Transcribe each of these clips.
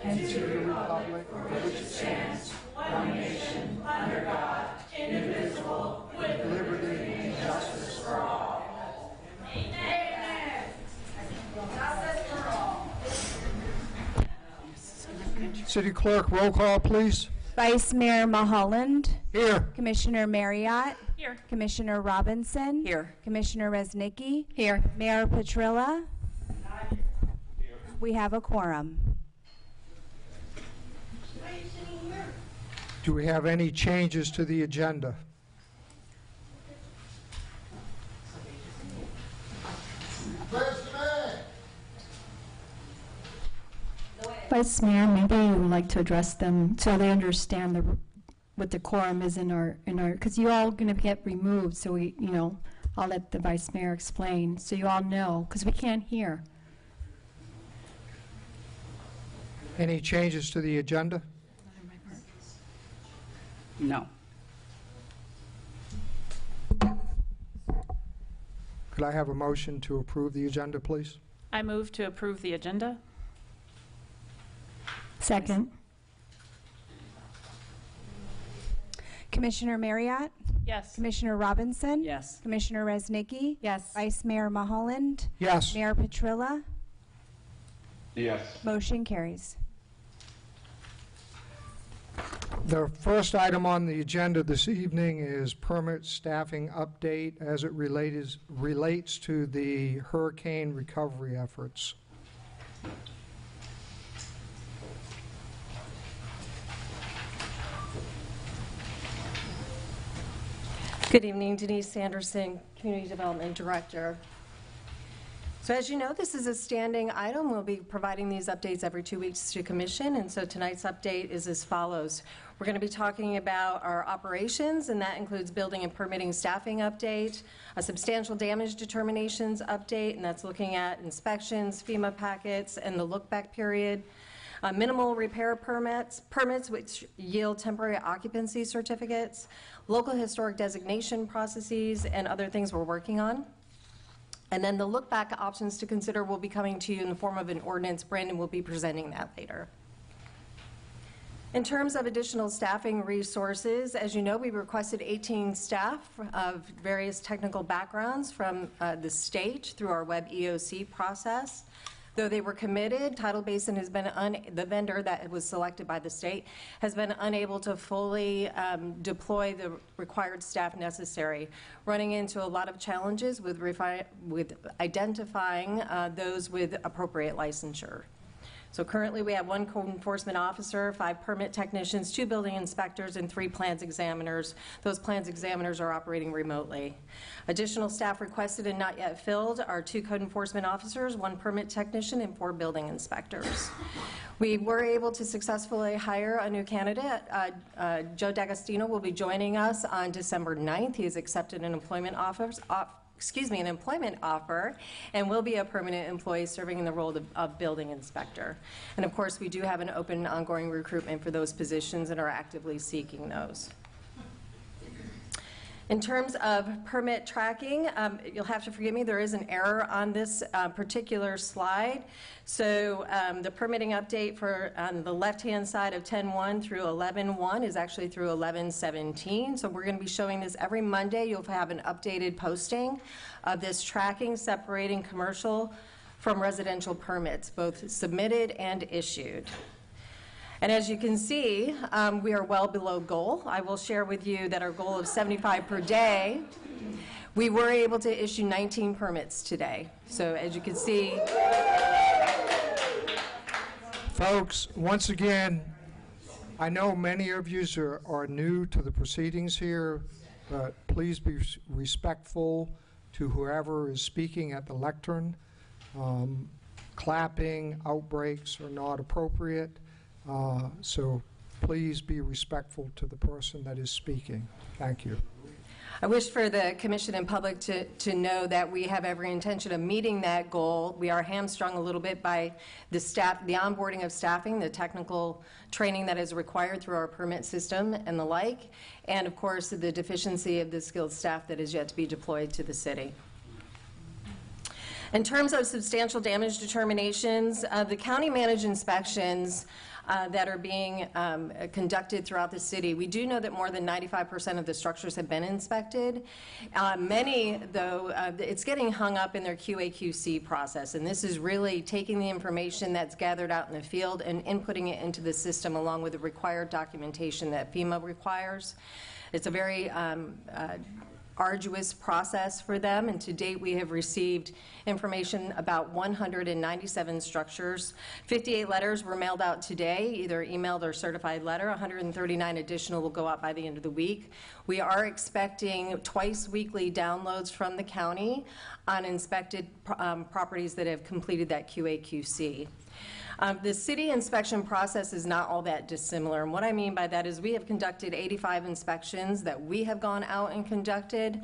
and to the republic for which it stands, one nation, under God, indivisible, with liberty and justice for all. Amen. Justice for all. City Clerk, roll call, please. Vice Mayor Mulholland. Here. Commissioner Marriott. Here. Commissioner Robinson. Here. Commissioner Resnicki. Here. Mayor Petrilla. We have a quorum. Do we have any changes to the agenda? Vice Mayor, maybe you would like to address them so they understand what the quorum is in our, because you all going to get removed, so I'll let the Vice Mayor explain so you all know, because we can't hear. Any changes to the agenda? No. Could I have a motion to approve the agenda, please? I move to approve the agenda. Second. Commissioner Marriott. Yes. Commissioner Robinson. Yes. Commissioner Resnicki. Yes. Vice Mayor Mulholland. Yes. Mayor Petrilla. Yes. Motion carries. The first item on the agenda this evening is permit staffing update as it relates to the hurricane recovery efforts. Good evening, Denise Sanderson, Community Development Director. So as you know, this is a standing item. We'll be providing these updates every 2 weeks to Commission, and so tonight's update is as follows. We're going to be talking about our operations, and that includes building and permitting staffing update, a substantial damage determinations update, and that's looking at inspections, FEMA packets, and the look-back period. Minimal repair permits which yield temporary occupancy certificates, local historic designation processes, and other things we're working on. And then the look-back options to consider will be coming to you in the form of an ordinance. Brandon will be presenting that later. In terms of additional staffing resources, as you know, we requested 18 staff of various technical backgrounds from the state through our web EOC process. Though they were committed, Tidal Basin has been, the vendor that was selected by the state, has been unable to fully deploy the required staff necessary, running into a lot of challenges with identifying those with appropriate licensure. So currently we have 1 code enforcement officer, 5 permit technicians, 2 building inspectors, and 3 plans examiners. Those plans examiners are operating remotely. Additional staff requested and not yet filled are 2 code enforcement officers, 1 permit technician, and 4 building inspectors. We were able to successfully hire a new candidate. Joe D'Agostino will be joining us on December 9th. He has accepted an employment offer and will be a permanent employee serving in the role of building inspector. And of course, we do have an open and ongoing recruitment for those positions and are actively seeking those. In terms of permit tracking, you'll have to forgive me, there is an error on this particular slide. So the permitting update for on the left-hand side of 10-1 through 11-1 is actually through 11-17. So we're going to be showing this every Monday. You'll have an updated posting of this tracking, separating commercial from residential permits, both submitted and issued. And as you can see, we are well below goal. I will share with you that our goal of 75 per day, we were able to issue 19 permits today. So as you can see. Folks, once again, I know many of you are new to the proceedings here, but please be respectful to whoever is speaking at the lectern. Clapping, outbreaks are not appropriate. So please be respectful to the person that is speaking. Thank you. I wish for the Commission and public to know that we have every intention of meeting that goal. We are hamstrung a little bit by the onboarding of staffing, the technical training that is required through our permit system and the like, and of course the deficiency of the skilled staff that is yet to be deployed to the city. In terms of substantial damage determinations, the county managed inspections that are being conducted throughout the city, we do know that more than 95% of the structures have been inspected. Many, though, it's getting hung up in their QA/QC process, and this is really taking the information that's gathered out in the field and inputting it into the system along with the required documentation that FEMA requires. It's a very arduous process for them, and to date we have received information about 197 structures. 58 letters were mailed out today, either emailed or certified letter. 139 additional will go out by the end of the week. We are expecting twice weekly downloads from the county on inspected properties that have completed that QA/QC. The city inspection process is not all that dissimilar, and what I mean by that is we have conducted 85 inspections that we have gone out and conducted.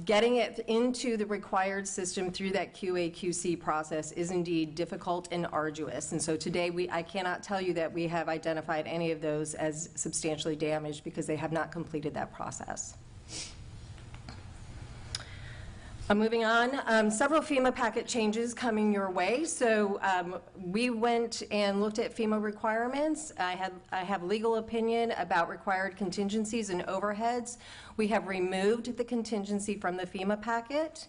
Getting it into the required system through that QA/QC process is indeed difficult and arduous, and so today I cannot tell you that we have identified any of those as substantially damaged because they have not completed that process. Moving on, several FEMA packet changes coming your way. So we went and looked at FEMA requirements. I have legal opinion about required contingencies and overheads. We have removed the contingency from the FEMA packet.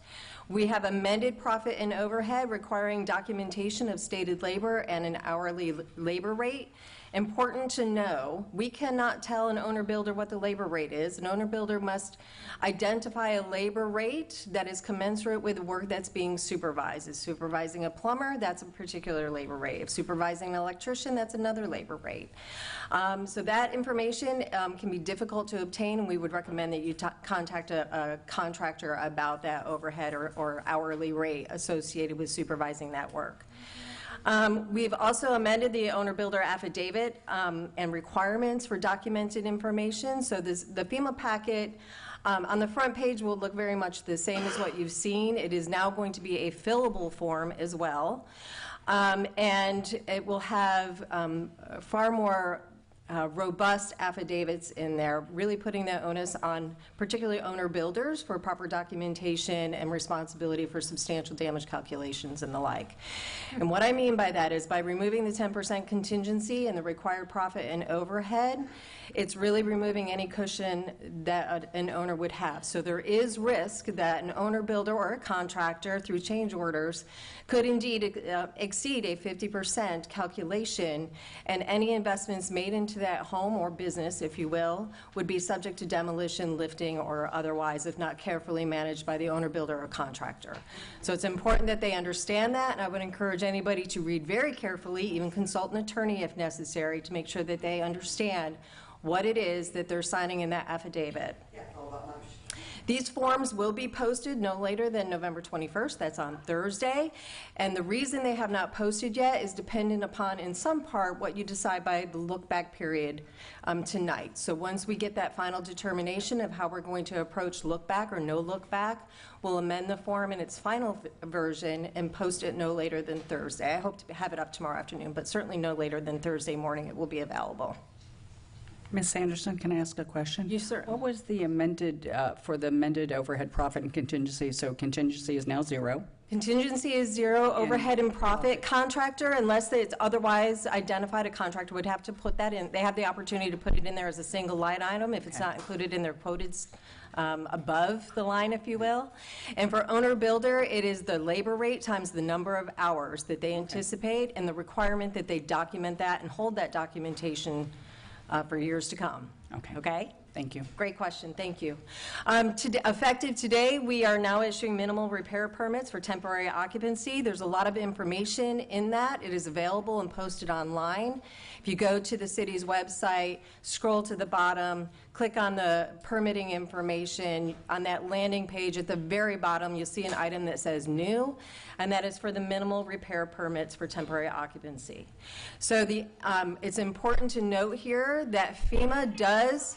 We have amended profit and overhead requiring documentation of stated labor and an hourly labor rate. Important to know, we cannot tell an owner-builder what the labor rate is. An owner-builder must identify a labor rate that is commensurate with the work that's being supervised. If supervising a plumber, that's a particular labor rate. If supervising an electrician, that's another labor rate. So that information can be difficult to obtain, and we would recommend that you contact a contractor about that overhead or hourly rate associated with supervising that work. We've also amended the owner-builder affidavit and requirements for documented information. So the FEMA packet on the front page will look very much the same as what you've seen. It is now going to be a fillable form as well. And it will have far more robust affidavits in there, really putting the onus on particularly owner builders for proper documentation and responsibility for substantial damage calculations and the like. And what I mean by that is by removing the 10% contingency and the required profit and overhead, it's really removing any cushion that an owner would have. So there is risk that an owner builder or a contractor through change orders could indeed exceed a 50% calculation, and any investments made into that home or business, if you will, would be subject to demolition, lifting, or otherwise if not carefully managed by the owner builder or contractor. So it's important that they understand that, and I would encourage anybody to read very carefully, even consult an attorney if necessary, to make sure that they understand what it is that they're signing in that affidavit. These forms will be posted no later than November 21st. That's on Thursday. And the reason they have not posted yet is dependent upon, in some part, what you decide by the look-back period tonight. So once we get that final determination of how we're going to approach look-back or no look-back, we'll amend the form in its final version and post it no later than Thursday. I hope to have it up tomorrow afternoon, but certainly no later than Thursday morning it will be available. Ms. Sanderson, can I ask a question? Yes, sir. What was the amended, for the amended overhead profit and contingency? So contingency is now 0. Contingency is 0, overhead and profit. Contractor, unless it's otherwise identified, a contractor would have to put that in. They have the opportunity to put it in there as a single line item if it's not included in their quoted above the line, if you will. And for owner builder, it is the labor rate times the number of hours that they anticipate and the requirement that they document that and hold that documentation for years to come. Okay. Okay? Thank you. Great question. Thank you. Effective today, we are now issuing minimal repair permits for temporary occupancy. There's a lot of information in that. It is available and posted online. If you go to the city's website, scroll to the bottom, click on the permitting information. On that landing page at the very bottom, you'll see an item that says new, and that is for the minimal repair permits for temporary occupancy. So it's important to note here that FEMA does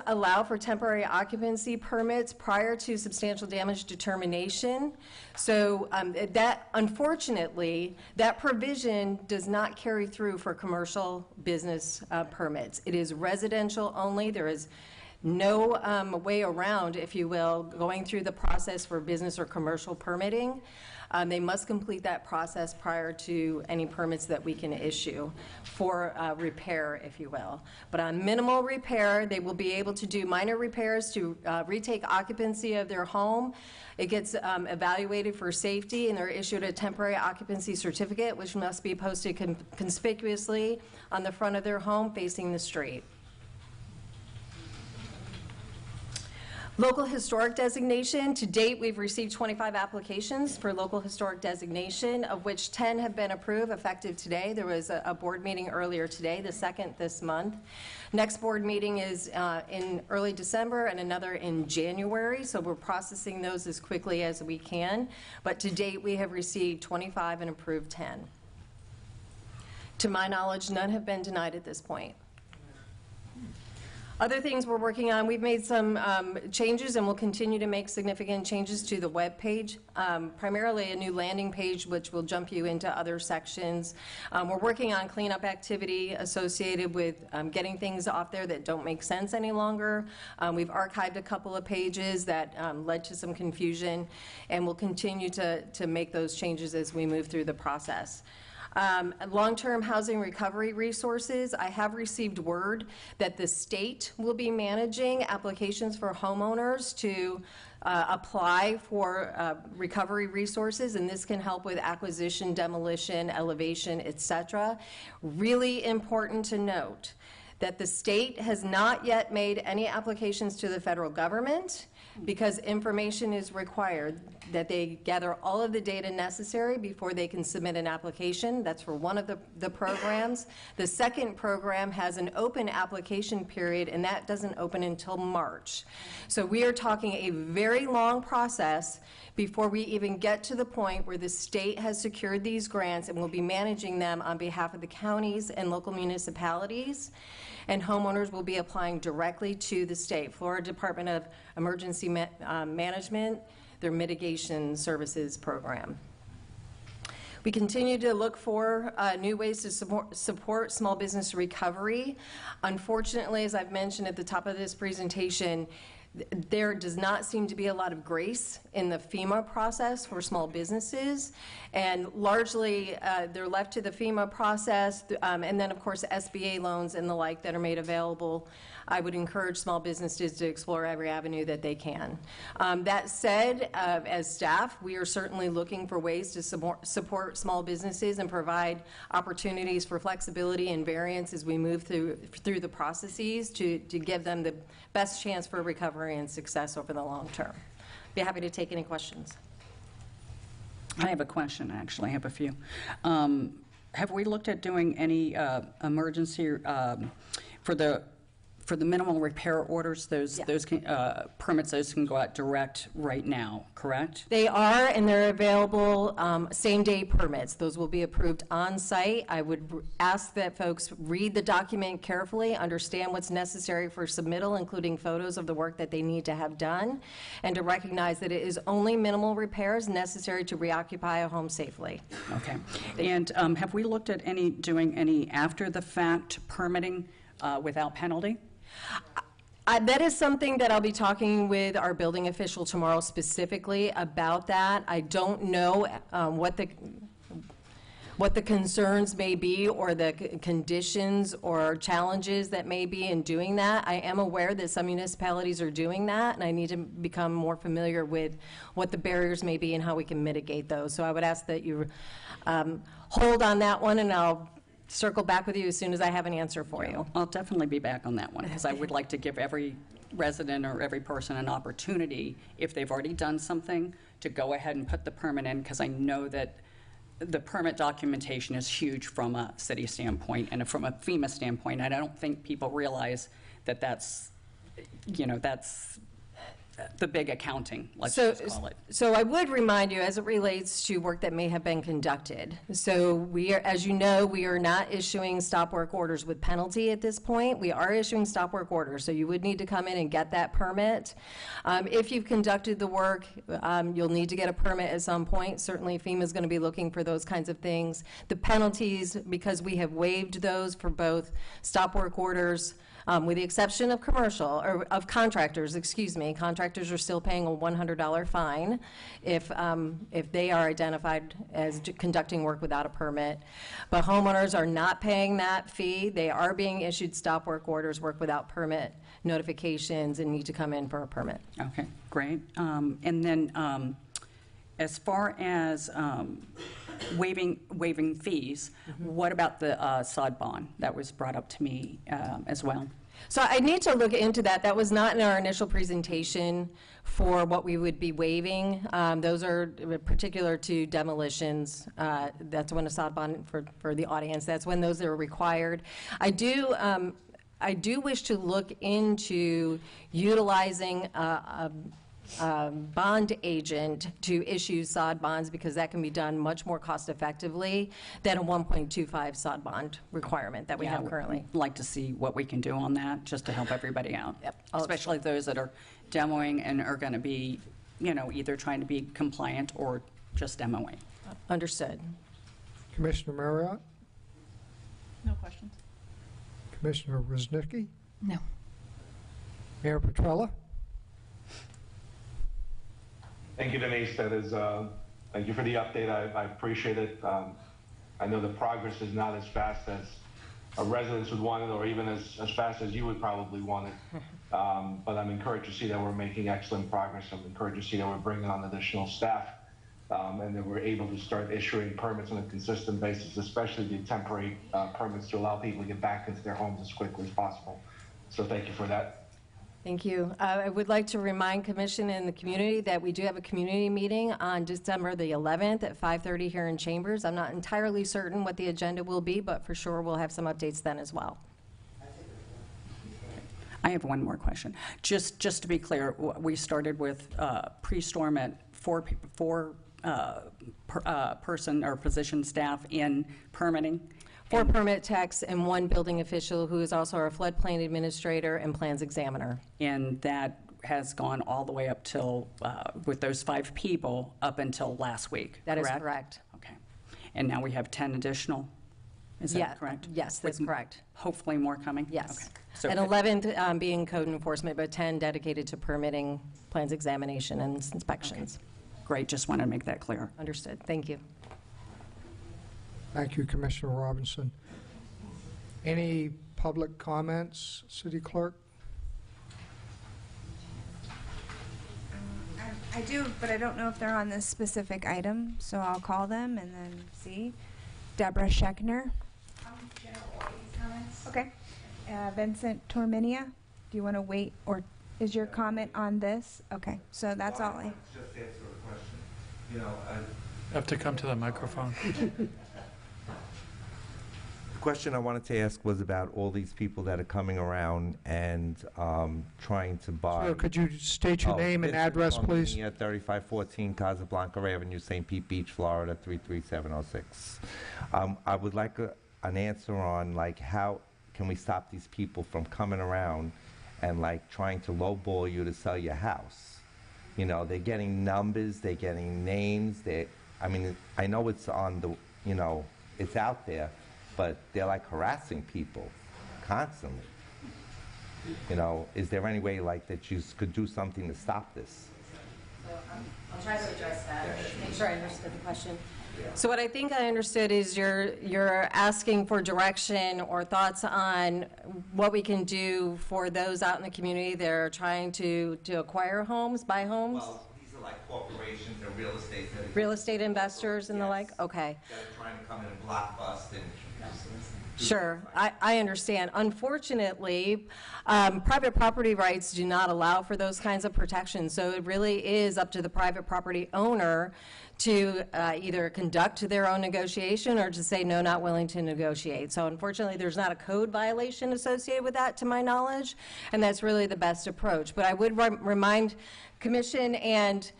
allow for temporary occupancy permits prior to substantial damage determination. So that, unfortunately, that provision does not carry through for commercial business permits. It is residential only. There is no way around, if you will, going through the process for business or commercial permitting. They must complete that process prior to any permits that we can issue for repair, if you will. But on minimal repair, they will be able to do minor repairs to retake occupancy of their home. It gets evaluated for safety, and they're issued a temporary occupancy certificate, which must be posted conspicuously on the front of their home facing the street. Local historic designation. To date, we've received 25 applications for local historic designation, of which 10 have been approved effective today. There was a board meeting earlier today, the second this month. Next board meeting is in early December and another in January, so we're processing those as quickly as we can. But to date, we have received 25 and approved 10. To my knowledge, none have been denied at this point. Other things we're working on, we've made some changes and we'll continue to make significant changes to the web page, primarily a new landing page which will jump you into other sections. We're working on cleanup activity associated with getting things off there that don't make sense any longer. We've archived a couple of pages that led to some confusion, and we'll continue to make those changes as we move through the process. Long-term housing recovery resources, I have received word that the state will be managing applications for homeowners to apply for recovery resources, and this can help with acquisition, demolition, elevation, etc. Really important to note that the state has not yet made any applications to the federal government, because information is required that they gather all of the data necessary before they can submit an application. That's for one of the programs. The second program has an open application period, and that doesn't open until March. So we are talking a very long process before we even get to the point where the state has secured these grants and will be managing them on behalf of the counties and local municipalities. And homeowners will be applying directly to the state. Florida Department of Emergency Management, their mitigation services program. We continue to look for new ways to support small business recovery. Unfortunately, as I've mentioned at the top of this presentation, there does not seem to be a lot of grace in the FEMA process for small businesses, and largely they're left to the FEMA process, and then of course SBA loans and the like that are made available. I would encourage small businesses to explore every avenue that they can. That said, as staff, we are certainly looking for ways to support small businesses and provide opportunities for flexibility and variance as we move through the processes to give them the best chance for recovery and success over the long term. Be happy to take any questions. I have a question, actually. I have a few. Have we looked at doing any emergency for the minimal repair orders? Those permits, those can go out direct right now, correct? They are, and they're available same-day permits. Those will be approved on-site. I would ask that folks read the document carefully, understand what's necessary for submittal, including photos of the work that they need to have done, and to recognize that it is only minimal repairs necessary to reoccupy a home safely. Okay. And have we looked at doing any after-the-fact permitting without penalty? That is something that I'll be talking with our building official tomorrow specifically about that. I don't know what the concerns may be or the conditions or challenges that may be in doing that. I am aware that some municipalities are doing that, and I need to become more familiar with what the barriers may be and how we can mitigate those. So I would ask that you hold on that one, and I'll circle back with you as soon as I have an answer for you. I'll definitely be back on that one, because I would like to give every resident or every person an opportunity, if they've already done something, to go ahead and put the permit in, because I know that the permit documentation is huge from a city standpoint and from a FEMA standpoint, and I don't think people realize that that's the big accounting, let's just call it. So I would remind you, as it relates to work that may have been conducted. So we are, as you know, we are not issuing stop work orders with penalty at this point. We are issuing stop work orders, so you would need to come in and get that permit. If you've conducted the work, you'll need to get a permit at some point. Certainly FEMA is going to be looking for those kinds of things. The penalties, because we have waived those for both stop work orders, with the exception of commercial, or of contractors, excuse me. Contractors are still paying a $100 fine if they are identified as conducting work without a permit. But homeowners are not paying that fee. They are being issued stop work orders, work without permit notifications, and need to come in for a permit. Okay, great. And then as far as waiving fees, what about the sod bond? That was brought up to me as well. So I need to look into that. That was not in our initial presentation for what we would be waiving. Those are particular to demolitions. That's when a sod bond, for the audience, that's when those are required. I do wish to look into utilizing a bond agent to issue sod bonds, because that can be done much more cost effectively than a 1.25 sod bond requirement that we have currently. I'd like to see what we can do on that, just to help everybody out. Yep. Especially those that are demoing and are going to be, either trying to be compliant or just demoing. Understood. Commissioner Marriott? No questions. Commissioner Woznicki? No. Mayor Petrella? Thank you, Denise. Thank you for the update. I appreciate it. I know the progress is not as fast as our residents would want it, or even as fast as you would probably want it. But I'm encouraged to see that we're making excellent progress. I'm encouraged to see that we're bringing on additional staff, and that we're able to start issuing permits on a consistent basis, especially the temporary permits to allow people to get back into their homes as quickly as possible. So thank you for that. Thank you. I would like to remind Commission and the community that we do have a community meeting on December the 11th at 5:30 here in Chambers. I'm not entirely certain what the agenda will be, but for sure we'll have some updates then as well. I have one more question. Just to be clear, we started with pre-storm at four person or position staff in permitting. 4 permit techs and 1 building official who is also our floodplain administrator and plans examiner. And that has gone all the way up till, with those 5 people, up until last week, That is correct? correct. Okay. And now we have 10 additional? Is Yeah, that correct? yes, that's With correct. Hopefully more coming? Yes. Okay. So And 11th being code enforcement, but 10 dedicated to permitting, plans examination, and inspections. Great, just wanted to make that clear. Understood. Thank you. Thank you, Commissioner Robinson. Any public comments, City Clerk? I do, but I don't know if they're on this specific item, so I'll call them and then see. Deborah Schechner. Okay. Vincent Torminia, do you want to wait, or is your comment on this? Okay, so that's all I... Just answer a question. You know, Have to come to the microphone. the question I wanted to ask was about all these people that are coming around and trying to buy. Sir, could you state your name and address, please? 3514 Casablanca Avenue, St. Pete Beach, Florida, 33706. I would like an answer on, like, how can we stop these people from coming around and, like, trying to lowball you to sell your house? You know, they're getting numbers, they're getting names, I mean, I know it's on the, you know, it's out there, but they're like harassing people constantly. You know, is there any way like that you could do something to stop this? So I'll try to address that, make sure I understood the question. So what I think I understood is you're asking for direction or thoughts on what we can do for those out in the community that are trying to acquire homes, buy homes? Well, these are like corporations and real estate. Real estate investors and the like? Yes. Okay. That are trying to come in and block bust and. Sure, I understand. Unfortunately, private property rights do not allow for those kinds of protections, so it really is up to the private property owner to either conduct their own negotiation or to say, no, not willing to negotiate. So unfortunately, there's not a code violation associated with that, to my knowledge, and that's really the best approach. But I would remind Commission and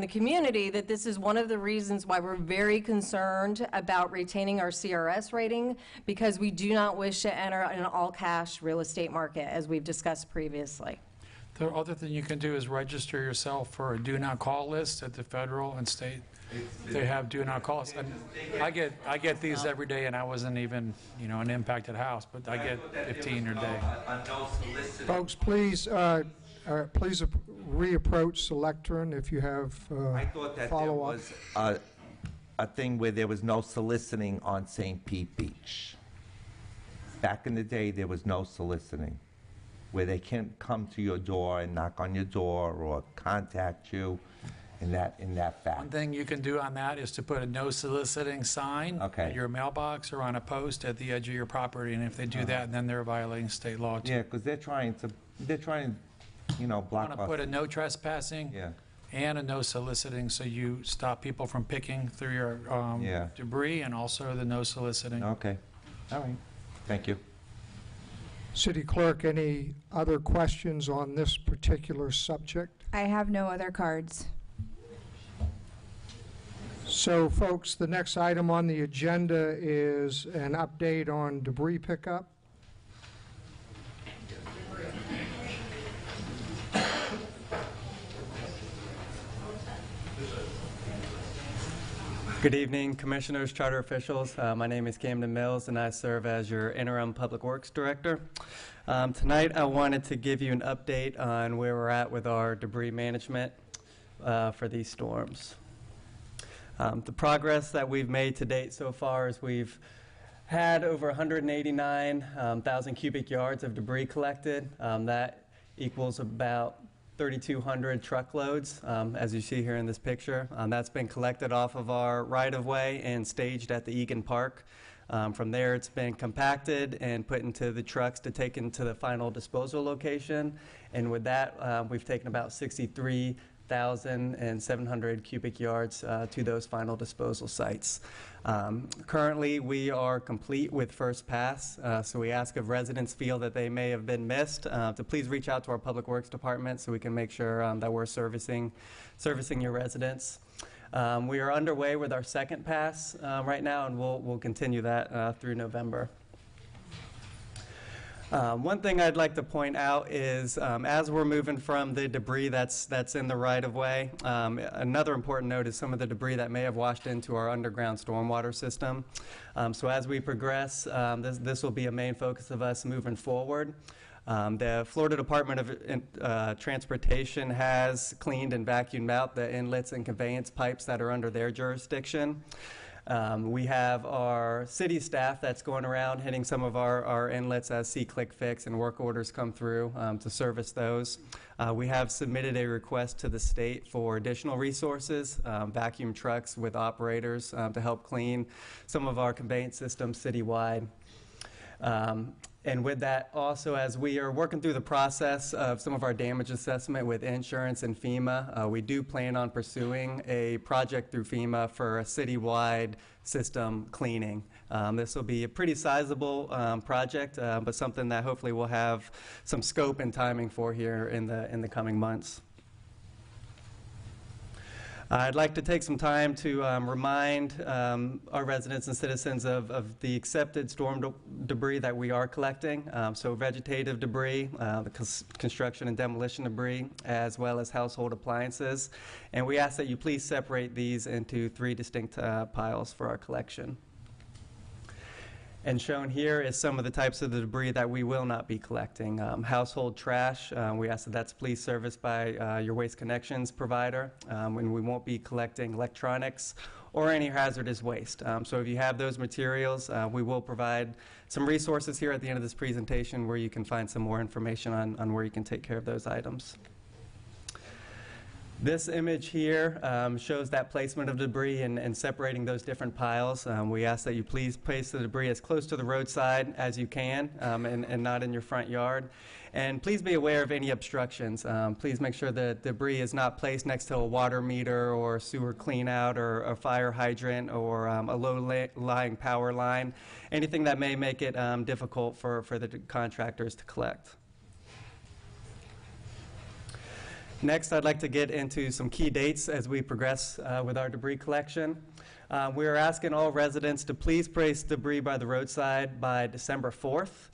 the community that this is one of the reasons why we're very concerned about retaining our CRS rating, because we do not wish to enter an all-cash real estate market, as we've discussed previously. The other thing you can do is register yourself for a do not call list at the federal and state They have do not calls. And I get these every day, and I wasn't even, an impacted house, but I get 15 a day. Folks, please reapproach the lectern if you have I thought that there follow-up. was a thing where there was no soliciting on St. Pete Beach. Back in the day, there was no soliciting, where they can't come to your door and knock on your door or contact you in that One fact. thing you can do on that is to put a no soliciting sign Okay. at your mailbox or on a post at the edge of your property, and if they do that, then they're violating state law too. Yeah, because they're trying to, block Want to put a us. no trespassing Yeah, and a no soliciting, so you stop people from picking through your Yeah. debris, and also the no soliciting. okay, all right, thank you. City Clerk, any other questions on this particular subject? I have no other cards. So, folks, the next item on the agenda is an update on debris pickup. Good evening, Commissioners, Charter officials. My name is Camden Mills, and I serve as your interim Public Works Director. Tonight, I wanted to give you an update on where we're at with our debris management for these storms. The progress that we've made to date so far is we've had over 189,000 cubic yards of debris collected. That equals about 3,200 truckloads, as you see here in this picture. That's been collected off of our right-of-way and staged at the Egan Park. From there, it's been compacted and put into the trucks to take into the final disposal location. And with that, we've taken about 63,700 cubic yards to those final disposal sites. Currently, we are complete with first pass, so we ask if residents feel that they may have been missed to please reach out to our Public Works Department so we can make sure that we're servicing your residents. We are underway with our second pass right now, and we'll continue that through November. One thing I'd like to point out is as we're moving from the debris that's in the right-of-way, another important note is some of the debris that may have washed into our underground stormwater system. So as we progress, this will be a main focus of us moving forward. The Florida Department of Transportation has cleaned and vacuumed out the inlets and conveyance pipes that are under their jurisdiction. We have our city staff that's going around hitting some of our inlets as see, click, fix, and work orders come through to service those. We have submitted a request to the state for additional resources, vacuum trucks with operators to help clean some of our conveyance systems citywide. And with that, also, as we are working through the process of some of our damage assessment with insurance and FEMA, we do plan on pursuing a project through FEMA for a citywide system cleaning. This will be a pretty sizable project, but something that hopefully we'll have some scope and timing for here in the coming months. I'd like to take some time to remind our residents and citizens of the accepted storm debris that we are collecting. So vegetative debris, the construction and demolition debris, as well as household appliances. And we ask that you please separate these into 3 distinct piles for our collection. And shown here is some of the types of the debris that we will not be collecting. Household trash, we ask that that's please serviced by your Waste Connections provider, and we won't be collecting electronics or any hazardous waste. So if you have those materials, we will provide some resources here at the end of this presentation where you can find some more information on where you can take care of those items. This image here shows that placement of debris and separating those different piles. We ask that you please place the debris as close to the roadside as you can and not in your front yard. And please be aware of any obstructions. Please make sure that debris is not placed next to a water meter or sewer clean out or a fire hydrant or a low-lying power line, anything that may make it difficult for the contractors to collect. Next, I'd like to get into some key dates as we progress with our debris collection. We are asking all residents to please place debris by the roadside by December 4th.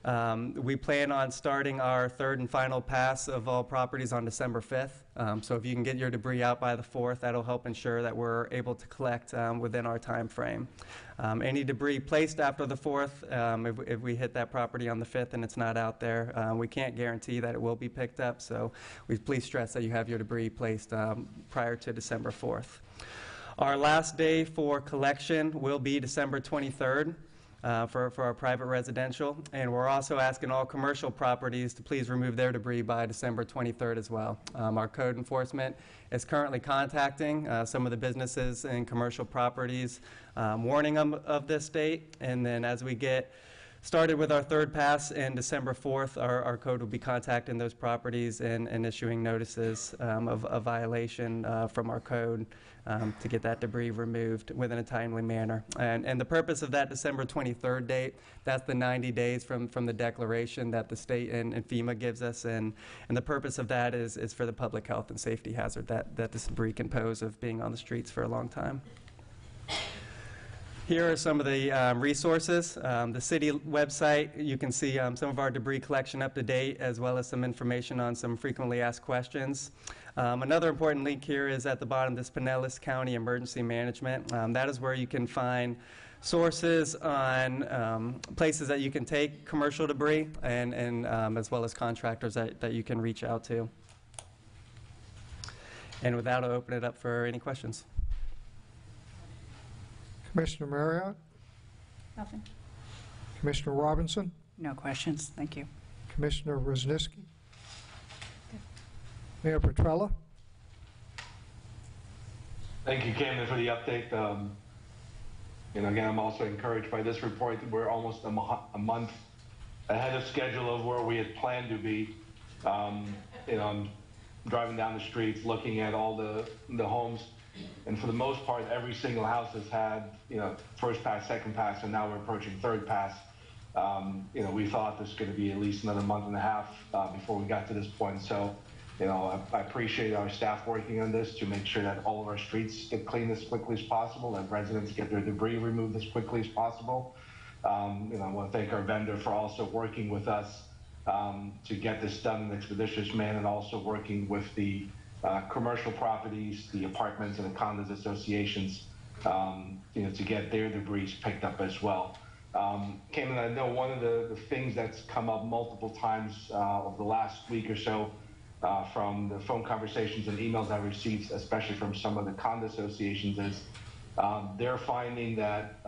We plan on starting our third and final pass of all properties on December 5th. So if you can get your debris out by the 4th, that'll help ensure that we're able to collect within our time frame. Any debris placed after the 4th, if we hit that property on the 5th and it's not out there, we can't guarantee that it will be picked up. So please stress that you have your debris placed prior to December 4th. Our last day for collection will be December 23rd. For our private residential, and we're also asking all commercial properties to please remove their debris by December 23rd as well. Our code enforcement is currently contacting some of the businesses and commercial properties, warning them of this date, and then as we get started with our third pass in December 4th, our code will be contacting those properties and issuing notices of violation from our code to get that debris removed within a timely manner. And the purpose of that December 23rd date, that's the 90 days from the declaration that the state and FEMA gives us, and the purpose of that is for the public health and safety hazard that this debris can pose of being on the streets for a long time. Here are some of the resources. The city website, you can see some of our debris collection up to date, as well as some information on some frequently asked questions. Another important link here is at the bottom, this Pinellas County Emergency Management. That is where you can find sources on places that you can take commercial debris, and as well as contractors that you can reach out to. And with that, I'll open it up for any questions. Commissioner Marriott? Nothing. Commissioner Robinson? No questions, thank you. Commissioner Rosniski? Mayor Petrella? Thank you, Camden, for the update. Again, I'm also encouraged by this report. We're almost a month ahead of schedule of where we had planned to be. I'm driving down the streets, looking at all the homes, and for the most part, every single house has had, first pass, second pass, and now we're approaching third pass. We thought this was going to be at least another month and a half before we got to this point. So, I appreciate our staff working on this to make sure that all of our streets get cleaned as quickly as possible, and residents get their debris removed as quickly as possible. I want to thank our vendor for also working with us to get this done in an expeditious manner, and also working with the commercial properties, the apartments and the condos associations, to get their debris picked up as well. Cayman, I know one of the things that's come up multiple times over the last week or so from the phone conversations and emails I received, especially from some of the condo associations, is they're finding that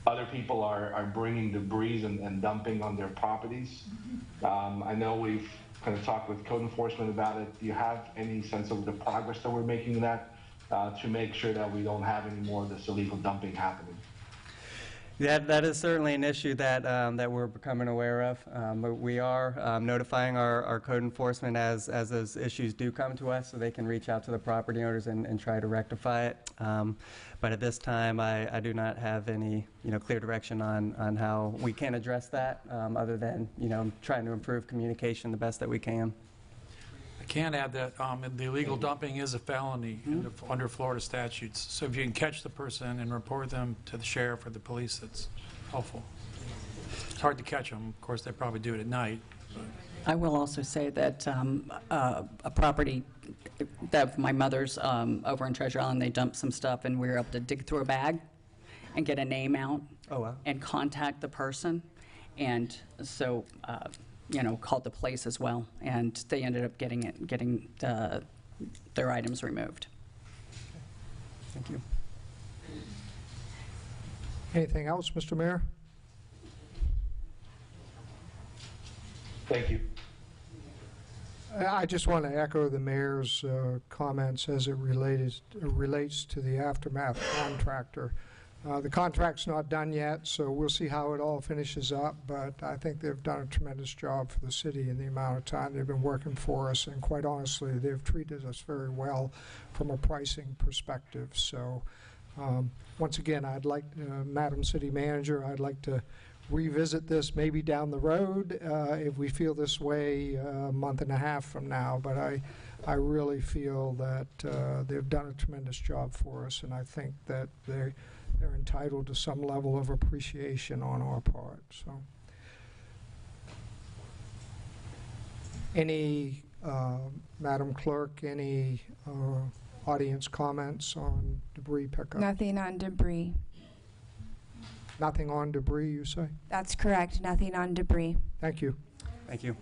other people are bringing debris and dumping on their properties. I know we've kind of talked with code enforcement about it. Do you have any sense of the progress that we're making in that to make sure that we don't have any more of this illegal dumping happening? That is certainly an issue that we're becoming aware of. But we are notifying our code enforcement as those issues do come to us, so they can reach out to the property owners and try to rectify it. But at this time, I do not have any clear direction on how we can address that, other than trying to improve communication the best that we can. I can add that the illegal dumping is a felony under Florida statutes. So if you can catch the person and report them to the sheriff or the police, that's helpful. It's hard to catch them. Of course, they probably do it at night. I will also say that a property that my mother's over in Treasure Island, they dumped some stuff, and we were able to dig through a bag and get a name out. Oh, wow. And contact the person. And so, called the police as well, and they ended up getting their items removed. Thank you. Anything else, Mr. Mayor? Thank you. I just want to echo the mayor's comments as it relates to the aftermath contractor. The contract's not done yet, so we'll see how it all finishes up, but I think they've done a tremendous job for the city in the amount of time they've been working for us, and quite honestly, they've treated us very well from a pricing perspective. So once again, I'd like, Madam City Manager, I'd like to revisit this maybe down the road if we feel this way a month and a half from now, but I really feel that they've done a tremendous job for us, and I think that they're they're entitled to some level of appreciation on our part, so. Any, Madam Clerk, any audience comments on debris pickup? Nothing on debris. Nothing on debris, you say? That's correct, nothing on debris. Thank you. Thank you.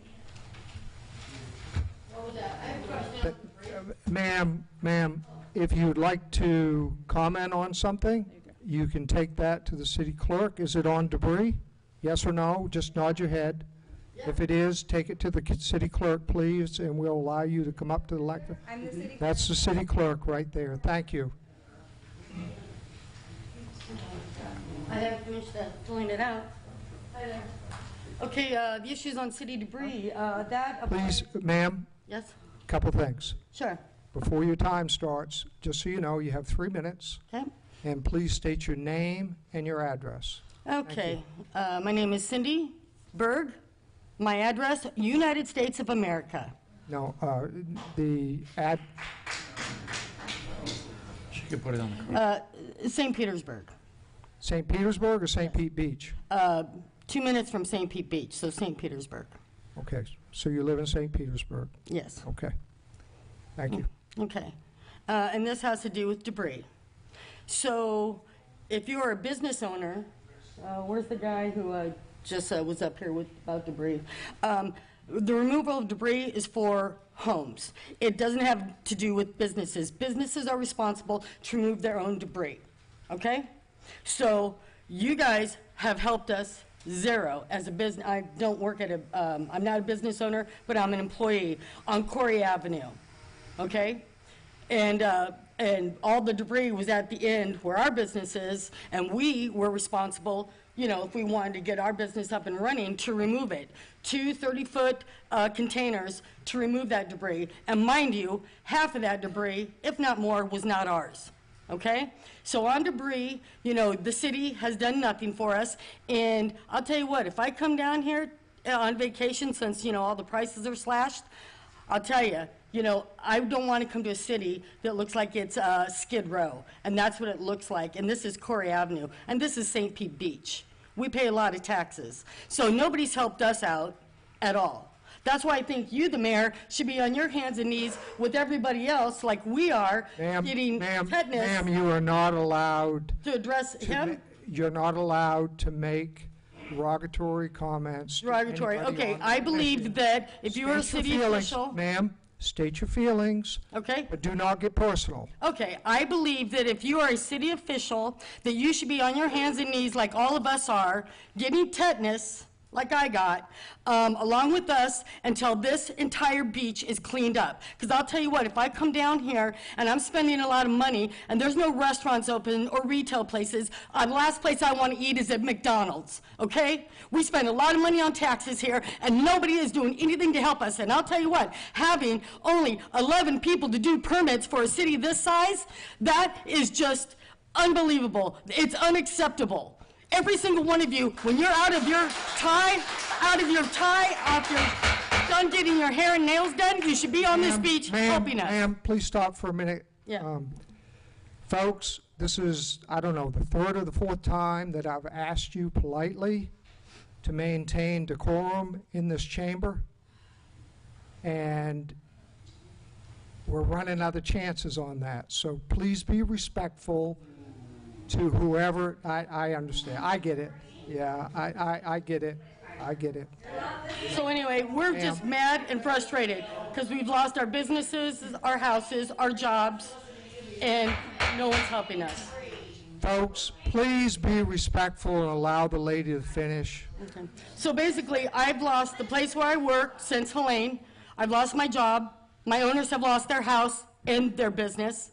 Ma'am, if you'd like to comment on something, you can take that to the city clerk. Is it on debris? Yes or no? Just nod your head. If it is, take it to the city clerk, please, and we'll allow you to come up to the lectern. I'm the city clerk. That's the city clerk right there. Thank you. I haven't finished filling it out. Okay, the issues on city debris, that... Please, ma'am, Yes, couple things. sure. Before your time starts, just so you know, you have 3 minutes, Okay. and please state your name and your address. Okay, my name is Cindy Berg. My address, United States of America. No, She could put it on the card. St. Petersburg. St. Petersburg or St. Pete Beach? 2 minutes from St. Pete Beach, so St. Petersburg. Okay, so you live in St. Petersburg? Yes. Okay. Thank you. Okay. And this has to do with debris. So if you're a business owner, where's the guy who just was up here about debris? The removal of debris is for homes. It doesn't have to do with businesses. Businesses are responsible to remove their own debris. Okay? So you guys have helped us zero as a business. I don't work at I'm not a business owner, but I'm an employee on Corey Avenue. Okay? And all the debris was at the end where our business is, and we were responsible, you know, if we wanted to get our business up and running, to remove it. 2 30-foot containers to remove that debris. And mind you, half of that debris, if not more, was not ours. Okay? So on debris, you know, the city has done nothing for us. And I'll tell you what, if I come down here on vacation, since, you know, all the prices are slashed, I'll tell you, you know, I don't want to come to a city that looks like it's Skid Row, and that's what it looks like. And this is Corey Avenue, and this is St. Pete Beach. We pay a lot of taxes. So nobody's helped us out at all. That's why I think you, the mayor, should be on your hands and knees with everybody else, like we are, getting tetanus. Ma'am, you are not allowed to address him. You're not allowed to make derogatory comments. Derogatory. Okay, I believe that if you were a city official. Ma'am, state your feelings. Okay. But do not get personal. Okay, I believe that if you are a city official, that you should be on your hands and knees like all of us are, getting tetanus, like I got, along with us until this entire beach is cleaned up. Because I'll tell you what, if I come down here and I'm spending a lot of money and there's no restaurants open or retail places, the last place I want to eat is at McDonald's, okay? We spend a lot of money on taxes here and nobody is doing anything to help us. And I'll tell you what, having only 11 people to do permits for a city this size, that is just unbelievable. It's unacceptable. Every single one of you, when you're out of your tie, after you're done getting your hair and nails done, you should be on this beach helping us. Ma'am, please stop for a minute. Yeah. Folks, this is, I don't know, the 3rd or the 4th time that I've asked you politely to maintain decorum in this chamber. And we're running out of chances on that. So please be respectful to whoever. I understand. I get it. Yeah, I get it. I get it. So anyway, we're just mad and frustrated because we've lost our businesses, our houses, our jobs, and no one's helping us. Folks, please be respectful and allow the lady to finish. Okay. So basically, I've lost the place where I worked since Helene. I've lost my job. My owners have lost their house and their business.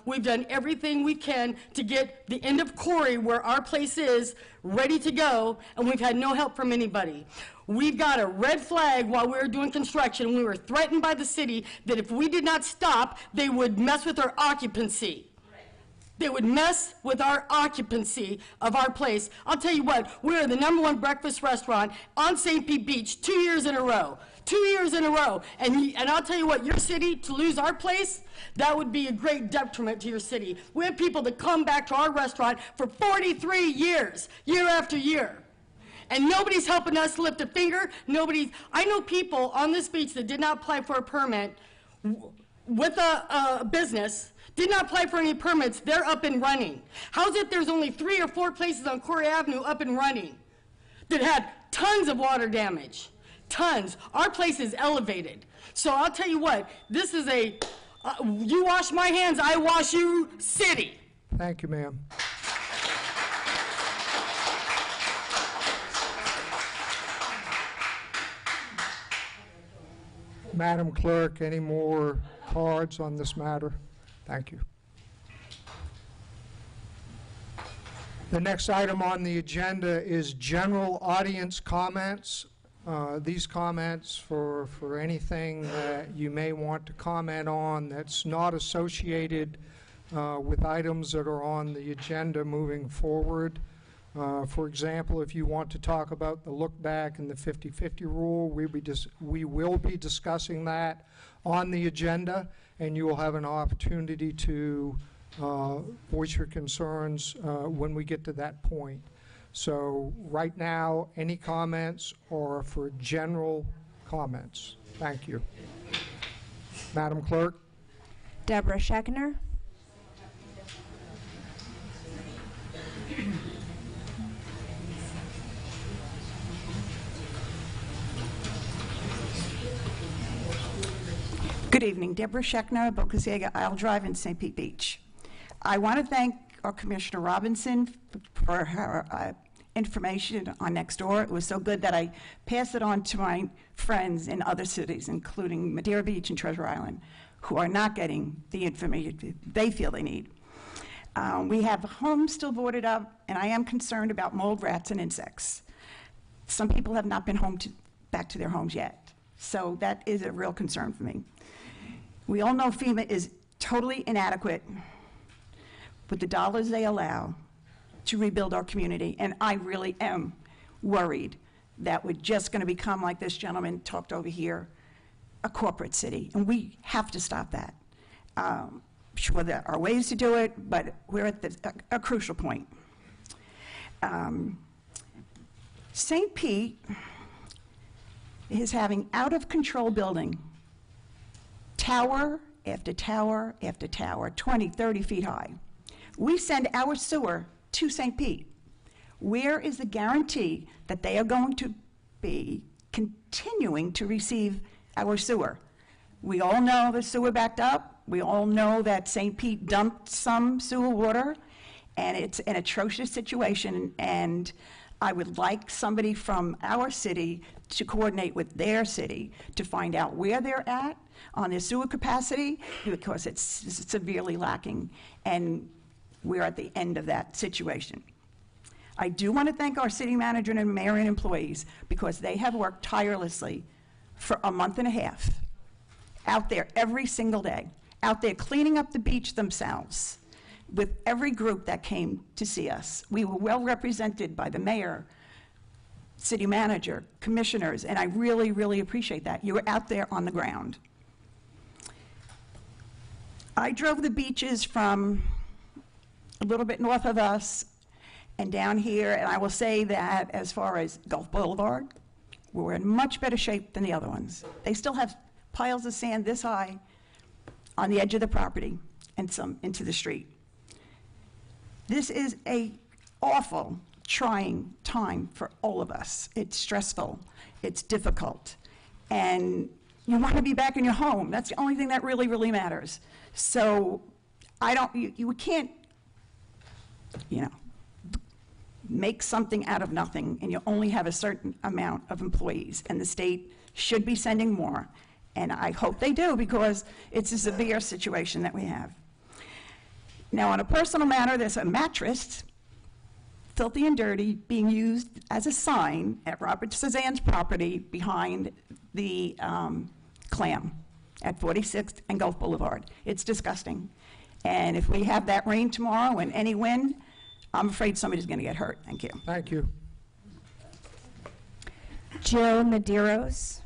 We've done everything we can to get the end of Corey, where our place is, ready to go, and we've had no help from anybody. We've got a red flag while we were doing construction. We were threatened by the city that if we did not stop, they would mess with our occupancy. They would mess with our occupancy of our place. I'll tell you what, we're the #1 breakfast restaurant on St. Pete Beach 2 years in a row. 2 years in a row. And I'll tell you what, your city, to lose our place, that would be a great detriment to your city. We have people that come back to our restaurant for 43 years, year after year. And nobody's helping us lift a finger. I know people on this beach that did not apply for a permit with a business, did not apply for any permits. They're up and running. How's it there's only 3 or 4 places on Corey Avenue up and running that had tons of water damage? Tons. Our place is elevated. So I'll tell you what, this is a you wash my hands, I wash you city. Thank you, ma'am. Madam Clerk, any more cards on this matter? Thank you. The next item on the agenda is general audience comments. These comments for anything that you may want to comment on that's not associated with items that are on the agenda moving forward. For example, if you want to talk about the Lookback and the 50-50 rule, we will be discussing that on the agenda, and you will have an opportunity to voice your concerns when we get to that point. So right now, any comments are for general comments. Thank you. Madam Clerk. Deborah Scheckner. Good evening. Deborah Scheckner, Bocasega Isle Drive in St. Pete Beach. I want to thank our Commissioner Robinson for her information on Nextdoor. It was so good that I passed it on to my friends in other cities, including Madeira Beach and Treasure Island, who are not getting the information they feel they need. We have homes still boarded up, and I am concerned about mold, rats, and insects. Some people have not been back to their homes yet, so that is a real concern for me. We all know FEMA is totally inadequate with the dollars they allow to rebuild our community, and I really am worried that we're just going to become, like this gentleman talked over here, a corporate city, and we have to stop that. Sure, there are ways to do it, but we're at a crucial point. St. Pete is having out-of-control building, tower after tower after tower, 20, 30 feet high. We send our sewer to St. Pete. Where is the guarantee that they are going to be continuing to receive our sewer? We all know the sewer backed up. We all know that St. Pete dumped some sewer water, and it's an atrocious situation, and I would like somebody from our city to coordinate with their city to find out where they're at on their sewer capacity, because it's severely lacking, and we're at the end of that situation. I do want to thank our city manager and mayor and employees, because they have worked tirelessly for a month and a half, out there every single day, out there cleaning up the beach themselves, with every group that came to see us. We were well represented by the mayor, city manager, commissioners, and I really, really appreciate that. You were out there on the ground. I drove the beaches from a little bit north of us and down here, and I will say that as far as Gulf Boulevard, we're in much better shape than the other ones. They still have piles of sand this high on the edge of the property and some into the street. This is a awful, trying time for all of us. It's stressful, it's difficult, and you want to be back in your home. That's the only thing that really, really matters. So you can't, make something out of nothing, and you only have a certain amount of employees, and the state should be sending more. And I hope they do, because it's a severe situation that we have. Now, on a personal matter, there's a mattress, filthy and dirty, being used as a sign at Robert Cezanne's property behind the Clam at 46th and Gulf Boulevard. It's disgusting. And if we have that rain tomorrow and any wind, I'm afraid somebody's going to get hurt. Thank you. Thank you. Jill Medeiros.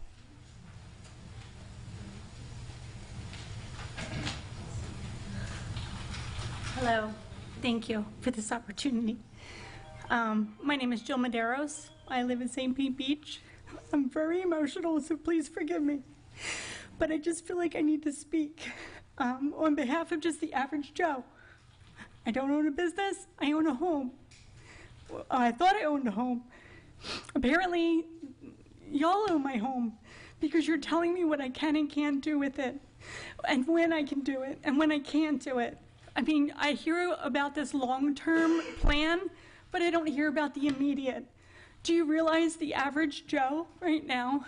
Hello. Thank you for this opportunity. My name is Jill Medeiros. I live in St. Pete Beach. I'm very emotional, so please forgive me. But I just feel like I need to speak on behalf of just the average Joe. I don't own a business. I own a home. Well, I thought I owned a home. Apparently, y'all own my home because you're telling me what I can and can't do with it, and when I can do it, and when I can't do it. I mean, I hear about this long-term plan, but I don't hear about the immediate. Do you realize the average Joe right now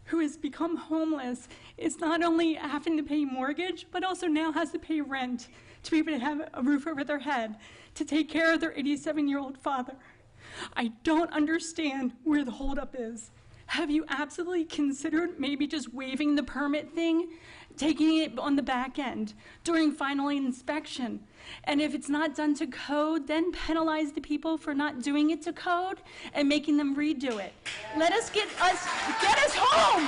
who has become homeless is not only having to pay mortgage, but also now has to pay rent to be able to have a roof over their head, to take care of their 87-year-old father? I don't understand where the holdup is. Have you absolutely considered maybe just waiving the permit thing, taking it on the back end during final inspection? And if it's not done to code, then penalize the people for not doing it to code and making them redo it. Let us get us home.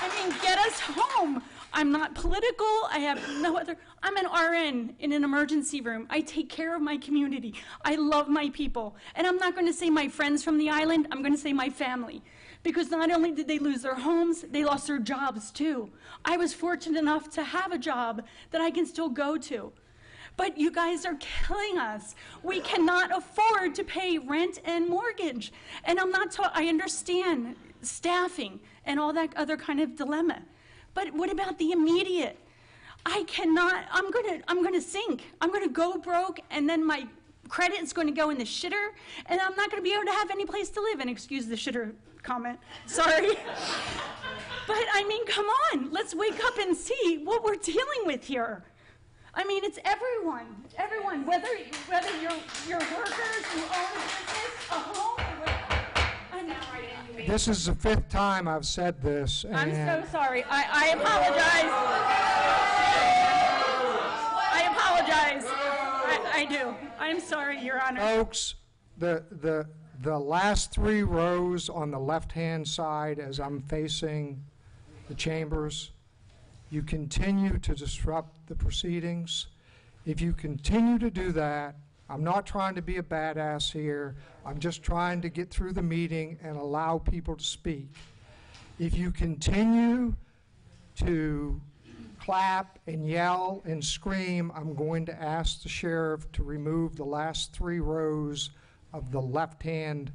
I mean, get us home. I'm not political. I have no other. I'm an RN in an emergency room. I take care of my community. I love my people. And I'm not going to say my friends from the island. I'm going to say my family. Because not only did they lose their homes, they lost their jobs too. I was fortunate enough to have a job that I can still go to. But you guys are killing us. We cannot afford to pay rent and mortgage. And I understand staffing and all that other kind of dilemma. But what about the immediate? I cannot, I'm gonna sink. I'm gonna go broke, and then my credit is going to go in the shitter, and I'm not gonna be able to have any place to live. And excuse the shitter comment, sorry. But I mean, come on, let's wake up and see what we're dealing with here. I mean, it's everyone, whether you're workers who own a business, a home, or whatever. This is the 5th time I've said this. I'm so sorry. I apologize. I apologize. I do. I'm sorry, Your Honor. Folks, the last 3 rows on the left-hand side as I'm facing the chambers, you continue to disrupt the proceedings. If you continue to do that, I'm not trying to be a badass here. I'm just trying to get through the meeting and allow people to speak. If you continue to clap and yell and scream, I'm going to ask the sheriff to remove the last 3 rows of the left-hand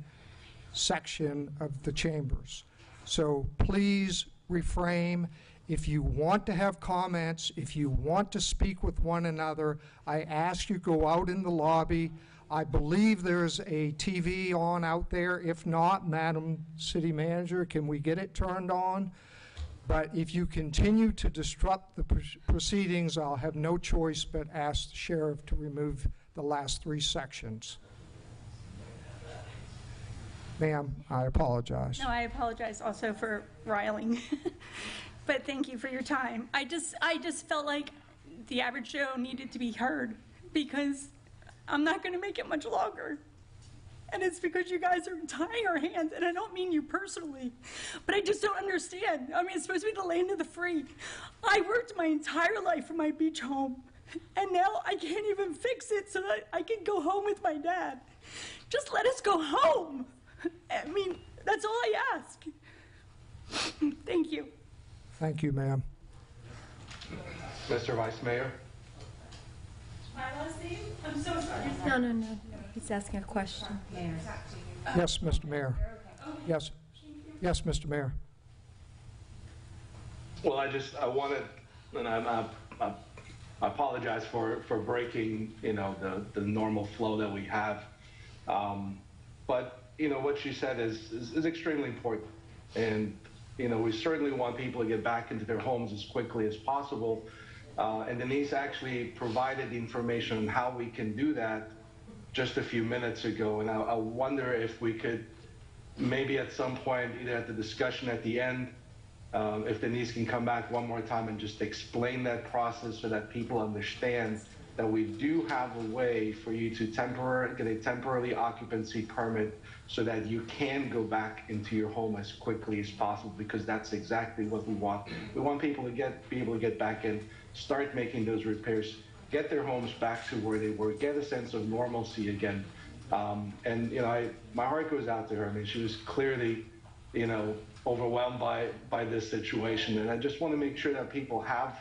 section of the chambers. So please refrain. If you want to have comments, if you want to speak with one another, I ask you go out in the lobby. I believe there's a TV on out there. If not, Madam City Manager, can we get it turned on? But if you continue to disrupt the proceedings, I'll have no choice but ask the sheriff to remove the last 3 sections. Ma'am, I apologize. No, I apologize also for riling. But thank you for your time. I just felt like the average Joe needed to be heard because I'm not going to make it much longer. And it's because you guys are tying our hands, and I don't mean you personally, but I just don't understand. I mean, it's supposed to be the land of the free. I worked my entire life for my beach home, and now I can't even fix it so that I can go home with my dad. Just let us go home. I mean, that's all I ask. Thank you. Thank you, ma'am. Mr. Vice Mayor? My last name? I'm so sorry. No. He's asking a question. Yes, Mr. Mayor. Yes, Mr. Mayor. Well, I wanted, and I apologize for breaking, the normal flow that we have. But, what she said is extremely important. And, we certainly want people to get back into their homes as quickly as possible. And Denise actually provided the information on how we can do that just a few minutes ago. And I wonder if we could maybe at some point, either at the discussion at the end, if Denise can come back one more time and just explain that process so that people understand that we do have a way for you to get a temporary occupancy permit so that you can go back into your home as quickly as possible, because that's exactly what we want. We want people to be able to get back in, start making those repairs, get their homes back to where they were, get a sense of normalcy again. And my heart goes out to her. I mean, she was clearly, overwhelmed by this situation. And I just want to make sure that people have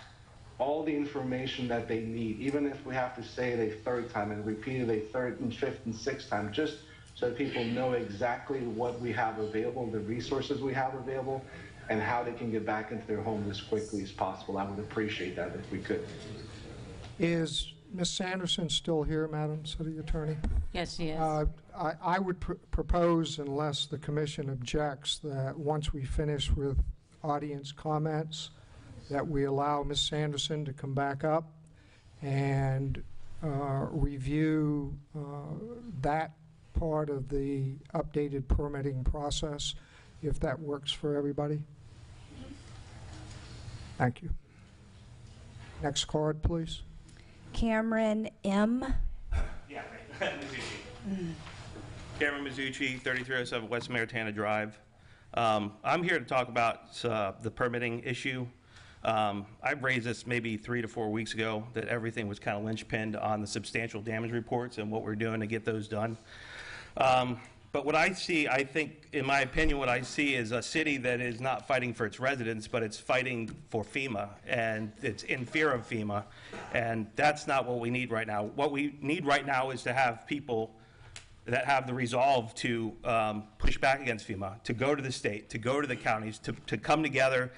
all the information that they need, even if we have to say it a third time and repeat it a third and fifth and sixth time, just so that people know exactly what we have available, the resources we have available, and how they can get back into their home as quickly as possible. I would appreciate that if we could. Is Ms. Sanderson still here, Madam City Attorney? Yes, she is. I would propose, unless the commission objects, that once we finish with audience comments, that we allow Ms. Sanderson to come back up and review that part of the updated permitting process, if that works for everybody. Thank you. Next card, please. Cameron M. Yeah, Mizzucci. Cameron Mizzucci, 3307 West Maritana Drive. I'm here to talk about the permitting issue. I raised this maybe 3 to 4 weeks ago, that everything was kind of linchpinned on the substantial damage reports and what we're doing to get those done. But what I see, I think, in my opinion, what I see is a city that is not fighting for its residents, but it's fighting for FEMA, and it's in fear of FEMA, and that's not what we need right now. What we need right now is to have people that have the resolve to push back against FEMA, to go to the state, to go to the counties, to come together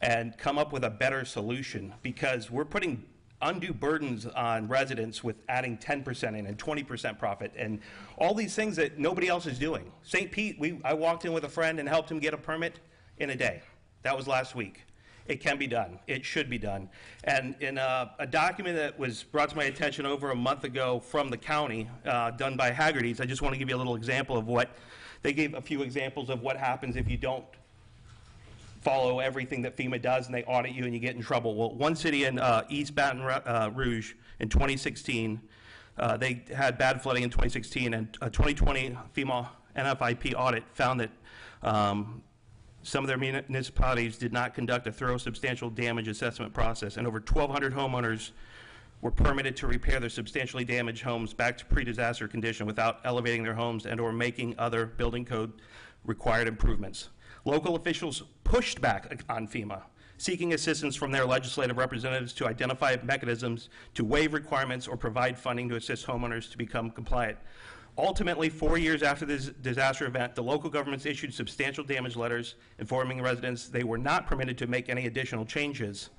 and come up with a better solution, because we're putting undue burdens on residents with adding 10% in and 20% profit and all these things that nobody else is doing. St. Pete, I walked in with a friend and helped him get a permit in a day. That was last week. It can be done. It should be done. And in a document that was brought to my attention over a month ago from the county, done by Haggerty's, I just want to give you a little example of what, they gave a few examples of what happens if you don't follow everything that FEMA does and they audit you and you get in trouble. Well, one city in East Baton Rouge in 2016, they had bad flooding in 2016, and a 2020 FEMA NFIP audit found that some of their municipalities did not conduct a thorough substantial damage assessment process, and over 1,200 homeowners were permitted to repair their substantially damaged homes back to pre-disaster condition without elevating their homes and or making other building code required improvements. Local officials pushed back on FEMA, seeking assistance from their legislative representatives to identify mechanisms to waive requirements or provide funding to assist homeowners to become compliant. Ultimately, 4 years after this disaster event, the local governments issued substantial damage letters informing residents they were not permitted to make any additional changes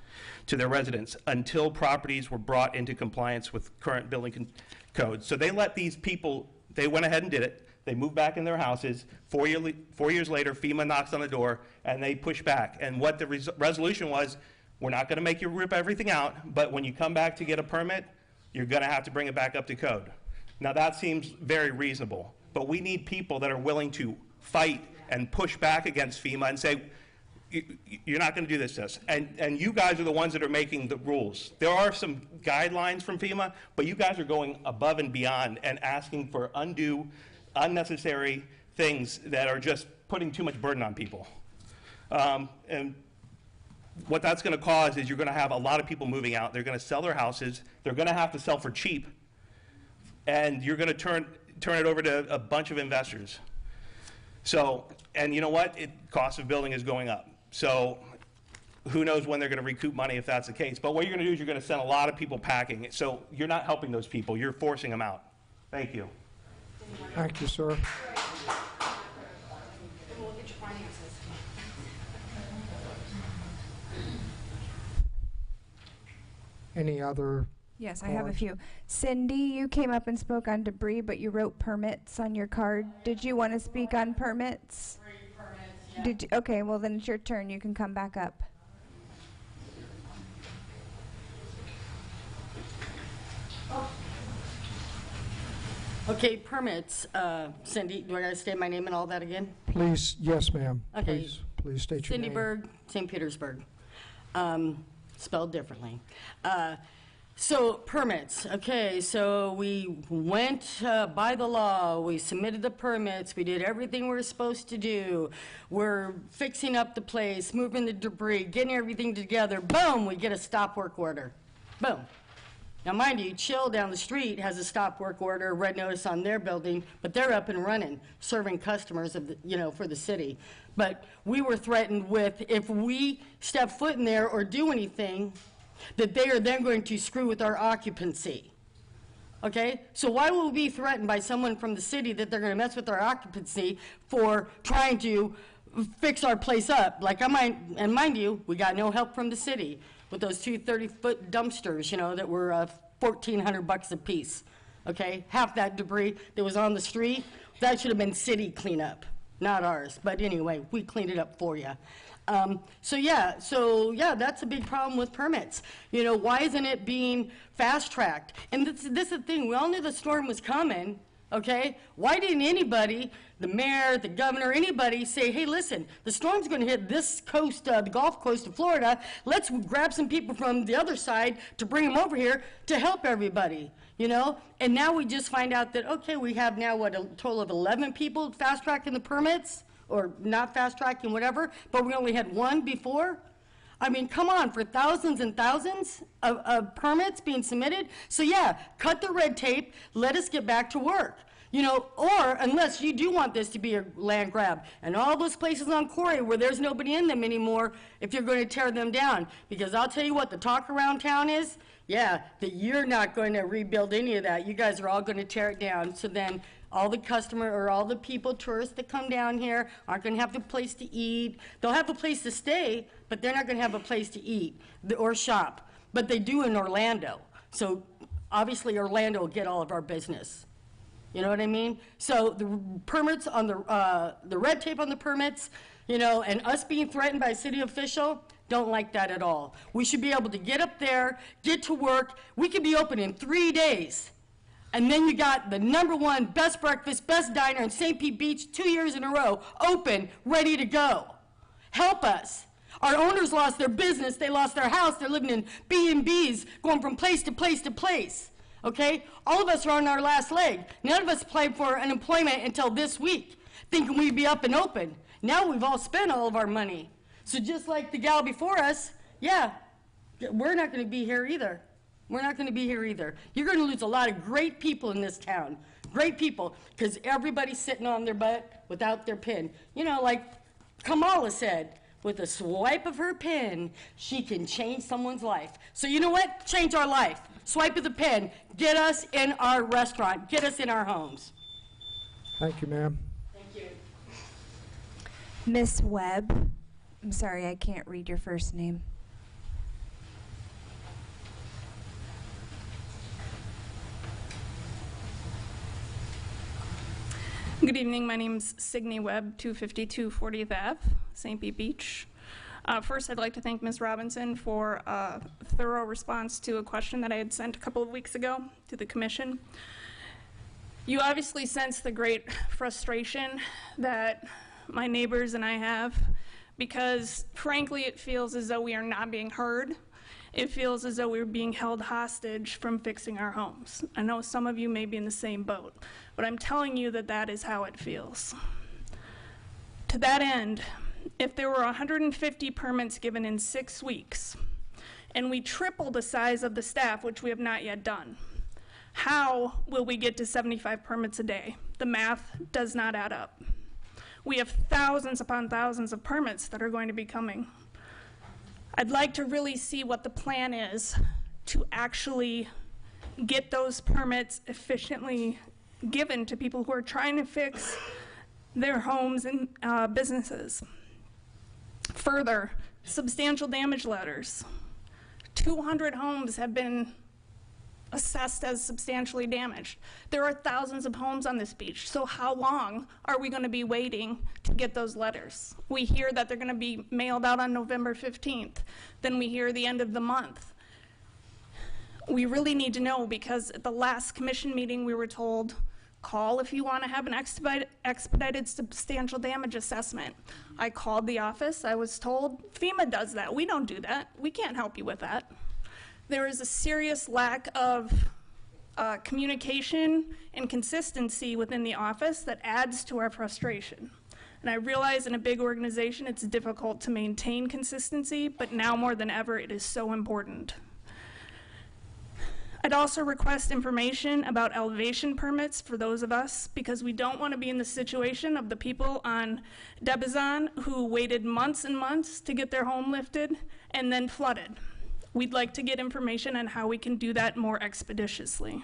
to their residents until properties were brought into compliance with current building codes. So they let these people, they went ahead and did it. They moved back in their houses. 4 years later, FEMA knocks on the door, and they push back. And what the resolution was, we're not going to make you rip everything out, but when you come back to get a permit, you're going to have to bring it back up to code. Now, that seems very reasonable, but we need people that are willing to fight and push back against FEMA and say, you're not going to do this to us. And you guys are the ones that are making the rules. There are some guidelines from FEMA, but you guys are going above and beyond and asking for unnecessary things that are just putting too much burden on people. And what that's going to cause is you're going to have a lot of people moving out. They're going to sell their houses. They're going to have to sell for cheap. And you're going to turn it over to a bunch of investors. So, and you know what? Cost of building is going up. So who knows when they're going to recoup money if that's the case. But what you're going to do is you're going to send a lot of people packing. So you're not helping those people. You're forcing them out. Thank you. Thank you, sir. Any other? Yes, I have a few. Cindy, you came up and spoke on debris, but you wrote permits on your card. Did you want to speak on permits? Did you? Okay, well then it's your turn. You can come back up. Okay, permits. Cindy, do I gotta state my name and all that again? Please, yes, ma'am. Okay. Please state your Cindy name. Berg, St. Petersburg. Spelled differently. So permits, okay, so we went by the law, we submitted the permits, we did everything we were supposed to do. We're fixing up the place, moving the debris, getting everything together. Boom, we get a stop work order. Boom. Now, mind you, Chill down the street has a stop work order, red notice on their building, but they're up and running, serving customers of the, for the city. But we were threatened with, if we step foot in there or do anything, that they are then going to screw with our occupancy. Okay? So why will we be threatened by someone from the city that they're going to mess with our occupancy for trying to fix our place up? Like, and mind you, we got no help from the city with those two 30-foot dumpsters, that were $1,400 a piece. Okay? Half that debris that was on the street, that should have been city cleanup, not ours. But anyway, we cleaned it up for you. So yeah, that's a big problem with permits. Why isn't it being fast-tracked? And this is the thing, we all knew the storm was coming, okay? Why didn't anybody, the mayor, the governor, anybody say, hey, listen, the storm's gonna hit this coast, the Gulf Coast of Florida, let's grab some people from the other side to bring them over here to help everybody, And now we just find out that, okay, we have now, a total of 11 people fast-tracking the permits? Or not fast-tracking, whatever, but we only had one before? I mean, come on, for thousands and thousands of permits being submitted? So yeah, cut the red tape, let us get back to work. Or unless you do want this to be a land grab, and all those places on Quarry where there's nobody in them anymore, if you're going to tear them down. Because I'll tell you what, the talk around town is, that you're not going to rebuild any of that. You guys are all going to tear it down. So then all the customer or all the people, tourists that come down here aren't going to have a place to eat. They'll have a place to stay, but they're not going to have a place to eat or shop. But they do in Orlando. So obviously Orlando will get all of our business. You know what I mean? So the permits on the red tape on the permits, and us being threatened by a city official, don't like that at all. We should be able to get up there, get to work. We could be open in 3 days. And then you got the #1 best breakfast, best diner in St. Pete Beach 2 years in a row, open, ready to go. Help us. Our owners lost their business, they lost their house, they're living in B&Bs, going from place to place to place. Okay? All of us are on our last leg. None of us applied for unemployment until this week, thinking we'd be up and open. Now we've all spent all of our money. So just like the gal before us, we're not going to be here either. We're not going to be here either. You're going to lose a lot of great people in this town. Great people, because everybody's sitting on their butt without their pin. Like Kamala said, with a swipe of her pen, she can change someone's life. So you know what? Change our life. Swipe of the pen. Get us in our restaurant. Get us in our homes. Thank you, ma'am. Thank you. Miss Webb, I'm sorry, I can't read your first name. Good evening, my name's Signe Webb, 252 40th Ave, St. Pete Beach. First, I'd like to thank Ms. Robinson for a thorough response to a question that I had sent a couple of weeks ago to the commission. You obviously sense the great frustration that my neighbors and I have, because frankly, it feels as though we are not being heard. It feels as though we're being held hostage from fixing our homes. I know some of you may be in the same boat, but I'm telling you that that is how it feels. To that end, if there were 150 permits given in 6 weeks, and we triple the size of the staff, which we have not yet done, how will we get to 75 permits a day? The math does not add up. We have thousands upon thousands of permits that are going to be coming. I'd like to really see what the plan is to actually get those permits efficiently given to people who are trying to fix their homes and businesses. Further, substantial damage letters. 200 homes have been assessed as substantially damaged. There are thousands of homes on this beach, so how long are we going to be waiting to get those letters? We hear that they're going to be mailed out on November 15th. Then we hear the end of the month. We really need to know, because at the last commission meeting we were told, call if you want to have an expedited substantial damage assessment. I called the office. I was told FEMA does that. We don't do that. We can't help you with that. There is a serious lack of communication and consistency within the office that adds to our frustration. And I realize in a big organization it's difficult to maintain consistency, but now more than ever it is so important. I'd also request information about elevation permits for those of us, because we don't want to be in the situation of the people on Debizon who waited months and months to get their home lifted and then flooded. We'd like to get information on how we can do that more expeditiously.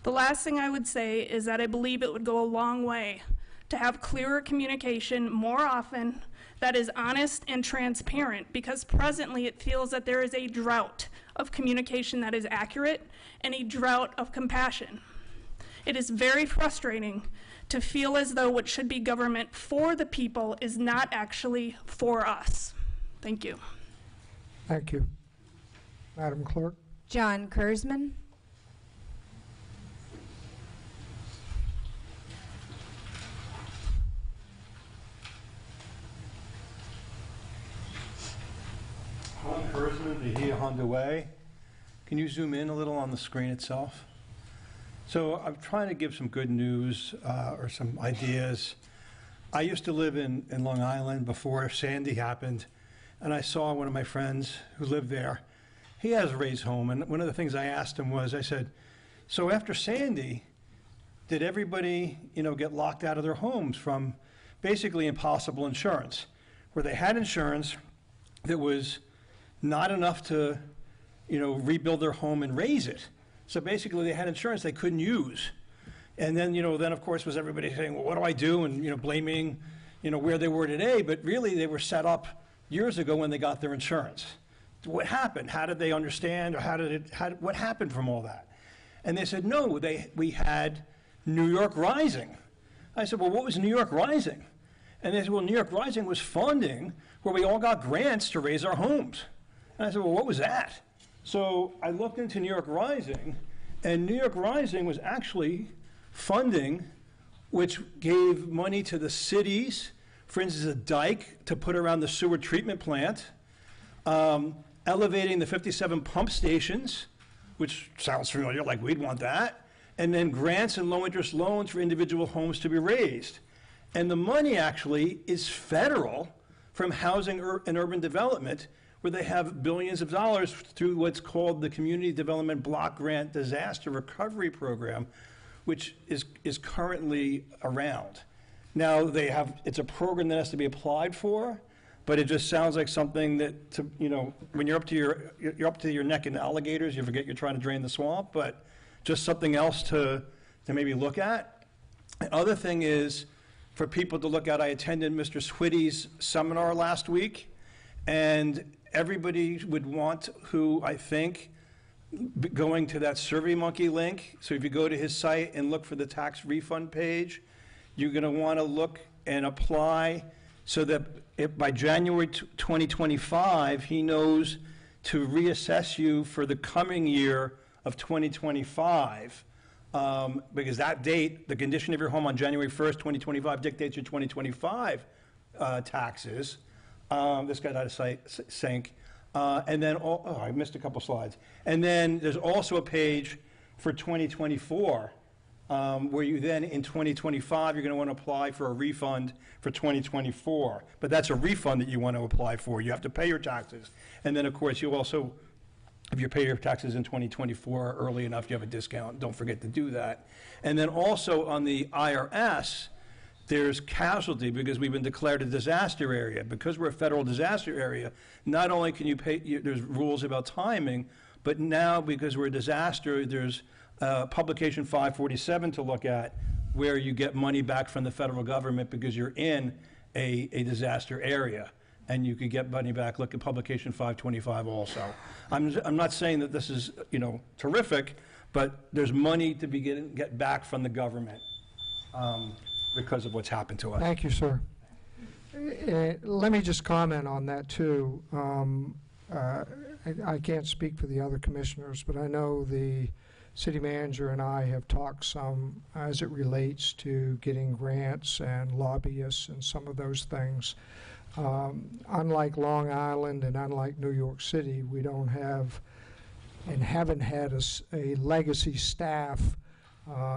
The last thing I would say is that I believe it would go a long way to have clearer communication more often that is honest and transparent, because presently it feels that there is a drought of communication that is accurate and a drought of compassion. It is very frustrating to feel as though what should be government for the people is not actually for us. Thank you. Thank you. Madam Clerk? John Kurzman. John Kurzman, Bahia Honda Way. Can you zoom in a little on the screen itself? So I'm trying to give some good news or some ideas. I used to live in Long Island before Sandy happened, and I saw one of my friends who lived there. He has a raised home, and one of the things I asked him was, I said, so after Sandy, did everybody, get locked out of their homes from basically impossible insurance, where they had insurance that was not enough to, rebuild their home and raise it. So basically they had insurance they couldn't use. And then, then of course was everybody saying, well, what do I do? And, blaming, where they were today. But really they were set up years ago when they got their insurance. What happened? How did they understand? Or what happened from all that? And they said, no, we had New York Rising. I said, well, what was New York Rising? And they said, well, New York Rising was funding where we all got grants to raise our homes. And I said, well, what was that? So I looked into New York Rising, and New York Rising was actually funding which gave money to the cities, for instance, a dike to put around the sewer treatment plant, elevating the 57 pump stations, which sounds familiar, like we'd want that, and then grants and low-interest loans for individual homes to be raised. And the money actually is federal from Housing and Urban Development, where they have billions of dollars through what's called the Community Development Block Grant Disaster Recovery Program, which is currently around. Now it's a program that has to be applied for, but it just sounds like something that, when you're up to your neck in alligators, you forget you're trying to drain the swamp, but just something else to maybe look at. The other thing is, for people to look at, I attended Mr. Switty's seminar last week, and everybody would want who, I think, going to that SurveyMonkey link. So if you go to his site and look for the tax refund page, you're going to want to look and apply so that if by January 2025, he knows to reassess you for the coming year of 2025. Because that date, the condition of your home on January 1st, 2025 dictates your 2025 taxes. This got out of sync. And then, I missed a couple slides. And then there's also a page for 2024, where you then, in 2025, you're going to want to apply for a refund for 2024. But that's a refund that you want to apply for. You have to pay your taxes. And then, of course, you also, if you pay your taxes in 2024 early enough, you have a discount. Don't forget to do that. And then also on the IRS, there's casualty, because we've been declared a disaster area. Because we're a federal disaster area, not only can you pay, there's rules about timing, but now because we're a disaster, there's publication 547 to look at, where you get money back from the federal government because you're in a disaster area. And you could get money back. Look at publication 525 also. I'm not saying that this is, terrific, but there's money to be get back from the government. Because of what's happened to us. Thank you, sir. Let me just comment on that, too. I can't speak for the other commissioners, but I know the city manager and I have talked some as it relates to getting grants and lobbyists and some of those things. Unlike Long Island and unlike New York City, we don't have and haven't had a legacy staff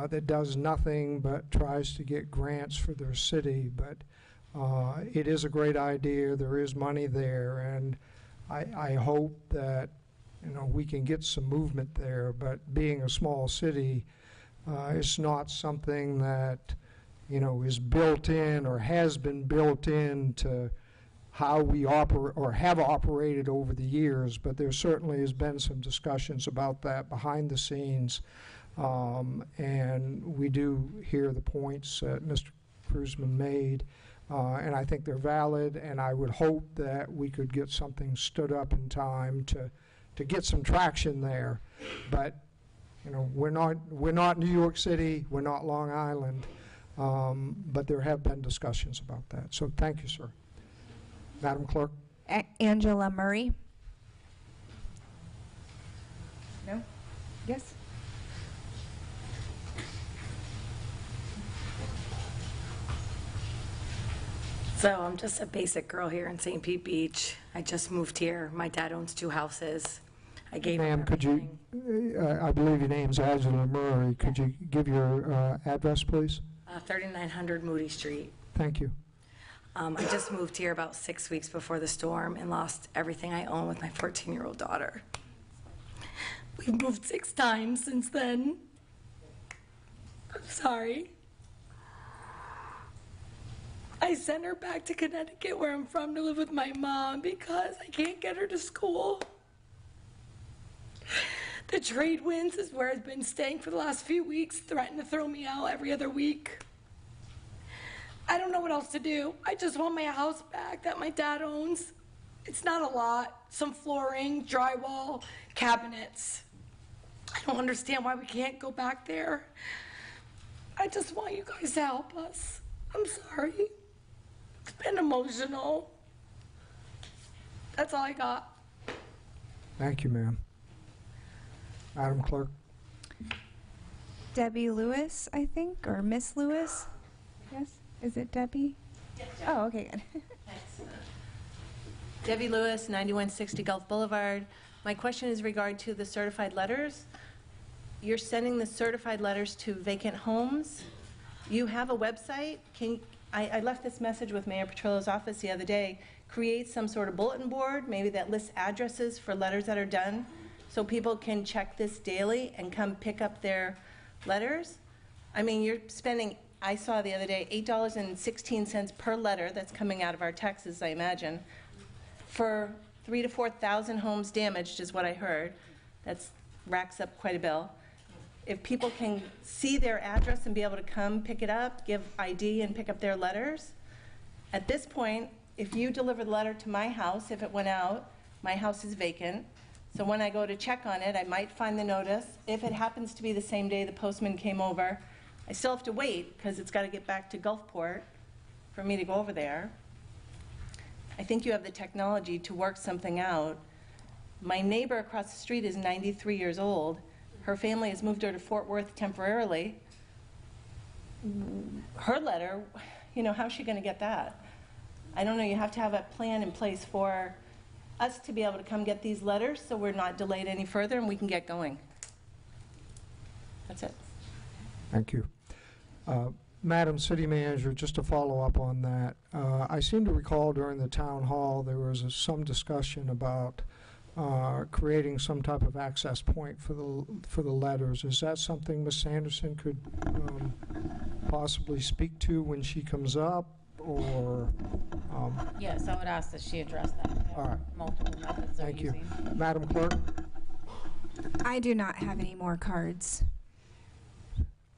that does nothing but tries to get grants for their city. But it is a great idea. There is money there, and I hope that, we can get some movement there. But being a small city, it's not something that, is built in or has been built into how we operate or have operated over the years. But there certainly has been some discussions about that behind the scenes. And we do hear the points that Mr. Kruzman made. And I think they're valid, and I would hope that we could get something stood up in time to get some traction there. But, we're not New York City, we're not Long Island, but there have been discussions about that. So thank you, sir. Madam Clerk? Angela Murray? No? Yes? So I'm just a basic girl here in St. Pete Beach. I just moved here. My dad owns 2 houses. I gave him Ma'am, could you, I believe your name's Angela Murray. Could you give your address, please? 3900 Moody Street. Thank you. I just moved here about 6 weeks before the storm and lost everything I own with my 14-year-old daughter. We've moved 6 times since then. I'm sorry. I sent her back to Connecticut, where I'm from, to live with my mom because I can't get her to school. The trade winds is where I've been staying for the last few weeks, threatened to throw me out every other week. I don't know what else to do. I just want my house back that my dad owns. It's not a lot. Some flooring, drywall, cabinets. I don't understand why we can't go back there. I just want you guys to help us. I'm sorry. It's been emotional. That's all I got. Thank you, ma'am. Madam Clerk? Debbie Lewis, I think, or Miss Lewis? Yes? Is it Debbie? Yes. Oh, okay, good. Debbie Lewis, 9160 Gulf Boulevard. My question is regard to the certified letters. You're sending the certified letters to vacant homes. You have a website. I left this message with Mayor Petrillo's office the other day. Create some sort of bulletin board, maybe that lists addresses for letters that are done, so people can check this daily and come pick up their letters. I mean, you're spending, I saw the other day, $8.16 per letter that's coming out of our taxes, I imagine, for 3,000 to 4,000 homes damaged is what I heard. That racks up quite a bill. If people can see their address and be able to come pick it up, give ID and pick up their letters, at this point, if you deliver the letter to my house, if it went out, my house is vacant. So when I go to check on it, I might find the notice. If it happens to be the same day the postman came over, I still have to wait because it's got to get back to Gulfport for me to go over there. I think you have the technology to work something out. My neighbor across the street is 93 years old. Her family has moved her to Fort Worth temporarily. Her letter, how's she going to get that? I don't know. You have to have a plan in place for us to be able to come get these letters so we're not delayed any further and we can get going. That's it. Thank you. Madam City Manager, just to follow up on that, I seem to recall during the town hall there was some discussion about creating some type of access point for the letters. Is that something Ms. Sanderson could possibly speak to when she comes up, or? Yes, I would ask that she address that. All right. Multiple methods they're Thank you. using. Madam Clerk? I do not have any more cards.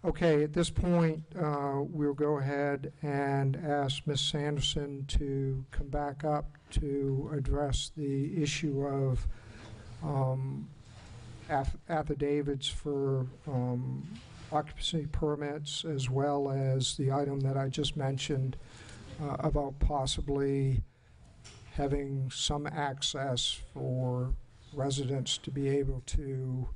Okay, at this point, we'll go ahead and ask Ms. Sanderson to come back up to address the issue of affidavits for occupancy permits, as well as the item that I just mentioned about possibly having some access for residents to be able to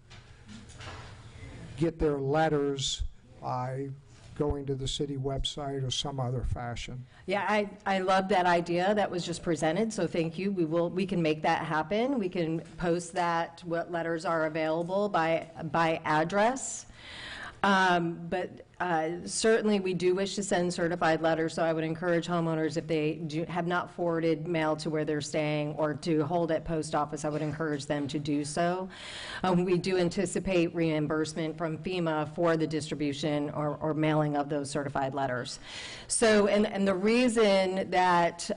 get their letters by going to the city website or some other fashion. Yeah, I love that idea that was just presented, so thank you. We can make that happen. We can post that, what letters are available by address. But certainly, we do wish to send certified letters, so I would encourage homeowners, if they have not forwarded mail to where they're staying or to hold at post office, I would encourage them to do so. We do anticipate reimbursement from FEMA for the distribution or mailing of those certified letters. So, and the reason that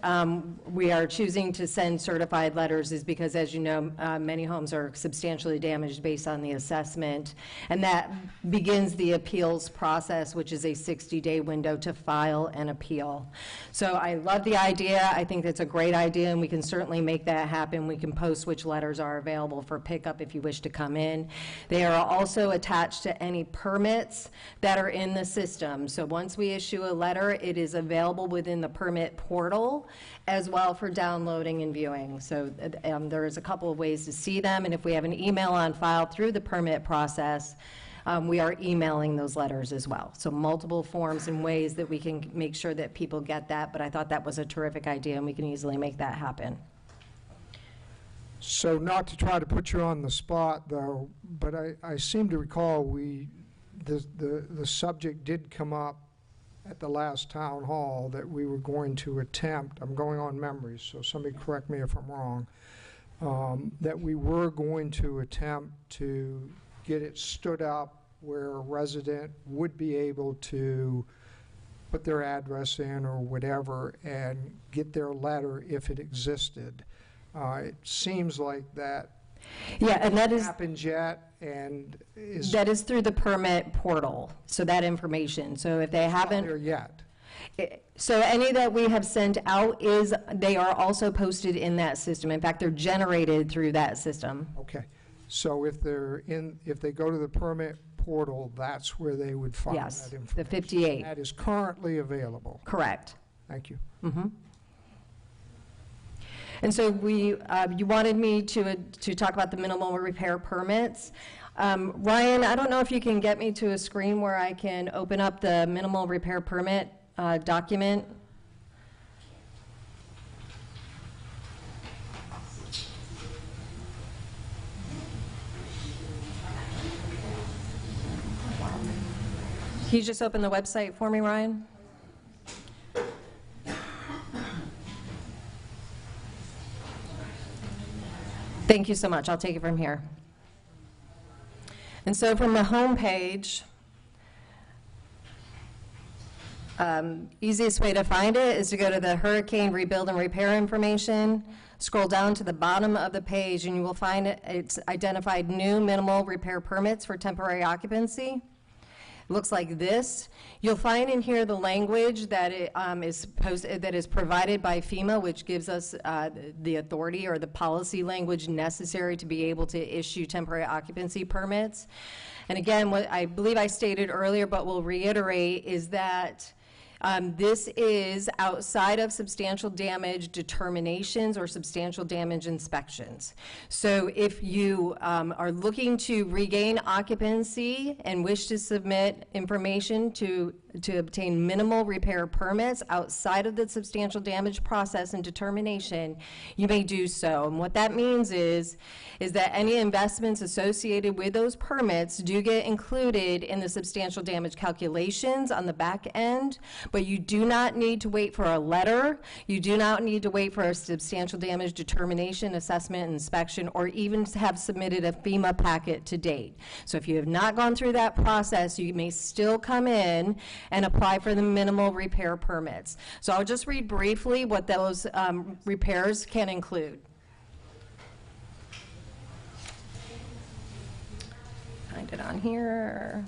we are choosing to send certified letters is because, as you know, many homes are substantially damaged based on the assessment, and that begins the appeals process, which is a 60-day window to file an appeal. So I love the idea. I think that's a great idea, and we can certainly make that happen. We can post which letters are available for pickup if you wish to come in. They are also attached to any permits that are in the system. So once we issue a letter, it is available within the permit portal as well for downloading and viewing. So there is a couple of ways to see them, and if we have an email on file through the permit process, we are emailing those letters as well. So multiple forms and ways that we can make sure that people get that, but I thought that was a terrific idea, and we can easily make that happen. So not to try to put you on the spot, though, but I seem to recall the subject did come up at the last town hall that we were going to attempt, I'm going on memory, so somebody correct me if I'm wrong, that we were going to attempt to get it stood up where a resident would be able to put their address in or whatever and get their letter if it existed. It seems like that and that happens yet, and that is through the permit portal. So that information. So if they haven't not there yet. So any that we have sent out they are also posted in that system. In fact, they're generated through that system. Okay. So if they go to the permit portal, that's where they would find that information. The 58. That is currently available. Correct. Thank you. Mm-hmm. And so you wanted me to talk about the minimal repair permits. Ryan, I don't know if you can get me to a screen where I can open up the minimal repair permit document. Can you just open the website for me, Ryan? Thank you so much. I'll take it from here. And so from the home page, easiest way to find it is to go to the hurricane rebuild and repair information, scroll down to the bottom of the page, and you will find it's identified new minimal repair permits for temporary occupancy. It looks like this. You'll find in here the language that is provided by FEMA, which gives us the authority or the policy language necessary to be able to issue temporary occupancy permits. And again, what I believe I stated earlier, but will reiterate, is that this is outside of substantial damage determinations or substantial damage inspections. So if you are looking to regain occupancy and wish to submit information to obtain minimal repair permits outside of the substantial damage process and determination, you may do so. And what that means is that any investments associated with those permits do get included in the substantial damage calculations on the back end, but you do not need to wait for a letter. You do not need to wait for a substantial damage determination, assessment, inspection, or even have submitted a FEMA packet to date. So if you have not gone through that process, you may still come in and apply for the minimal repair permits. So I'll just read briefly what those repairs can include. Find it on here.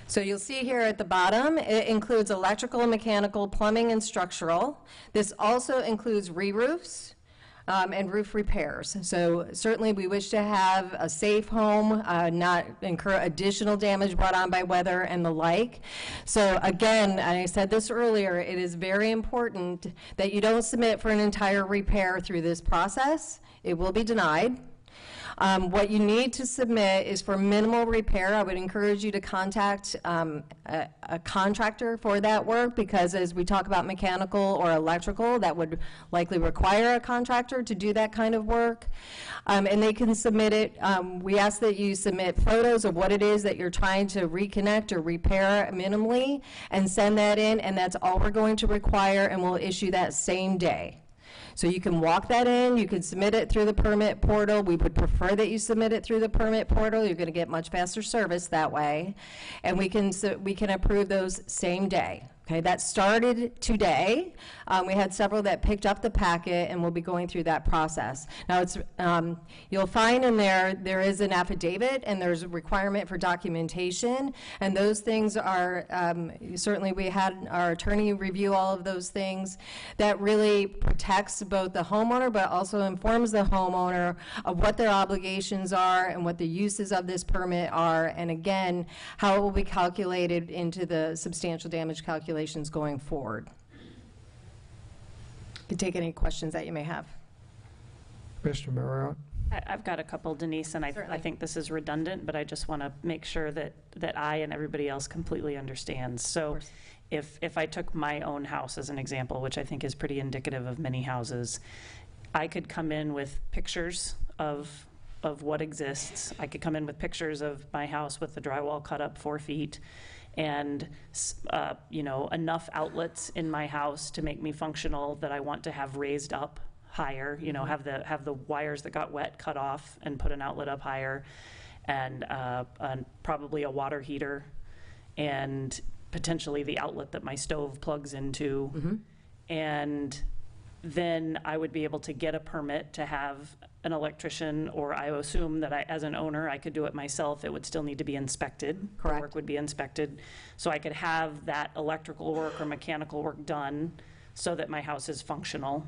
So you'll see here at the bottom, it includes electrical, mechanical, plumbing, and structural. This also includes re-roofs and roof repairs. So certainly we wish to have a safe home, not incur additional damage brought on by weather and the like. So again, and I said this earlier, it is very important that you don't submit for an entire repair through this process. It will be denied. What you need to submit is for minimal repair. I would encourage you to contact a contractor for that work, because as we talk about mechanical or electrical, that would likely require a contractor to do that kind of work. And they can submit it. We ask that you submit photos of what it is that you're trying to reconnect or repair minimally and send that in, and that's all we're going to require, and we'll issue that same day. So you can walk that in, you can submit it through the permit portal. We would prefer that you submit it through the permit portal. You're going to get much faster service that way. And we can approve those same day. Okay, that started today. We had several that picked up the packet, and we'll be going through that process. Now, it's you'll find in there is an affidavit, and there's a requirement for documentation, and those things are, certainly we had our attorney review all of those things. That really protects both the homeowner, but also informs the homeowner of what their obligations are and what the uses of this permit are, and again, how it will be calculated into the substantial damage calculation going forward. You can take any questions that you may have. Mr. Marriott? I've got a couple, Denise, and I think this is redundant, but I just want to make sure that I and everybody else completely understands. So if I took my own house as an example, which I think is pretty indicative of many houses, I could come in with pictures of what exists. I could come in with pictures of my house with the drywall cut up 4 feet, and enough outlets in my house to make me functional that I want to have raised up higher, have the wires that got wet cut off and put an outlet up higher, and probably a water heater, and potentially the outlet that my stove plugs into. And then I would be able to get a permit to have an electrician, or I assume that as an owner, I could do it myself. It would still need to be inspected. Correct. The work would be inspected. So I could have that electrical work or mechanical work done so that my house is functional.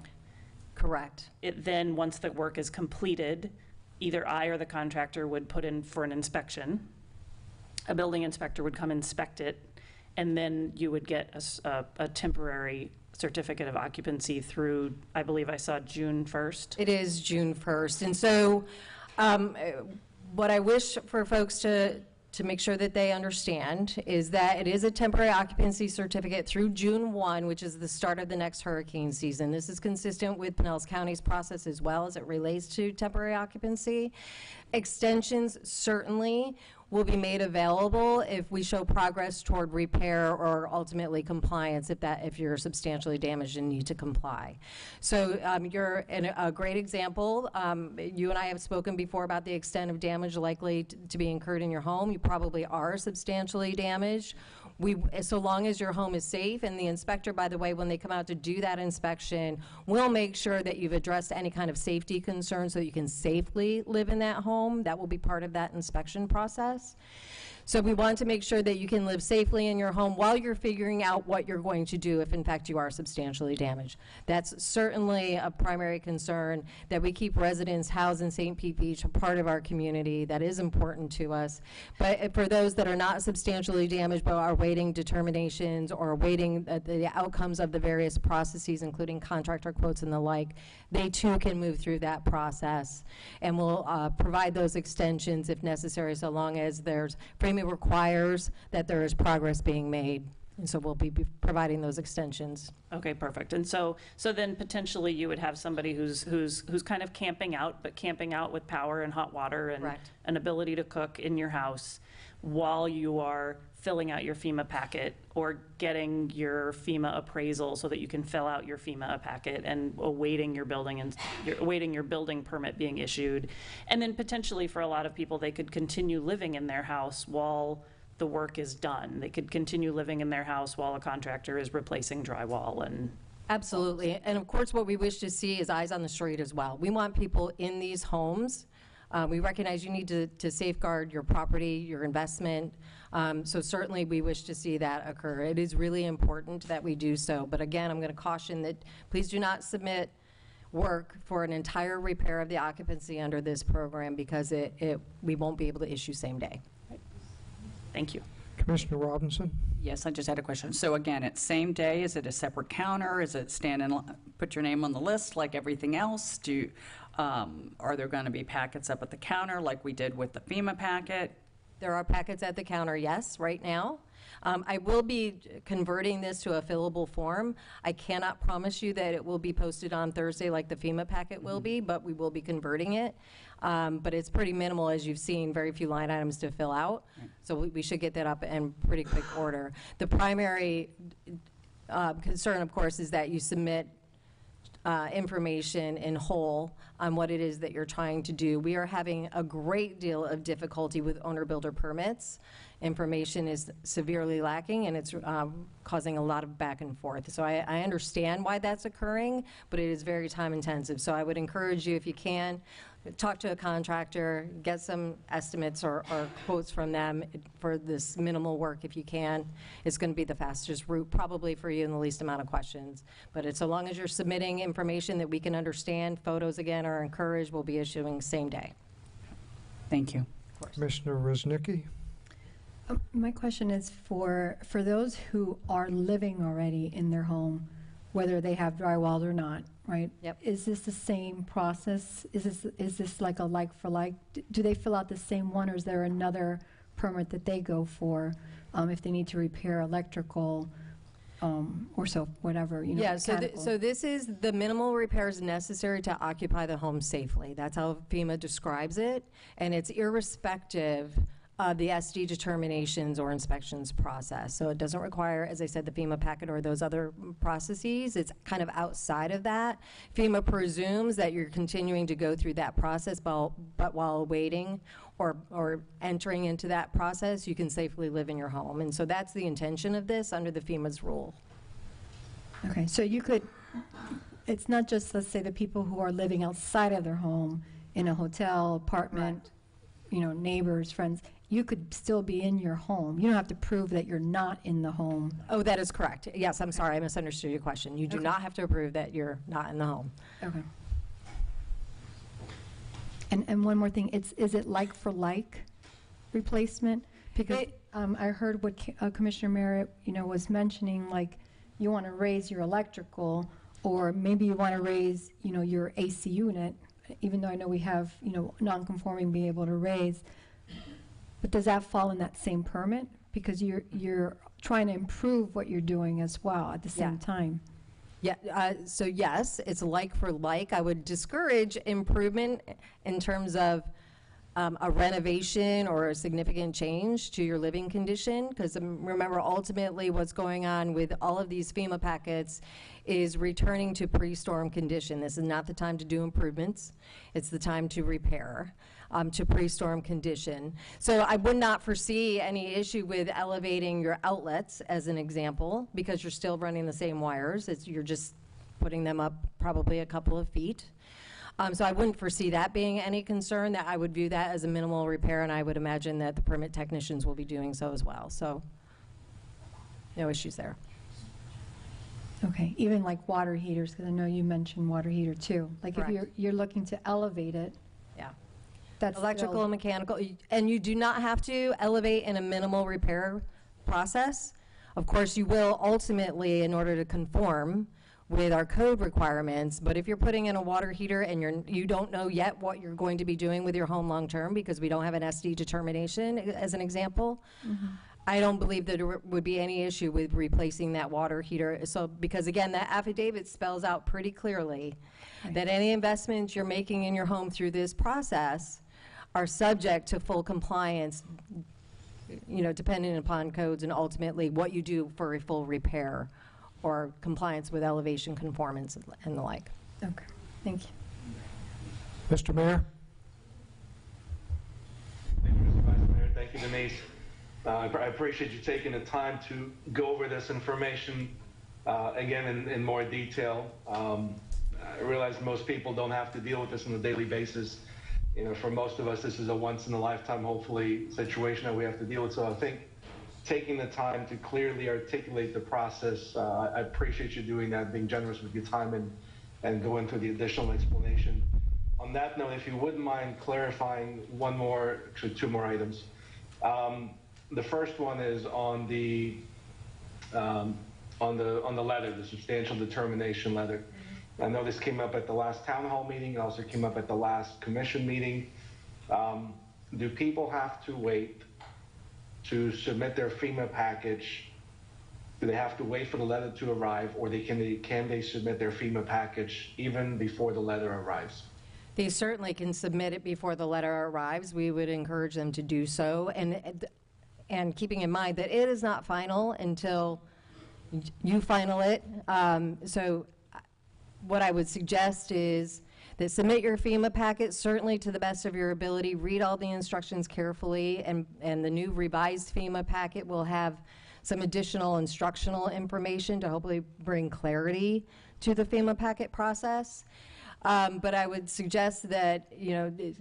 Correct. Then, once the work is completed, either I or the contractor would put in for an inspection. A building inspector would come inspect it, and then you would get a temporary certificate of occupancy through, I believe I saw June 1st. It is June 1st. And so what I wish for folks to make sure that they understand is that it is a temporary occupancy certificate through June 1, which is the start of the next hurricane season. This is consistent with Pinellas County's process as well as it relates to temporary occupancy. Extensions certainly will be made available if we show progress toward repair or ultimately compliance if you're substantially damaged and need to comply. So you're a great example. You and I have spoken before about the extent of damage likely to be incurred in your home. You probably are substantially damaged. So long as your home is safe, and the inspector, by the way, when they come out to do that inspection, will make sure that you've addressed any kind of safety concerns so that you can safely live in that home. That will be part of that inspection process. So we want to make sure that you can live safely in your home while you're figuring out what you're going to do if in fact you are substantially damaged. That's certainly a primary concern, that we keep residents housed in St. Pete Beach a part of our community. That is important to us. But for those that are not substantially damaged but are awaiting determinations or awaiting the outcomes of the various processes, including contractor quotes and the like, they too can move through that process, and we'll provide those extensions if necessary, so long as there's framing requires that there is progress being made. And so we'll be providing those extensions. Okay, perfect. And so then potentially you would have somebody who's kind of camping out, but camping out with power and hot water and an ability to cook in your house while you are filling out your FEMA packet or getting your FEMA appraisal so that you can fill out your FEMA packet and awaiting your building permit being issued. And then potentially for a lot of people, they could continue living in their house while the work is done. They could continue living in their house while a contractor is replacing drywall and... Absolutely. And of course, what we wish to see is eyes on the street as well. We want people in these homes. We recognize you need to safeguard your property, your investment. So certainly we wish to see that occur. It is really important that we do so. But again, I'm going to caution that please do not submit work for an entire repair of the occupancy under this program, because we won't be able to issue same day. Thank you. Commissioner Robinson? Yes, I just had a question. So again, it's same day, is it a separate counter? Is it put your name on the list like everything else? Are there going to be packets up at the counter like we did with the FEMA packet? There are packets at the counter, yes, right now. I will be converting this to a fillable form. I cannot promise you that it will be posted on Thursday like the FEMA packet will be, but we will be converting it. But it's pretty minimal, as you've seen, very few line items to fill out. So we should get that up in pretty quick order. The primary concern, of course, is that you submit information in whole on what it is that you're trying to do. We are having a great deal of difficulty with owner-builder permits. Information is severely lacking, and it's causing a lot of back and forth. So I understand why that's occurring, but it is very time-intensive. So I would encourage you, if you can, talk to a contractor, get some estimates or quotes from them for this minimal work if you can. It's going to be the fastest route probably for you and the least amount of questions. But it's so long as you're submitting information that we can understand, photos again are encouraged, we'll be issuing same day. Thank you. Commissioner Reznicki? My question is for those who are living already in their home, whether they have drywall or not, right? Yep. Is this the same process? Is this like a like for like? Do they fill out the same one, or is there another permit that they go for if they need to repair electrical or so whatever, you know? Yeah, so this is the minimal repairs necessary to occupy the home safely. That's how FEMA describes it, and it's irrespective of the SD determinations or inspections process. So it doesn't require, as I said, the FEMA packet or those other processes. It's kind of outside of that. FEMA presumes that you're continuing to go through that process, but while waiting or entering into that process, you can safely live in your home. And so that's the intention of this under the FEMA's rule. Okay, so you could, it's not just, let's say, the people who are living outside of their home in a hotel, apartment, you know, neighbors, friends. You could still be in your home. You don't have to prove that you're not in the home. Oh, that is correct. Yes, I'm sorry, I misunderstood your question. You do not have to prove that you're not in the home. Okay. And one more thing, is it like for like replacement? Because I heard what Commissioner Merritt, you know, was mentioning, like you want to raise your electrical, or maybe you want to raise, you know, your AC unit, even though I know we have, you know, non-conforming being able to raise. But does that fall in that same permit? Because you're trying to improve what you're doing as well at the same time. Yeah, so yes, it's like for like. I would discourage improvement in terms of a renovation or a significant change to your living condition, because remember, ultimately what's going on with all of these FEMA packets is returning to pre-storm condition. This is not the time to do improvements. It's the time to repair to pre-storm condition. So I would not foresee any issue with elevating your outlets, as an example, because you're still running the same wires. You're just putting them up probably a couple of feet. So I wouldn't foresee that being any concern. That I would view that as a minimal repair, and I would imagine that the permit technicians will be doing so as well. So no issues there. Okay, even like water heaters, because I know you mentioned water heater too. Like Correct. if you're looking to elevate it. Yeah. That's electrical still, and mechanical, and you do not have to elevate in a minimal repair process. Of course, you will ultimately in order to conform with our code requirements, but if you're putting in a water heater and you don't know yet what you're going to be doing with your home long term, because we don't have an SD determination, as an example, I don't believe that there would be any issue with replacing that water heater. So, because again, that affidavit spells out pretty clearly that any investments you're making in your home through this process are subject to full compliance, you know, depending upon codes and ultimately what you do for a full repair or compliance with elevation conformance and the like. Okay, thank you. Mr. Mayor? Thank you, Mr. Vice Mayor. Thank you, Denise. I appreciate you taking the time to go over this information again in more detail. I realize most people don't have to deal with this on a daily basis. You know, for most of us, this is a once-in-a-lifetime, hopefully, situation that we have to deal with. So I think taking the time to clearly articulate the process, I appreciate you doing that, being generous with your time and going through the additional explanation. On that note, if you wouldn't mind clarifying one more, actually two more items. the first one is on the letter, the substantial determination letter. I know this came up at the last town hall meeting. It also came up at the last commission meeting. Do people have to wait to submit their FEMA package? Do they have to wait for the letter to arrive, or can they submit their FEMA package even before the letter arrives? They certainly can submit it before the letter arrives. We would encourage them to do so. And keeping in mind that it is not final until you final it. So what I would suggest is that submit your FEMA packet, certainly to the best of your ability. Read all the instructions carefully, and the new revised FEMA packet will have some additional instructional information to hopefully bring clarity to the FEMA packet process. But I would suggest that,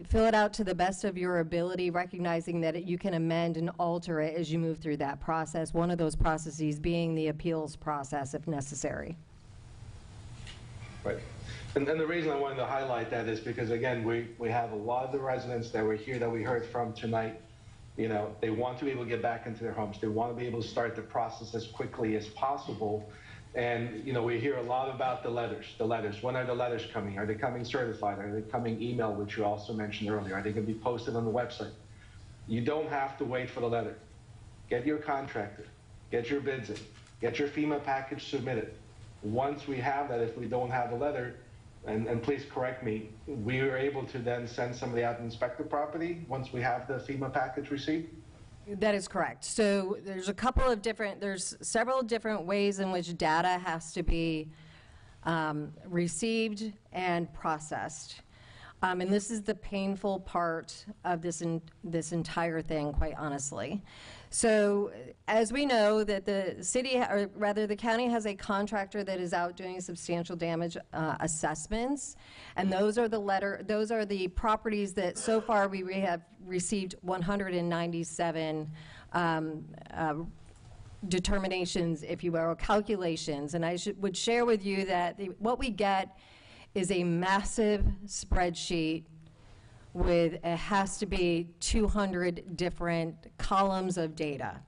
fill it out to the best of your ability, recognizing that you can amend and alter it as you move through that process, one of those processes being the appeals process if necessary. Right. And the reason I wanted to highlight that is because, again, we have a lot of the residents that were here that we heard from tonight. They want to be able to get back into their homes. They want to be able to start the process as quickly as possible. And, we hear a lot about the letters. When are the letters coming? Are they coming certified? Are they coming email, which you also mentioned earlier? Are they going to be posted on the website? You don't have to wait for the letter. Get your contractor. Get your bids in. Get your FEMA package submitted. Once we have that, if we don't have the letter, and please correct me, we are able to then send somebody out to inspect the property once we have the FEMA package received? That is correct. So there's several different ways in which data has to be received and processed. And this is the painful part of this entire thing, quite honestly. So as we know that the county has a contractor that is out doing substantial damage assessments, and those are the properties that so far we have received 197 determinations, if you will, or calculations. And I would share with you that what we get is a massive spreadsheet with, it has to be 200 different columns of data.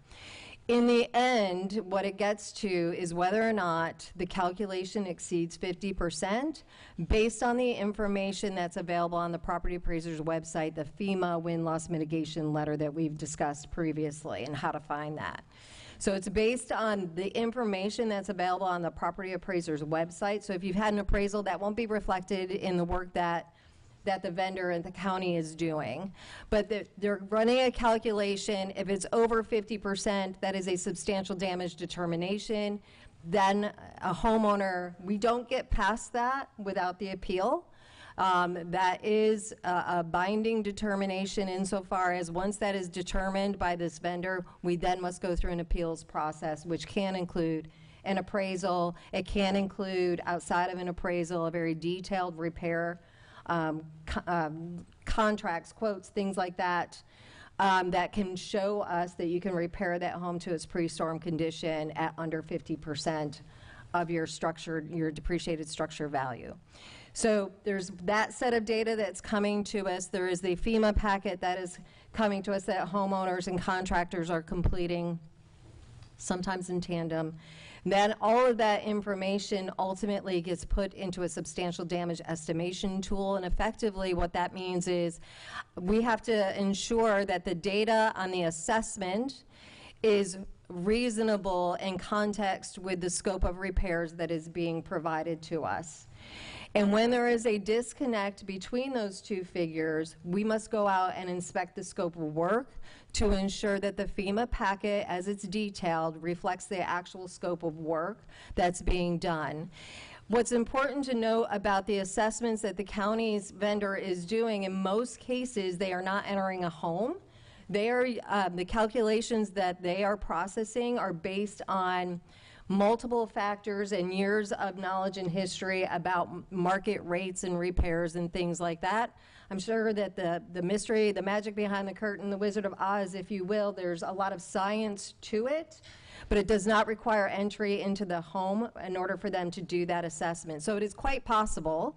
In the end, what it gets to is whether or not the calculation exceeds 50% based on the information that's available on the property appraiser's website, the FEMA wind loss mitigation letter that we've discussed previously, and how to find that. So it's based on the information that's available on the property appraiser's website. So if you've had an appraisal, that won't be reflected in the work that the vendor and the county is doing. But they're running a calculation. If it's over 50%, that is a substantial damage determination. Then a homeowner, we don't get past that without the appeal. That is a binding determination insofar as once that is determined by this vendor, we then must go through an appeals process, which can include an appraisal. It can include, outside of an appraisal, a very detailed repair contracts, quotes, things like that, that can show us that you can repair that home to its pre-storm condition at under 50% of your depreciated structure value. So there's that set of data that's coming to us. There is the FEMA packet that is coming to us that homeowners and contractors are completing, sometimes in tandem. Then all of that information ultimately gets put into a substantial damage estimation tool, and effectively what that means is we have to ensure that the data on the assessment is reasonable in context with the scope of repairs that is being provided to us. And when there is a disconnect between those two figures, we must go out and inspect the scope of work to ensure that the FEMA packet, as it's detailed, reflects the actual scope of work that's being done. What's important to note about the assessments that the county's vendor is doing, in most cases, they are not entering a home. They are, the calculations that they are processing are based on multiple factors and years of knowledge and history about market rates and repairs and things like that. I'm sure that the mystery, the magic behind the curtain, the Wizard of Oz, if you will, there's a lot of science to it, but it does not require entry into the home in order for them to do that assessment. So it is quite possible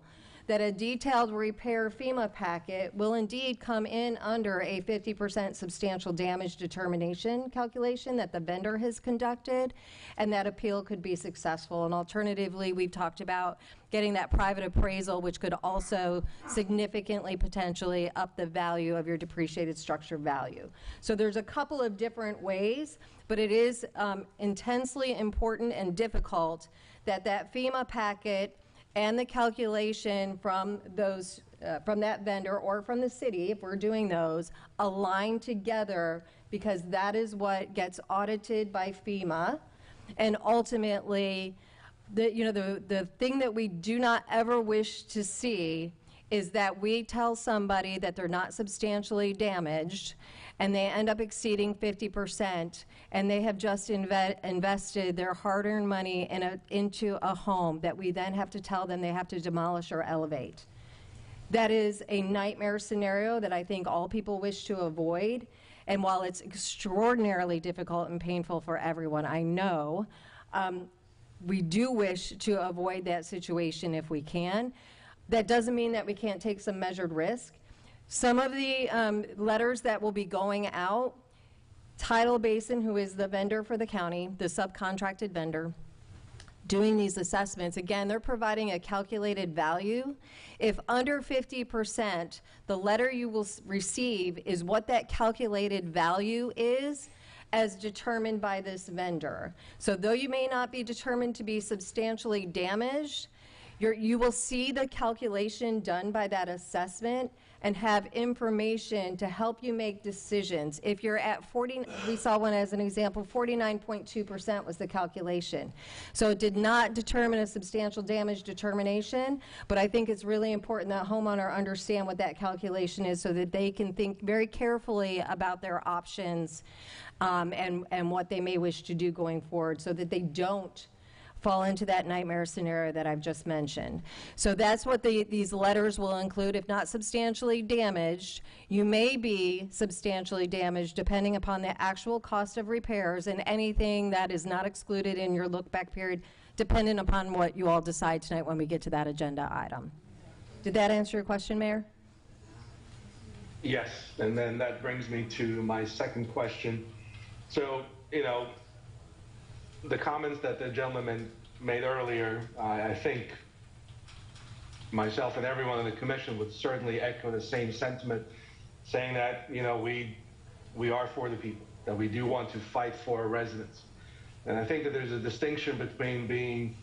that a detailed repair FEMA packet will indeed come in under a 50% substantial damage determination calculation that the vendor has conducted, and that appeal could be successful. And alternatively, we've talked about getting that private appraisal, which could also significantly potentially up the value of your depreciated structure value. So there's a couple of different ways, but it is intensely important and difficult that that FEMA packet and the calculation from those, from that vendor or from the city, if we're doing those, align together, because that is what gets audited by FEMA. And ultimately, the thing that we do not ever wish to see is that we tell somebody that they're not substantially damaged and they end up exceeding 50%, and they have just invested their hard-earned money into a home that we then have to tell them they have to demolish or elevate. That is a nightmare scenario that I think all people wish to avoid. And while it's extraordinarily difficult and painful for everyone, I know, we do wish to avoid that situation if we can. That doesn't mean that we can't take some measured risk. Some of the letters that will be going out, Tidal Basin, who is the vendor for the county, the subcontracted vendor, doing these assessments, again, they're providing a calculated value. If under 50%, the letter you will receive is what that calculated value is as determined by this vendor. So though you may not be determined to be substantially damaged, you will see the calculation done by that assessment and have information to help you make decisions. If you're at 40, we saw one as an example, 49.2% was the calculation. So it did not determine a substantial damage determination, but I think it's really important that homeowner understand what that calculation is so that they can think very carefully about their options and what they may wish to do going forward so that they don't fall into that nightmare scenario that I've just mentioned. So that's what these letters will include. If not substantially damaged, you may be substantially damaged depending upon the actual cost of repairs, and anything that is not excluded in your look-back period, dependent upon what you all decide tonight when we get to that agenda item. Did that answer your question, Mayor? Yes, and then that brings me to my second question. So, the comments that the gentleman made earlier, I think myself and everyone in the commission would certainly echo the same sentiment, saying that, we are for the people, that we do want to fight for our residents. And I think that there's a distinction between being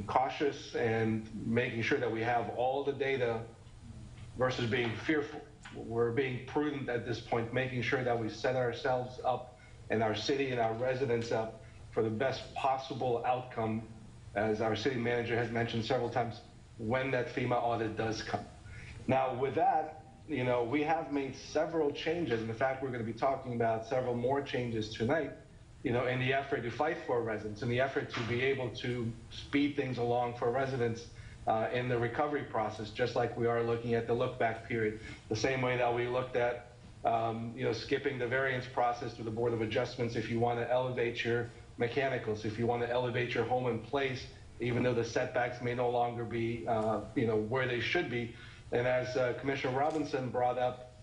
cautious and making sure that we have all the data versus being fearful. We're being prudent at this point, making sure that we set ourselves up and our city and our residents up for the best possible outcome, as our city manager has mentioned several times, when that FEMA audit does come. Now, with that, we have made several changes. In fact, we're going to be talking about several more changes tonight, in the effort to fight for residents, in the effort to be able to speed things along for residents in the recovery process, just like we are looking at the look-back period, the same way that we looked at, skipping the variance process to the Board of Adjustments if you want to elevate your mechanicals, if you want to elevate your home in place, even though the setbacks may no longer be, where they should be. And as Commissioner Robinson brought up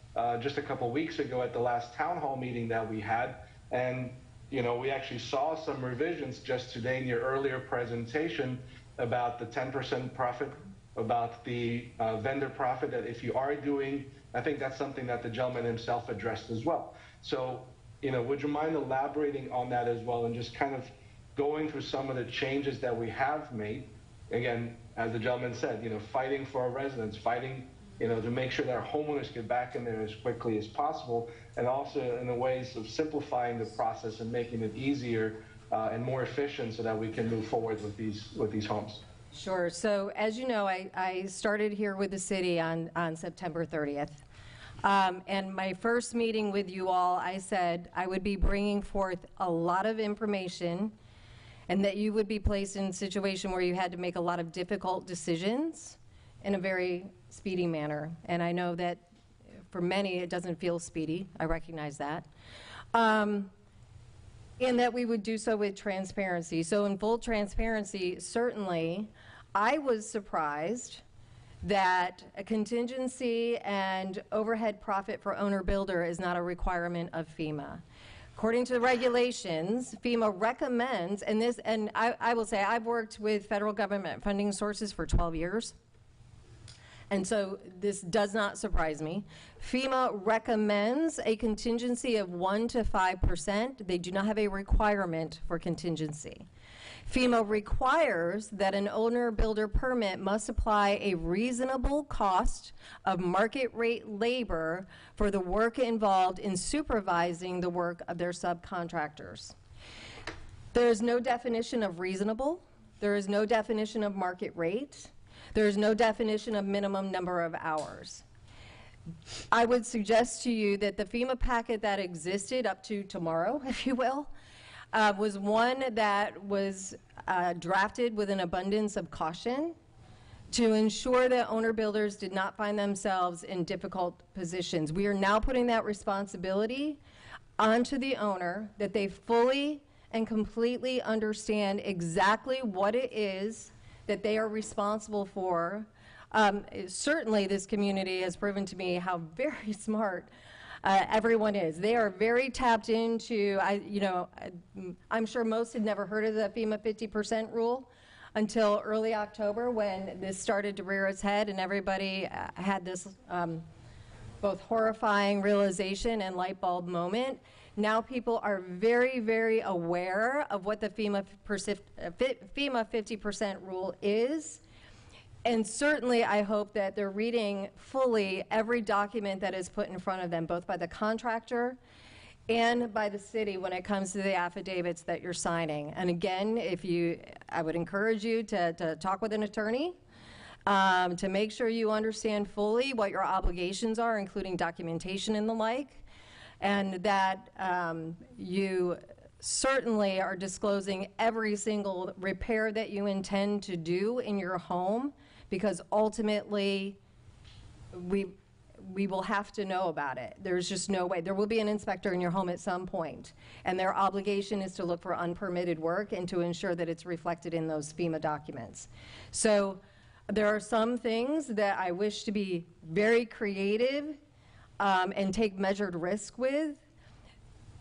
just a couple weeks ago at the last town hall meeting that we had, and we actually saw some revisions just today in your earlier presentation about the 10% profit, about the vendor profit, that if you are doing, I think that's something that the gentleman himself addressed as well. So, would you mind elaborating on that as well and just kind of going through some of the changes that we have made? Again, as the gentleman said, fighting for our residents, fighting, to make sure that our homeowners get back in there as quickly as possible, and also in the ways of simplifying the process and making it easier and more efficient so that we can move forward with these homes. Sure. So as you know, I started here with the city on September 30th. And my first meeting with you all, I said I would be bringing forth a lot of information and that you would be placed in a situation where you had to make a lot of difficult decisions in a very speedy manner. And I know that for many it doesn't feel speedy. I recognize that. And that we would do so with transparency. So in full transparency, certainly, I was surprised that a contingency and overhead profit for owner-builder is not a requirement of FEMA. According to the regulations, FEMA recommends, and I will say I've worked with federal government funding sources for 12 years, and so this does not surprise me. FEMA recommends a contingency of 1 to 5%. They do not have a requirement for contingency. FEMA requires that an owner-builder permit must apply a reasonable cost of market rate labor for the work involved in supervising the work of their subcontractors. There is no definition of reasonable. There is no definition of market rate. There is no definition of minimum number of hours. I would suggest to you that the FEMA packet that existed up to tomorrow, if you will, was one that was drafted with an abundance of caution to ensure that owner builders did not find themselves in difficult positions. We are now putting that responsibility onto the owner, that they fully and completely understand exactly what it is that they are responsible for. Certainly this community has proven to me how very smart everyone is. They are very tapped into, I'm sure most had never heard of the FEMA 50% rule until early October when this started to rear its head and everybody had this both horrifying realization and light bulb moment. Now people are very, very aware of what the FEMA 50% rule is. And certainly, I hope that they're reading fully every document that is put in front of them, both by the contractor and by the city when it comes to the affidavits that you're signing. And again, I would encourage you to talk with an attorney to make sure you understand fully what your obligations are, including documentation and the like, and that you certainly are disclosing every single repair that you intend to do in your home, because ultimately we will have to know about it. There's just no way. There will be an inspector in your home at some point, and their obligation is to look for unpermitted work and to ensure that it's reflected in those FEMA documents. So there are some things that I wish to be very creative and take measured risk with.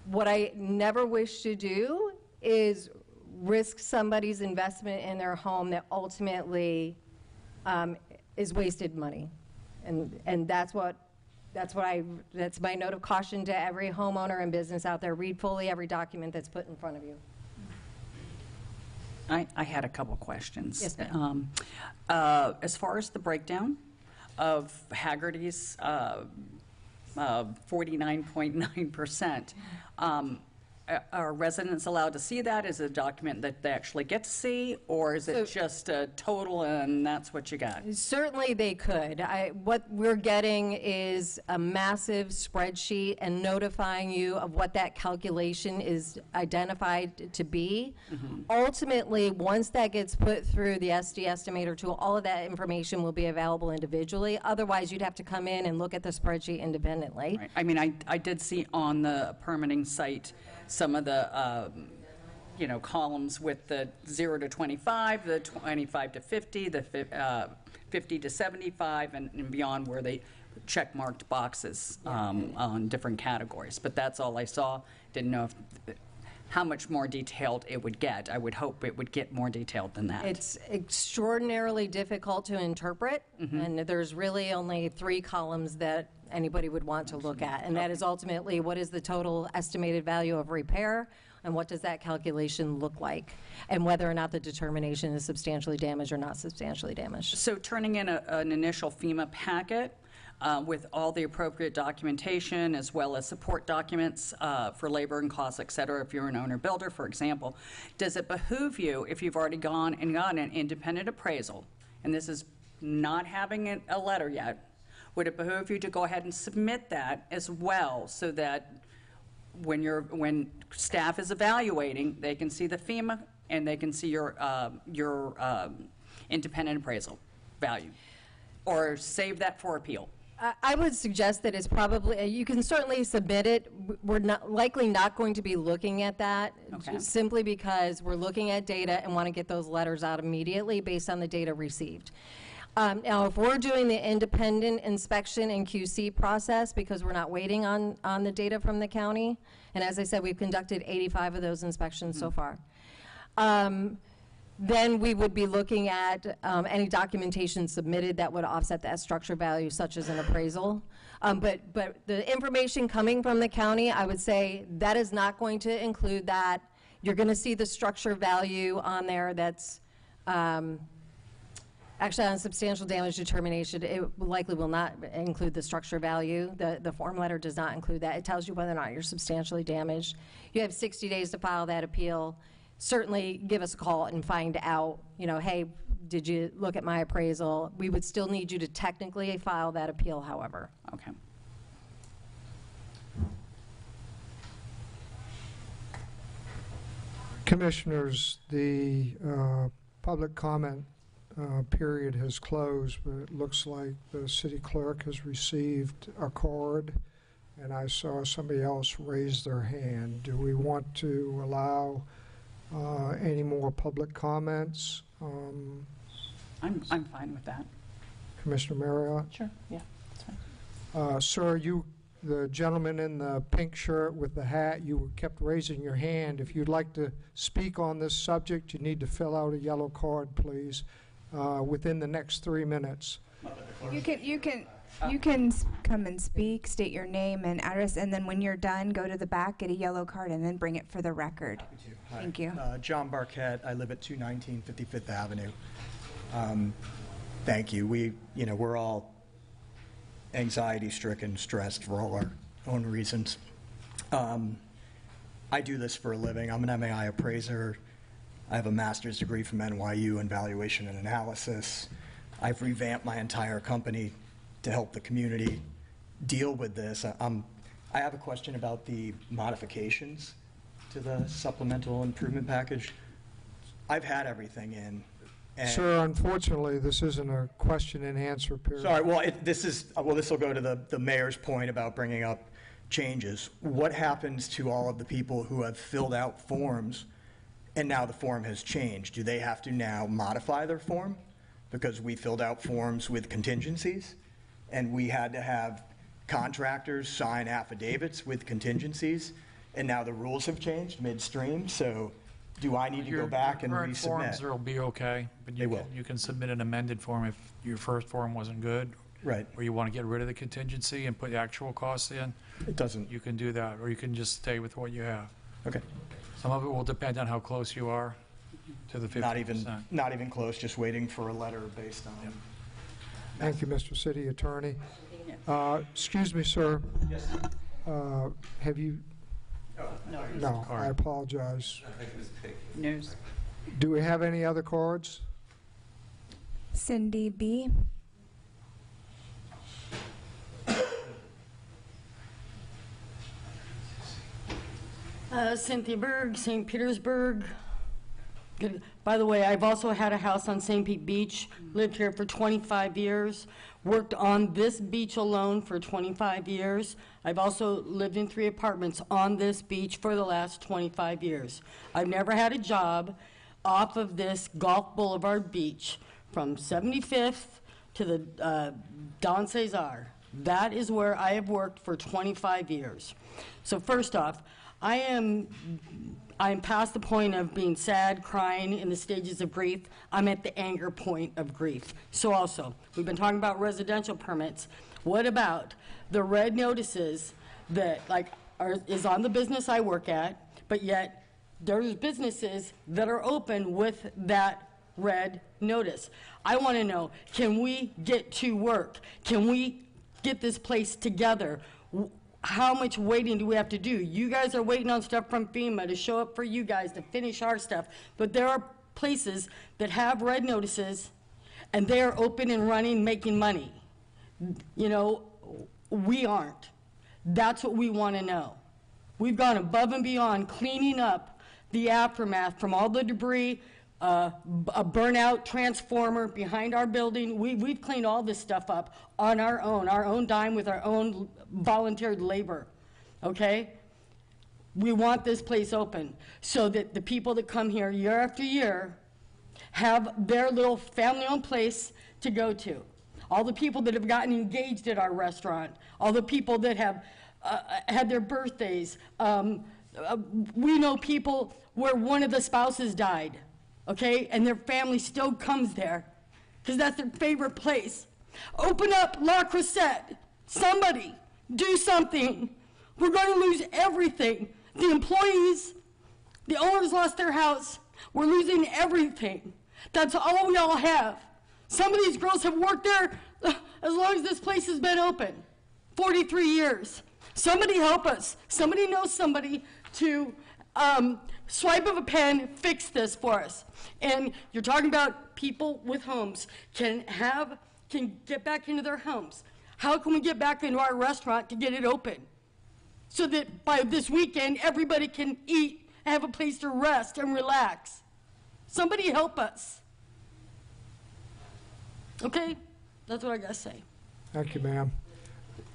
What I never wish to do is risk somebody's investment in their home that ultimately is wasted money. And that's my note of caution to every homeowner and business out there. Read fully every document that's put in front of you. I had a couple questions. Yes, ma'am. As far as the breakdown of Haggerty's 49.9%, are residents allowed to see that? Is it a document that they actually get to see, or is it just a total and that's what you got? Certainly they could. What we're getting is a massive spreadsheet and notifying you of what that calculation is identified to be. Mm-hmm. Ultimately, once that gets put through the SD estimator tool, all of that information will be available individually. Otherwise, you'd have to come in and look at the spreadsheet independently. Right. I mean, I did see on the permitting site some of the columns with the 0 to 25, the 25 to 50, the 50 to 75, and beyond, where they check-marked boxes on different categories. But that's all I saw. Didn't know how much more detailed it would get. I would hope it would get more detailed than that. It's extraordinarily difficult to interpret, Mm-hmm. and there's really only 3 columns that anybody would want to look at, and that is ultimately what is the total estimated value of repair, and what does that calculation look like, and whether or not the determination is substantially damaged or not substantially damaged. So turning in an initial FEMA packet with all the appropriate documentation, as well as support documents for labor and costs, et cetera, if you're an owner-builder, for example, does it behoove you, if you've already gone and gotten an independent appraisal, and this is not having a letter yet, would it behoove you to go ahead and submit that as well, so that when staff is evaluating, they can see the FEMA and they can see your independent appraisal value, or save that for appeal? I would suggest that it's probably, you can certainly submit it. We're likely not going to be looking at that, simply because we're looking at data and want to get those letters out immediately based on the data received. Now, if we're doing the independent inspection and QC process, because we're not waiting on the data from the county, and as I said, we've conducted 85 of those inspections so far, then we would be looking at any documentation submitted that would offset that structure value, such as an appraisal. But the information coming from the county, I would say that is not going to include that. You're going to see the structure value on there that's actually on substantial damage determination. It likely will not include the structure value. The form letter does not include that. It tells you whether or not you're substantially damaged. You have 60 days to file that appeal. Certainly give us a call and find out, hey, did you look at my appraisal? We would still need you to technically file that appeal, however. Okay. Commissioners, the public comment period has closed, but it looks like the city clerk has received a card, and I saw somebody else raise their hand. Do we want to allow any more public comments? I'm fine with that. Commissioner Marriott? Sure, yeah, that's fine. Sir, the gentleman in the pink shirt with the hat, you kept raising your hand. If you'd like to speak on this subject, you need to fill out a yellow card, please, within the next 3 minutes. You can come and speak, state your name and address, and then when you're done, go to the back, get a yellow card, and then bring it for the record. Hi. Thank you. John Barquette. I live at 219 55th Avenue. Thank you. We're all anxiety-stricken, stressed for all our own reasons. I do this for a living. I'm an MAI appraiser. I have a master's degree from NYU in valuation and analysis. I've revamped my entire company to help the community deal with this. I have a question about the modifications to the supplemental improvement package. I've had everything in. Sir, unfortunately, this isn't a question and answer period. Sorry, well, this will go to the mayor's point about bringing up changes. What happens to all of the people who have filled out forms and now the form has changed? Do they have to now modify their form? Because we filled out forms with contingencies and we had to have contractors sign affidavits with contingencies, and now the rules have changed midstream, so do I need to go back and Current forms resubmit? will be okay, but you can submit an amended form if your first form wasn't good. Right. Or you want to get rid of the contingency and put the actual costs in. It doesn't. You can do that, or you can just stay with what you have. Okay. Some of it will depend on how close you are to the 50%. Not even close, just waiting for a letter based on. Thank you, Mr. City Attorney. Excuse me, sir. Yes. Have you? No, I apologize. News. Do we have any other cards? Cindy B. Cynthia Berg, St. Petersburg. Good. By the way, I've also had a house on St. Pete Beach, lived here for 25 years, worked on this beach alone for 25 years. I've also lived in 3 apartments on this beach for the last 25 years. I've never had a job off of this Gulf Boulevard beach from 75th to the Don Cesar. That is where I have worked for 25 years. So first off, I'm past the point of being sad, crying, in the stages of grief. I'm at the anger point of grief. So also, we've been talking about residential permits. What about the red notices that is on the business I work at, but yet there's businesses that are open with that red notice? I want to know, can we get to work? Can we get this place together? How much waiting do we have to do? You guys are waiting on stuff from FEMA to show up for you guys to finish our stuff. But there are places that have red notices and they are open and running, making money. We aren't. That's what we want to know. We've gone above and beyond cleaning up the aftermath from all the debris, a burnout transformer behind our building. We've cleaned all this stuff up on our own dime with our own volunteered labor, okay? We want this place open so that the people that come here year after year have their little family-owned place to go to, all the people that have gotten engaged at our restaurant, all the people that have had their birthdays. We know people where one of the spouses died, okay, and their family still comes there because that's their favorite place. Open up La Crusette. Somebody, do something. We're going to lose everything. The employees, the owners lost their house. We're losing everything. That's all we all have. Some of these girls have worked there as long as this place has been open, 43 years. Somebody help us. Somebody knows somebody to swipe of a pen, fix this for us. And you're talking about people with homes can get back into their homes. How can we get back into our restaurant to get it open? So that by this weekend, everybody can eat and have a place to rest and relax. Somebody help us. Okay? That's what I got to say. Thank you, ma'am.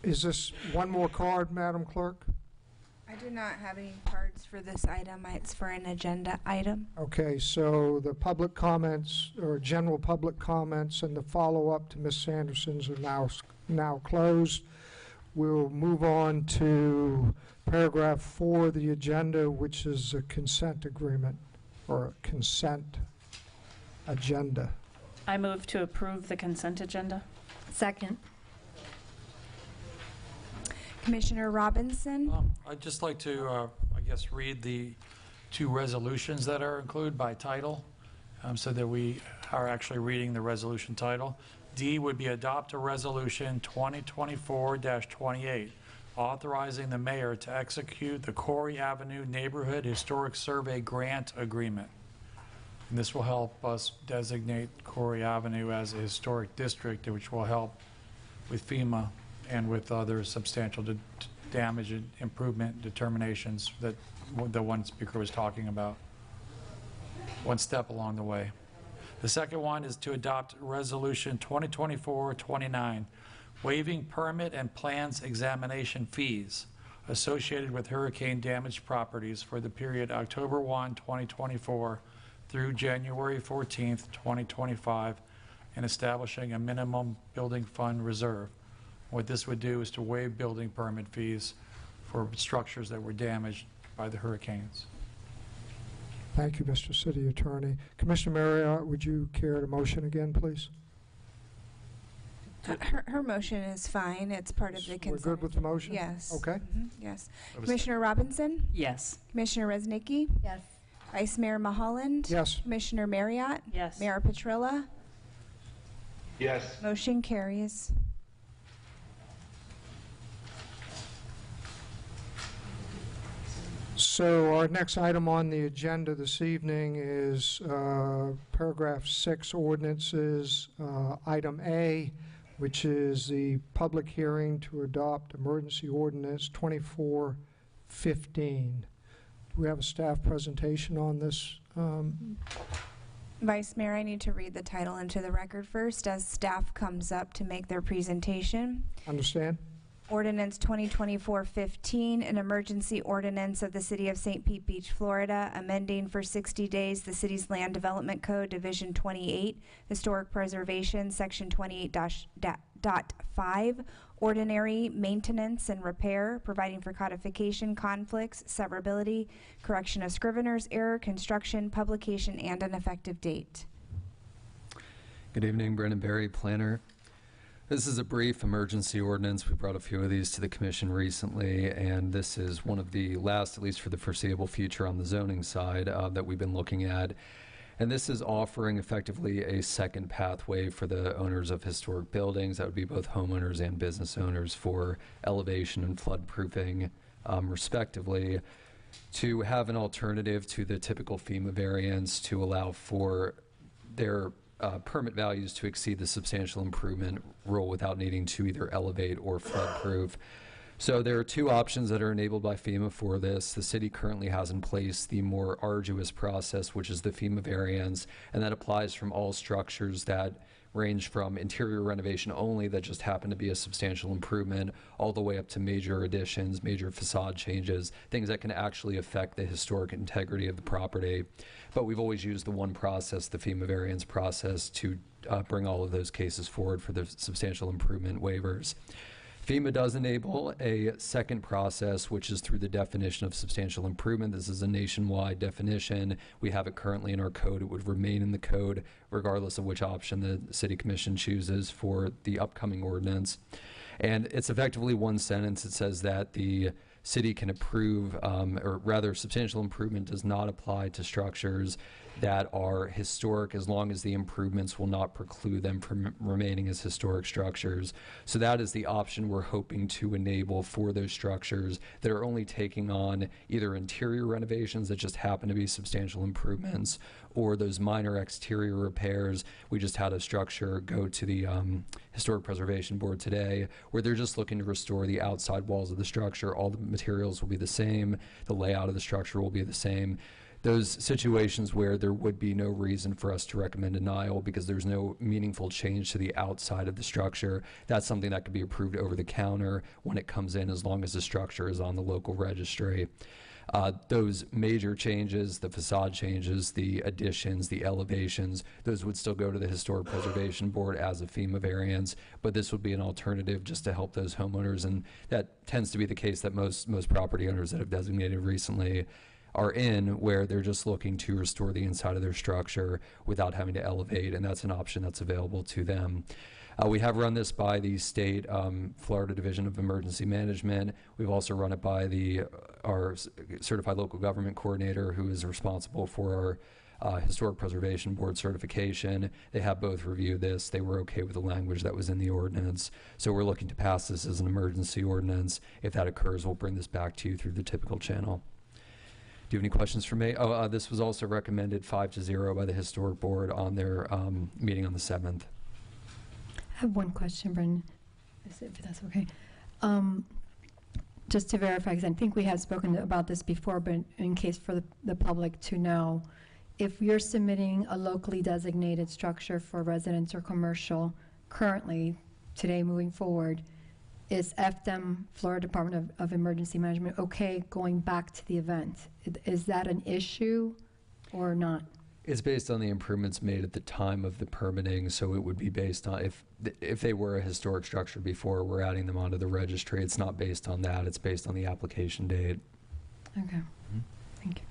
Is this one more card, Madam Clerk? I do not have any cards for this item. It's for an agenda item. Okay, so the public comments, or general public comments, and the follow-up to Ms. Sanderson's are now closed. We'll move on to paragraph 4 of the agenda, which is a consent agreement, or a consent agenda. I move to approve the consent agenda. Second. Commissioner Robinson? I'd just like to, I guess, read the 2 resolutions that are included by title, so that we are actually reading the resolution title. D would be adopt a resolution 2024-28, authorizing the mayor to execute the Corey Avenue Neighborhood Historic Survey Grant Agreement. And this will help us designate Corey Avenue as a historic district, which will help with FEMA and with other substantial damage and improvement determinations that the one speaker was talking about. One step along the way. The second one is to adopt Resolution 2024-29, waiving permit and plans examination fees associated with hurricane damaged properties for the period October 1, 2024 through January 14th, 2025, and establishing a minimum building fund reserve. What this would do is to waive building permit fees for structures that were damaged by the hurricanes. Thank you, Mr. City Attorney. Commissioner Marriott, would you care to motion again, please? Her motion is fine. It's part of the consent. We're good with the motion? Yes. Okay. Yes. Commissioner Robinson? Yes. Commissioner Reznicki? Yes. Vice Mayor Mulholland? Yes. Commissioner Marriott? Yes. Mayor Petrilla? Yes. Motion carries. So our next item on the agenda this evening is paragraph 6 ordinances, item A, which is the public hearing to adopt emergency ordinance 2415. Do we have a staff presentation on this? Vice Mayor, I need to read the title into the record first as staff comes up to make their presentation. Understand? Ordinance 2024-15, an emergency ordinance of the City of St. Pete Beach, Florida, amending for 60 days the city's Land Development Code, Division 28, Historic Preservation, Section 28.5, ordinary maintenance and repair, providing for codification, conflicts, severability, correction of scrivener's error, construction, publication, and an effective date. Good evening, Brendan Berry, planner. This is a brief emergency ordinance. We brought a few of these to the commission recently, and this is one of the last, at least for the foreseeable future on the zoning side, that we've been looking at. And this is offering effectively a second pathway for the owners of historic buildings, that would be both homeowners and business owners, for elevation and floodproofing, respectively, to have an alternative to the typical FEMA variance to allow for their permit values to exceed the substantial improvement rule without needing to either elevate or floodproof. So there are 2 options that are enabled by FEMA for this. The city currently has in place the more arduous process, which is the FEMA variance, and that applies from all structures that range from interior renovation only that just happened to be a substantial improvement, all the way up to major additions, major facade changes, things that can actually affect the historic integrity of the property. But we've always used the one process, the FEMA variance process, to bring all of those cases forward for the substantial improvement waivers. FEMA does enable a second process, which is through the definition of substantial improvement. This is a nationwide definition. We have it currently in our code. It would remain in the code regardless of which option the City Commission chooses for the upcoming ordinance. And it's effectively one sentence. It says that the city can approve, or rather substantial improvement does not apply to structures that are historic as long as the improvements will not preclude them from remaining as historic structures. So that is the option we're hoping to enable for those structures that are only taking on either interior renovations that just happen to be substantial improvements, or those minor exterior repairs. We just had a structure go to the Historic Preservation Board today where they're just looking to restore the outside walls of the structure. All the materials will be the same. The layout of the structure will be the same. Those situations where there would be no reason for us to recommend denial because there's no meaningful change to the outside of the structure, that's something that could be approved over the counter when it comes in, as long as the structure is on the local registry. Those major changes, the facade changes, the additions, the elevations, those would still go to the Historic Preservation Board as a FEMA variance, but this would be an alternative just to help those homeowners, and that tends to be the case that most property owners that have designated recently are in, where they're just looking to restore the inside of their structure without having to elevate, and that's an option that's available to them. We have run this by the state Florida Division of Emergency Management. We've also run it by our Certified Local Government Coordinator, who is responsible for our Historic Preservation Board certification. They have both reviewed this. They were okay with the language that was in the ordinance. So we're looking to pass this as an emergency ordinance. If that occurs, we'll bring this back to you through the typical channel. Do you have any questions for me? This was also recommended 5-0 by the Historic Board on their meeting on the 7th. I have one question, Brendan, if that's okay. Just to verify, because I think we have spoken about this before, but in case for the public to know, if you're submitting a locally designated structure for residents or commercial currently, today moving forward, is FDEM, Florida Department of Emergency Management, okay going back to the event? Is that an issue or not? It's based on the improvements made at the time of the permitting, so it would be based on, if they were a historic structure before, we're adding them onto the registry. It's not based on that, it's based on the application date. Okay, thank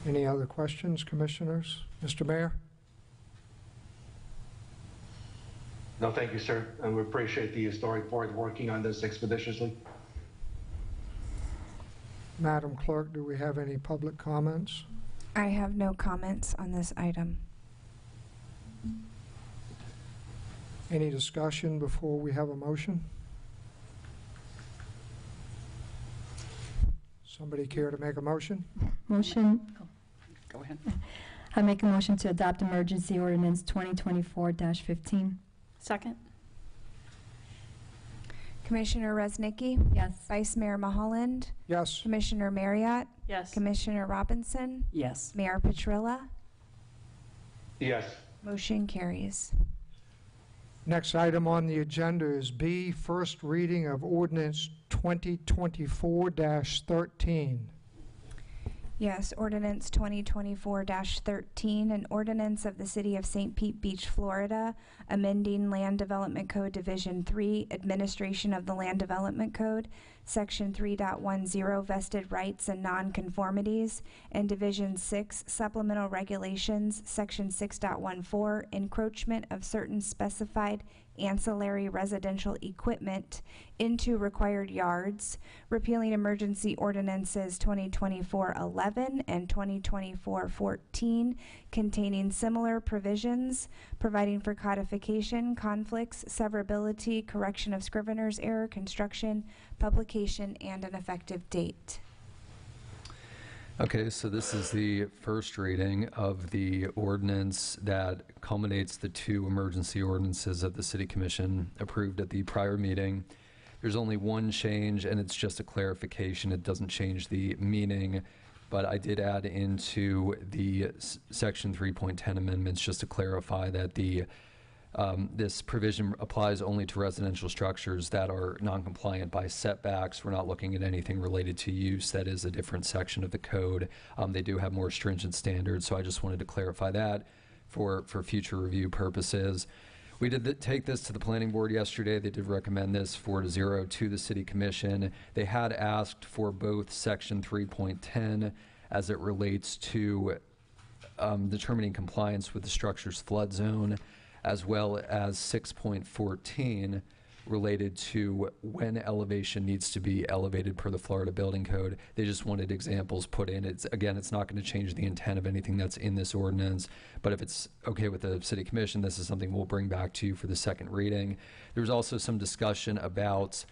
you. Any other questions, commissioners? Mr. Mayor? No, thank you, sir. And we appreciate the Historic Board working on this expeditiously. Madam Clerk, do we have any public comments? I have no comments on this item. Any discussion before we have a motion? Somebody care to make a motion? Motion. Go ahead. I make a motion to adopt emergency ordinance 2024-15. Second. Commissioner Resnicki? Yes. Vice Mayor Maholland? Yes. Commissioner Marriott? Yes. Commissioner Robinson? Yes. Mayor Petrilla? Yes. Motion carries. Next item on the agenda is B, first reading of ordinance 2024-13. Yes, ordinance 2024-13, an ordinance of the City of St. Pete Beach, Florida, amending Land Development Code Division 3, Administration of the Land Development Code, Section 3.10, Vested Rights and Nonconformities, and Division 6, Supplemental Regulations, Section 6.14, Encroachment of certain specified ancillary residential equipment into required yards, repealing emergency ordinances 2024-11 and 2024-14 containing similar provisions, providing for codification, conflicts, severability, correction of scrivener's error, construction, publication, and an effective date. Okay, so this is the first reading of the ordinance that culminates the two emergency ordinances that the City Commission approved at the prior meeting. There's only one change, and it's just a clarification. It doesn't change the meaning. but I did add into the Section 3.10 amendments just to clarify that this provision applies only to residential structures that are non-compliant by setbacks. We're not looking at anything related to use. That is a different section of the code. They do have more stringent standards, so I just wanted to clarify that for future review purposes. We did take this to the planning board yesterday. They did recommend this 4-0 to the city commission. They had asked for both section 3.10 as it relates to determining compliance with the structure's flood zone, as well as 6.14 related to when elevation needs to be elevated per the Florida Building Code. They just wanted examples put in. Again, it's not going to change the intent of anything that's in this ordinance, but if it's okay with the city commission, this is something we'll bring back to you for the second reading. There was also some discussion about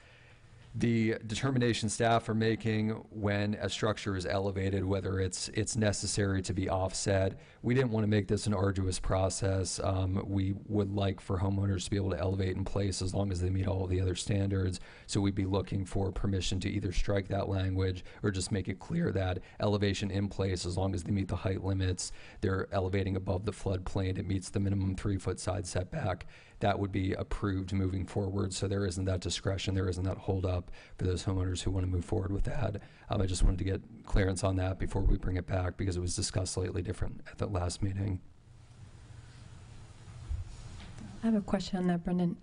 the determination staff are making when a structure is elevated, whether it's necessary to be offset. We didn't want to make this an arduous process. We would like for homeowners to be able to elevate in place as long as they meet all of the other standards. So we'd be looking for permission to either strike that language or just make it clear that elevation in place, as long as they meet the height limits, they're elevating above the floodplain, it meets the minimum 3-foot side setback. That would be approved moving forward, so there isn't that discretion, there isn't that holdup for those homeowners who want to move forward with that. I just wanted to get clearance on that before we bring it back, because it was discussed slightly different at the last meeting. I have a question on that, Brendan.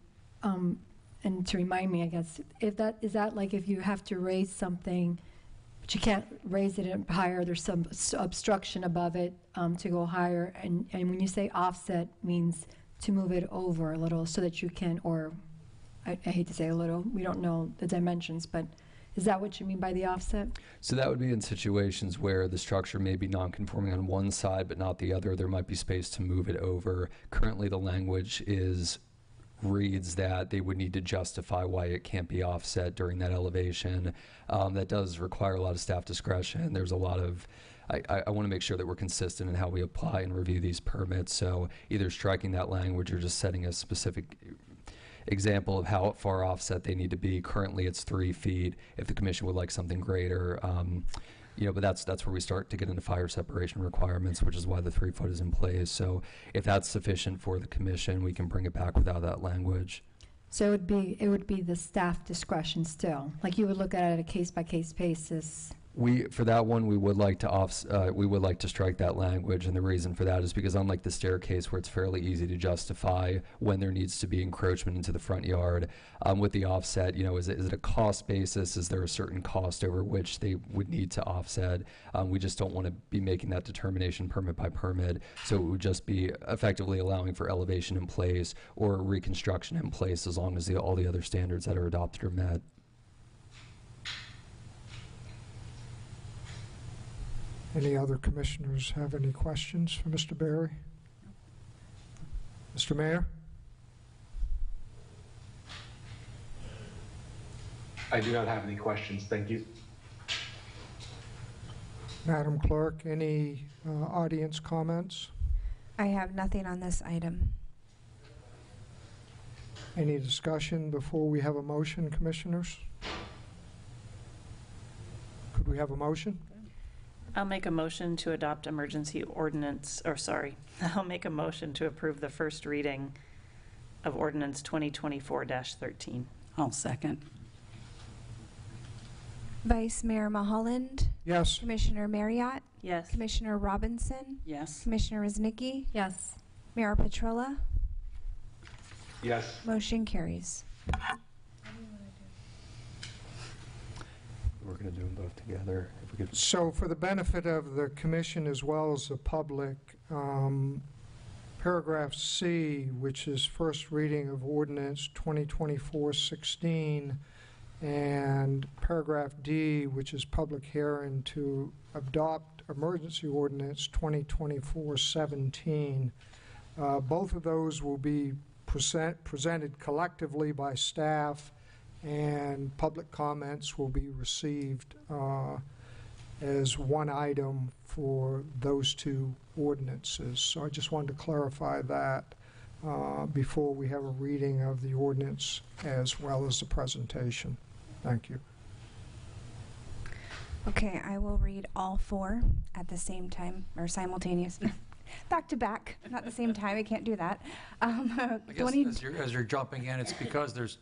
And to remind me, I guess, is that like if you have to raise something, but you can't raise it higher, there's some obstruction above it to go higher, and when you say offset, means to move it over a little so that you can, or I hate to say a little, we don't know the dimensions, but is that what you mean by the offset? So that would be in situations where the structure may be non-conforming on one side but not the other. There might be space to move it over. Currently the language reads that they would need to justify why it can't be offset during that elevation. That does require a lot of staff discretion. There's a lot of I want to make sure that we're consistent in how we apply and review these permits, so either striking that language or just setting a specific example of how far offset they need to be. Currently it's 3 feet. If the commission would like something greater, but that's where we start to get into fire separation requirements, which is why the 3 foot is in place. So if that's sufficient for the commission, we can bring it back without that language. So it would be the staff discretion still, like you would look at it on a case-by-case basis. For that one, we would like to strike that language, and the reason for that is because unlike the staircase, where it's fairly easy to justify when there needs to be encroachment into the front yard, with the offset, is it a cost basis? Is there a certain cost over which they would need to offset? We just don't want to be making that determination permit by permit, so it would just be effectively allowing for elevation in place or reconstruction in place as long as all the other standards that are adopted are met. Any other commissioners have any questions for Mr. Berry? Mr. Mayor? I do not have any questions. Thank you. Madam Clerk, any audience comments? I have nothing on this item. Any discussion before we have a motion, commissioners? Could we have a motion? I'll make a motion to adopt emergency ordinance, I'll make a motion to approve the first reading of ordinance 2024-13. I'll second. Vice Mayor Mulholland? Yes. Commissioner Marriott? Yes. Commissioner Robinson? Yes. Commissioner Rosnicki? Yes. Mayor Petrola? Yes. Motion carries. We're going to do them both together. If we could. So for the benefit of the commission as well as the public, paragraph C, which is first reading of ordinance 2024-16, and paragraph D, which is public hearing to adopt emergency ordinance 2024-17, both of those will be presented collectively by staff, and public comments will be received as one item for those two ordinances. So I just wanted to clarify that before we have a reading of the ordinance as well as the presentation. Thank you. Okay, I will read all four at the same time, or simultaneous. Back to back, not the same time, I can't do that. I guess as you're jumping in, it's because there's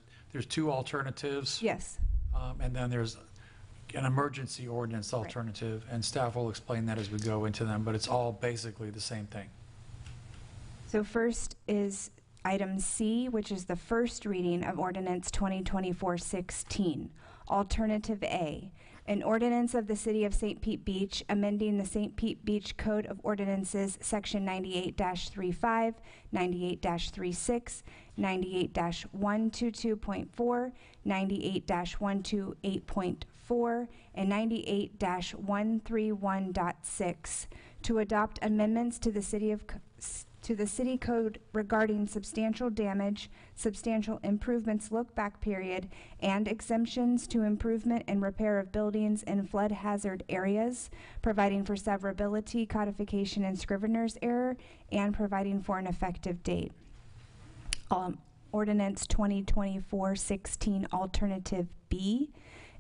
two alternatives. Yes. And then there's an emergency ordinance alternative, and staff will explain that as we go into them, but it's all basically the same thing. So first is item C, which is the first reading of ordinance 2024-16. Alternative A, an ordinance of the City of St. Pete Beach amending the St. Pete Beach Code of Ordinances, Section 98-35, 98-36, 98-122.4, 98-128.4, and 98-131.6 to adopt amendments to the City Code regarding substantial damage, substantial improvements look-back period, and exemptions to improvement and repair of buildings in flood hazard areas, providing for severability, codification, and scrivener's error, and providing for an effective date. Ordinance 2024-16 Alternative B,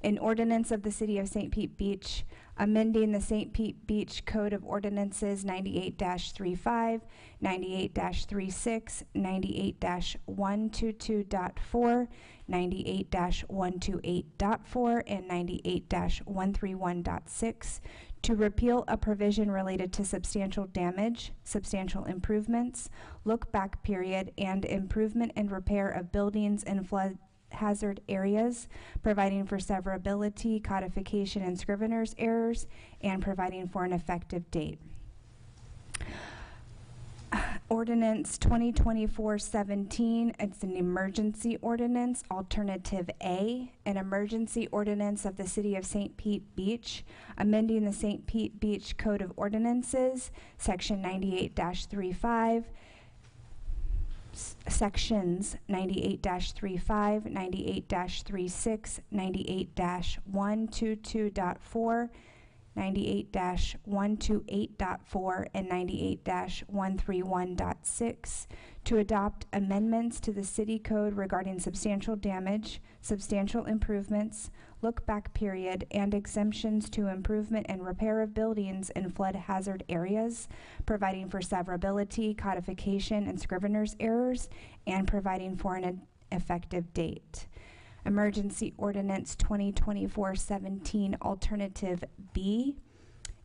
an ordinance of the City of St. Pete Beach amending the St. Pete Beach Code of Ordinances 98-35, 98-36, 98-122.4, 98-128.4, and 98-131.6 to repeal a provision related to substantial damage, substantial improvements, look-back period, and improvement and repair of buildings in flood hazard areas, providing for severability, codification, and scrivener's errors, and providing for an effective date. Ordinance 2024-17, it's an emergency ordinance. Alternative A, an emergency ordinance of the City of St. Pete Beach, amending the St. Pete Beach Code of Ordinances, Section 98-35, Sections 98-35, 98-36, 98-122.4, 98-128.4, and 98-131.6 to adopt amendments to the City Code regarding substantial damage, substantial improvements, look-back period, and exemptions to improvement and repair of buildings in flood hazard areas, providing for severability, codification, and scrivener's errors, and providing for an effective date. Emergency Ordinance 2024-17 Alternative B,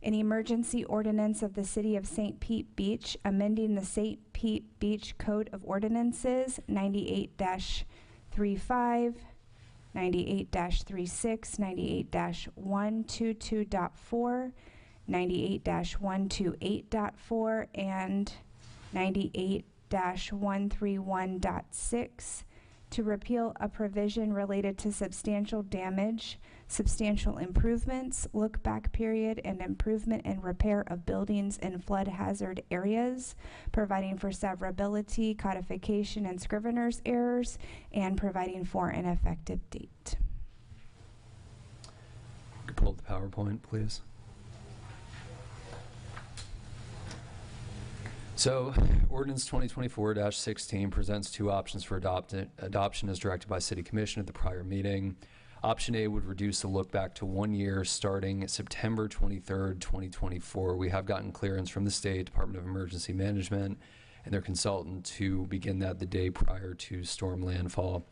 an emergency ordinance of the City of St. Pete Beach amending the St. Pete Beach Code of Ordinances 98-35, 98-36, 98-122.4, 98-128.4, and 98-131.6 to repeal a provision related to substantial damage, substantial improvements, look-back period, and improvement and repair of buildings in flood hazard areas, providing for severability, codification, and scrivener's errors, and providing for an effective date. Could pull up the PowerPoint, please. So, Ordinance 2024-16 presents two options for adoption as directed by City Commission at the prior meeting. Option A would reduce the look back to 1 year starting September 23rd, 2024. We have gotten clearance from the State Department of Emergency Management and their consultant to begin that the day prior to storm landfall.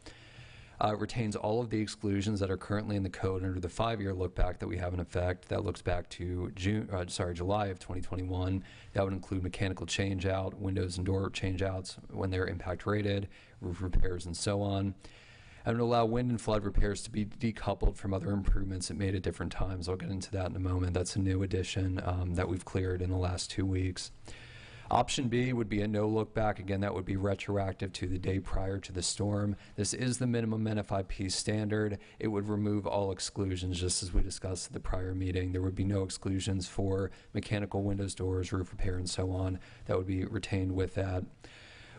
It retains all of the exclusions that are currently in the code under the 5-year look back that we have in effect. That looks back to July of 2021. That would include mechanical change out, windows and door change outs when they're impact rated, roof repairs, and so on. And would allow wind and flood repairs to be decoupled from other improvements it made at different times. I'll get into that in a moment. That's a new addition that we've cleared in the last 2 weeks. Option B would be a no look back. Again, that would be retroactive to the day prior to the storm. This is the minimum NFIP standard. It would remove all exclusions, just as we discussed at the prior meeting. There would be no exclusions for mechanical windows, doors, roof repair, and so on. That would be retained with that.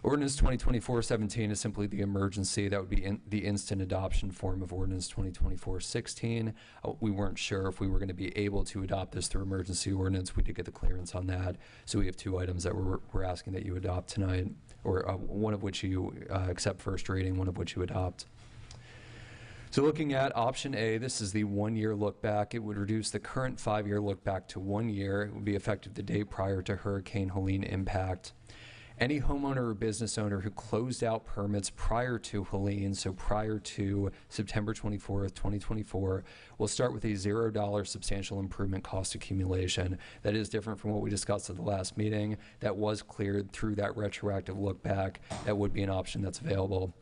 Ordinance 2024-17 is simply the emergency. That would be the instant adoption form of Ordinance 2024-16. We weren't sure if we were going to be able to adopt this through emergency ordinance. We did get the clearance on that. So we have 2 items that we're asking that you adopt tonight, or one of which you accept first reading, one of which you adopt. So looking at option A, this is the 1-year look back. It would reduce the current 5-year look back to 1 year. It would be effective the day prior to Hurricane Helene impact. Any homeowner or business owner who closed out permits prior to Helene, so prior to September 24th, 2024, will start with a $0 substantial improvement cost accumulation. That is different from what we discussed at the last meeting. That was cleared through that retroactive look back. That would be an option that's available.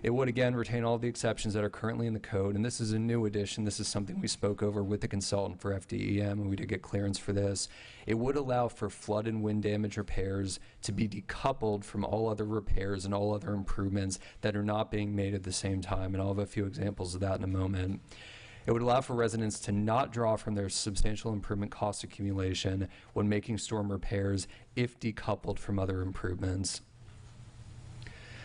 It would, again, retain all the exceptions that are currently in the code, and this is a new addition. This is something we spoke over with the consultant for FDEM, and we did get clearance for this. It would allow for flood and wind damage repairs to be decoupled from all other repairs and all other improvements that are not being made at the same time, and I'll have a few examples of that in a moment. It would allow for residents to not draw from their substantial improvement cost accumulation when making storm repairs if decoupled from other improvements.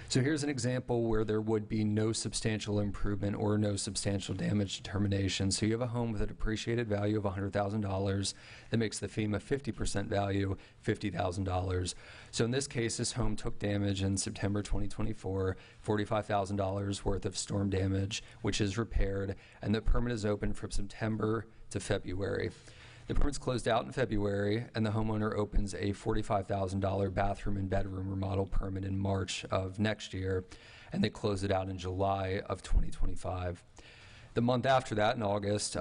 So here's an example where there would be no substantial improvement or no substantial damage determination. So you have a home with a depreciated value of $100,000 that makes the FEMA 50% value $50,000. So in this case, this home took damage in September 2024, $45,000 worth of storm damage, which is repaired, and the permit is open from September to February. The permit's closed out in February, and the homeowner opens a $45,000 bathroom and bedroom remodel permit in March of next year, and they close it out in July of 2025. The month after that, in August,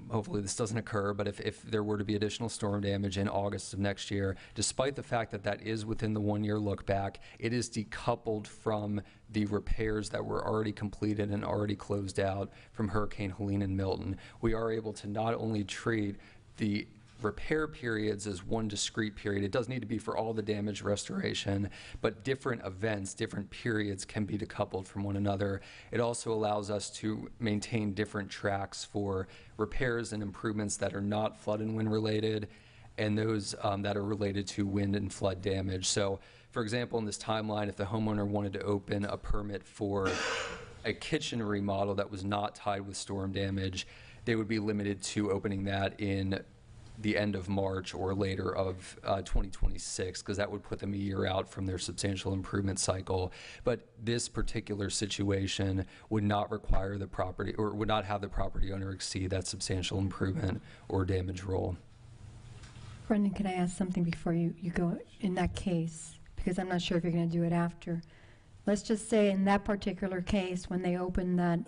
hopefully this doesn't occur, but if there were to be additional storm damage in August of next year, despite the fact that that is within the 1-year look back, it is decoupled from the repairs that were already completed and already closed out from Hurricane Helene and Milton. We are able to not only treat the repair periods as one discrete period. It does need to be for all the damage restoration, but different events, different periods can be decoupled from one another. It also allows us to maintain different tracks for repairs and improvements that are not flood and wind related, and those that are related to wind and flood damage. So, for example, in this timeline, if the homeowner wanted to open a permit for a kitchen remodel that was not tied with storm damage, they would be limited to opening that in the end of March or later of 2026, because that would put them a year out from their substantial improvement cycle. But this particular situation would not require the property, or would not have the property owner exceed that substantial improvement or damage rule. Brendan, can I ask something before you go in that case? Because I'm not sure if you're going to do it after. Let's just say in that particular case, when they open that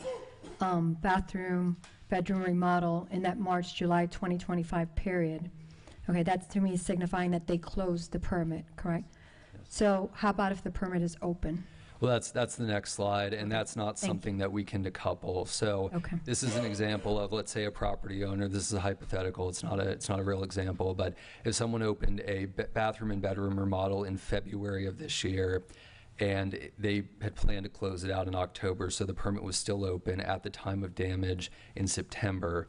bathroom, bedroom remodel in that March, July 2025 period, okay, that's to me signifying that they closed the permit, correct? Yes. So how about if the permit is open? Well, that's the next slide, and that's not something that we can decouple. So this is an example of, let's say, a property owner. This is a hypothetical. It's not a real example, but if someone opened a bathroom and bedroom remodel in February of this year, and they had planned to close it out in October, so the permit was still open at the time of damage in September.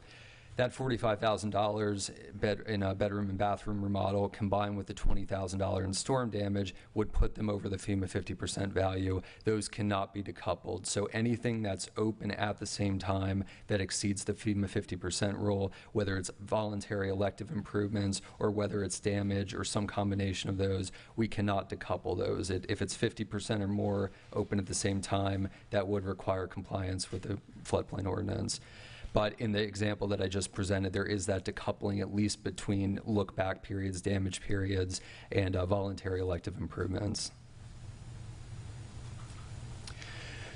That $45,000 in a bedroom and bathroom remodel combined with the $20,000 in storm damage would put them over the FEMA 50% value. Those cannot be decoupled. So anything that's open at the same time that exceeds the FEMA 50% rule, whether it's voluntary elective improvements or whether it's damage or some combination of those, we cannot decouple those. If it's 50% or more open at the same time, that would require compliance with the floodplain ordinance. But in the example that I just presented, there is that decoupling at least between look-back periods, damage periods, and voluntary elective improvements.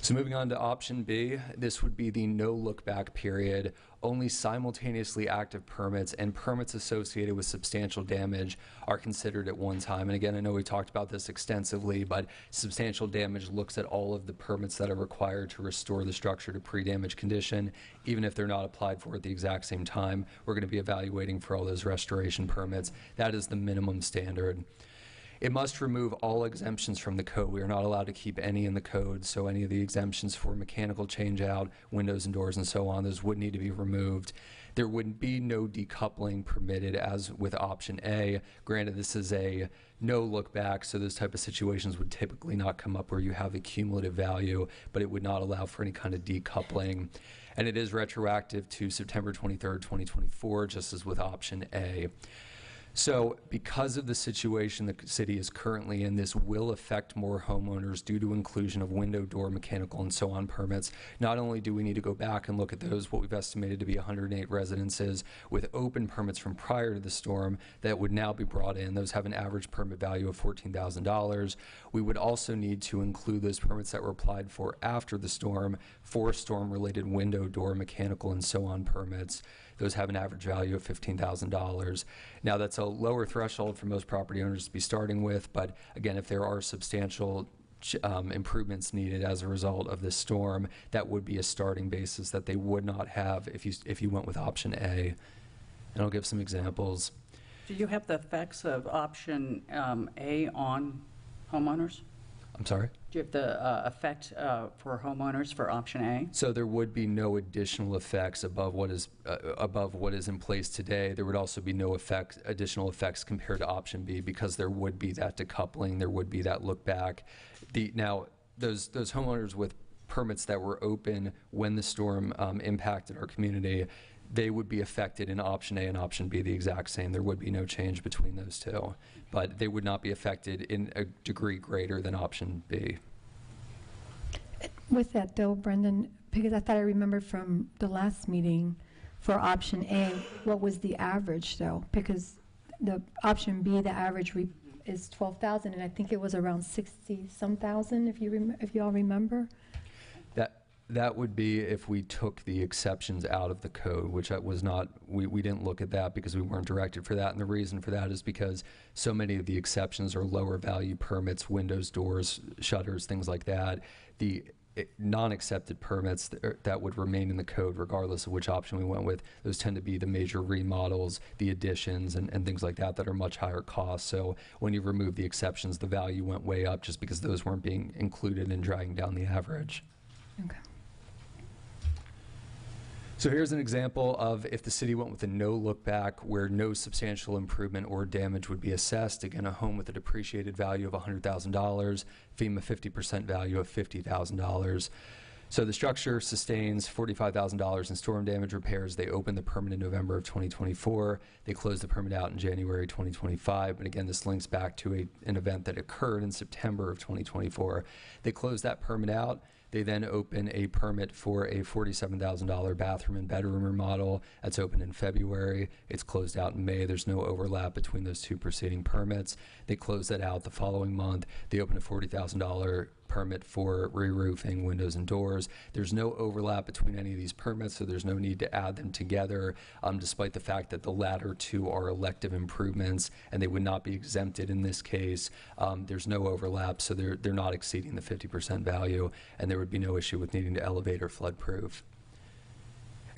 So moving on to option B, this would be the no look-back period. Only simultaneously active permits and permits associated with substantial damage are considered at one time. And again, I know we talked about this extensively, but substantial damage looks at all of the permits that are required to restore the structure to pre-damage condition. Even if they're not applied for at the exact same time, we're going to be evaluating for all those restoration permits. That is the minimum standard. It must remove all exemptions from the code. We are not allowed to keep any in the code, so any of the exemptions for mechanical change-out, windows and doors and so on, those would need to be removed. There would be no decoupling permitted as with option A. Granted, this is a no look back, so those type of situations would typically not come up where you have a cumulative value, but it would not allow for any kind of decoupling. And it is retroactive to September 23rd, 2024, just as with option A. So because of the situation the city is currently in, this will affect more homeowners due to inclusion of window, door, mechanical, and so on permits. Not only do we need to go back and look at those, what we've estimated to be 108 residences with open permits from prior to the storm that would now be brought in. Those have an average permit value of $14,000. We would also need to include those permits that were applied for after the storm for storm-related window, door, mechanical, and so on permits. Those have an average value of $15,000. Now, that's a lower threshold for most property owners to be starting with, but again, if there are substantial improvements needed as a result of this storm, that would be a starting basis that they would not have if you went with option A. And I'll give some examples. Do you have the effects of option A on homeowners? I'm sorry? Do you have the effect for homeowners for option A? So there would be no additional effects above what is in place today. There would also be no additional effects compared to option B, because there would be that decoupling, there would be that look back. Now, those homeowners with permits that were open when the storm impacted our community, they would be affected in option A and option B the exact same. There would be no change between those two, but they would not be affected in a degree greater than option B. With that though, Brendan, because I thought I remembered from the last meeting for option A, what was the average though? Because the option B, the average is 12,000, and I think it was around 60-some thousand, if you all remember. That would be if we took the exceptions out of the code, which was not, we didn't look at that because we weren't directed for that. And the reason for that is because so many of the exceptions are lower value permits, windows, doors, shutters, things like that. The non-accepted permits that would remain in the code, regardless of which option we went with, those tend to be the major remodels, the additions, and things like that are much higher cost. So when you remove the exceptions, the value went way up just because those weren't being included and dragging down the average. Okay. So here's an example of if the city went with a no look back where no substantial improvement or damage would be assessed. Again, a home with a depreciated value of $100,000, FEMA 50% value of $50,000. So the structure sustains $45,000 in storm damage repairs. They opened the permit in November of 2024. They closed the permit out in January 2025. And again, this links back to an event that occurred in September of 2024. They closed that permit out. They then open a permit for a $47,000 bathroom and bedroom remodel. That's open in February. It's closed out in May. There's no overlap between those two preceding permits. They close that out the following month. They open a $40,000 permit for re-roofing windows and doors. There's no overlap between any of these permits, so there's no need to add them together, despite the fact that the latter two are elective improvements and they would not be exempted in this case. There's no overlap, so they're not exceeding the 50% value, and there would be no issue with needing to elevate or flood proof.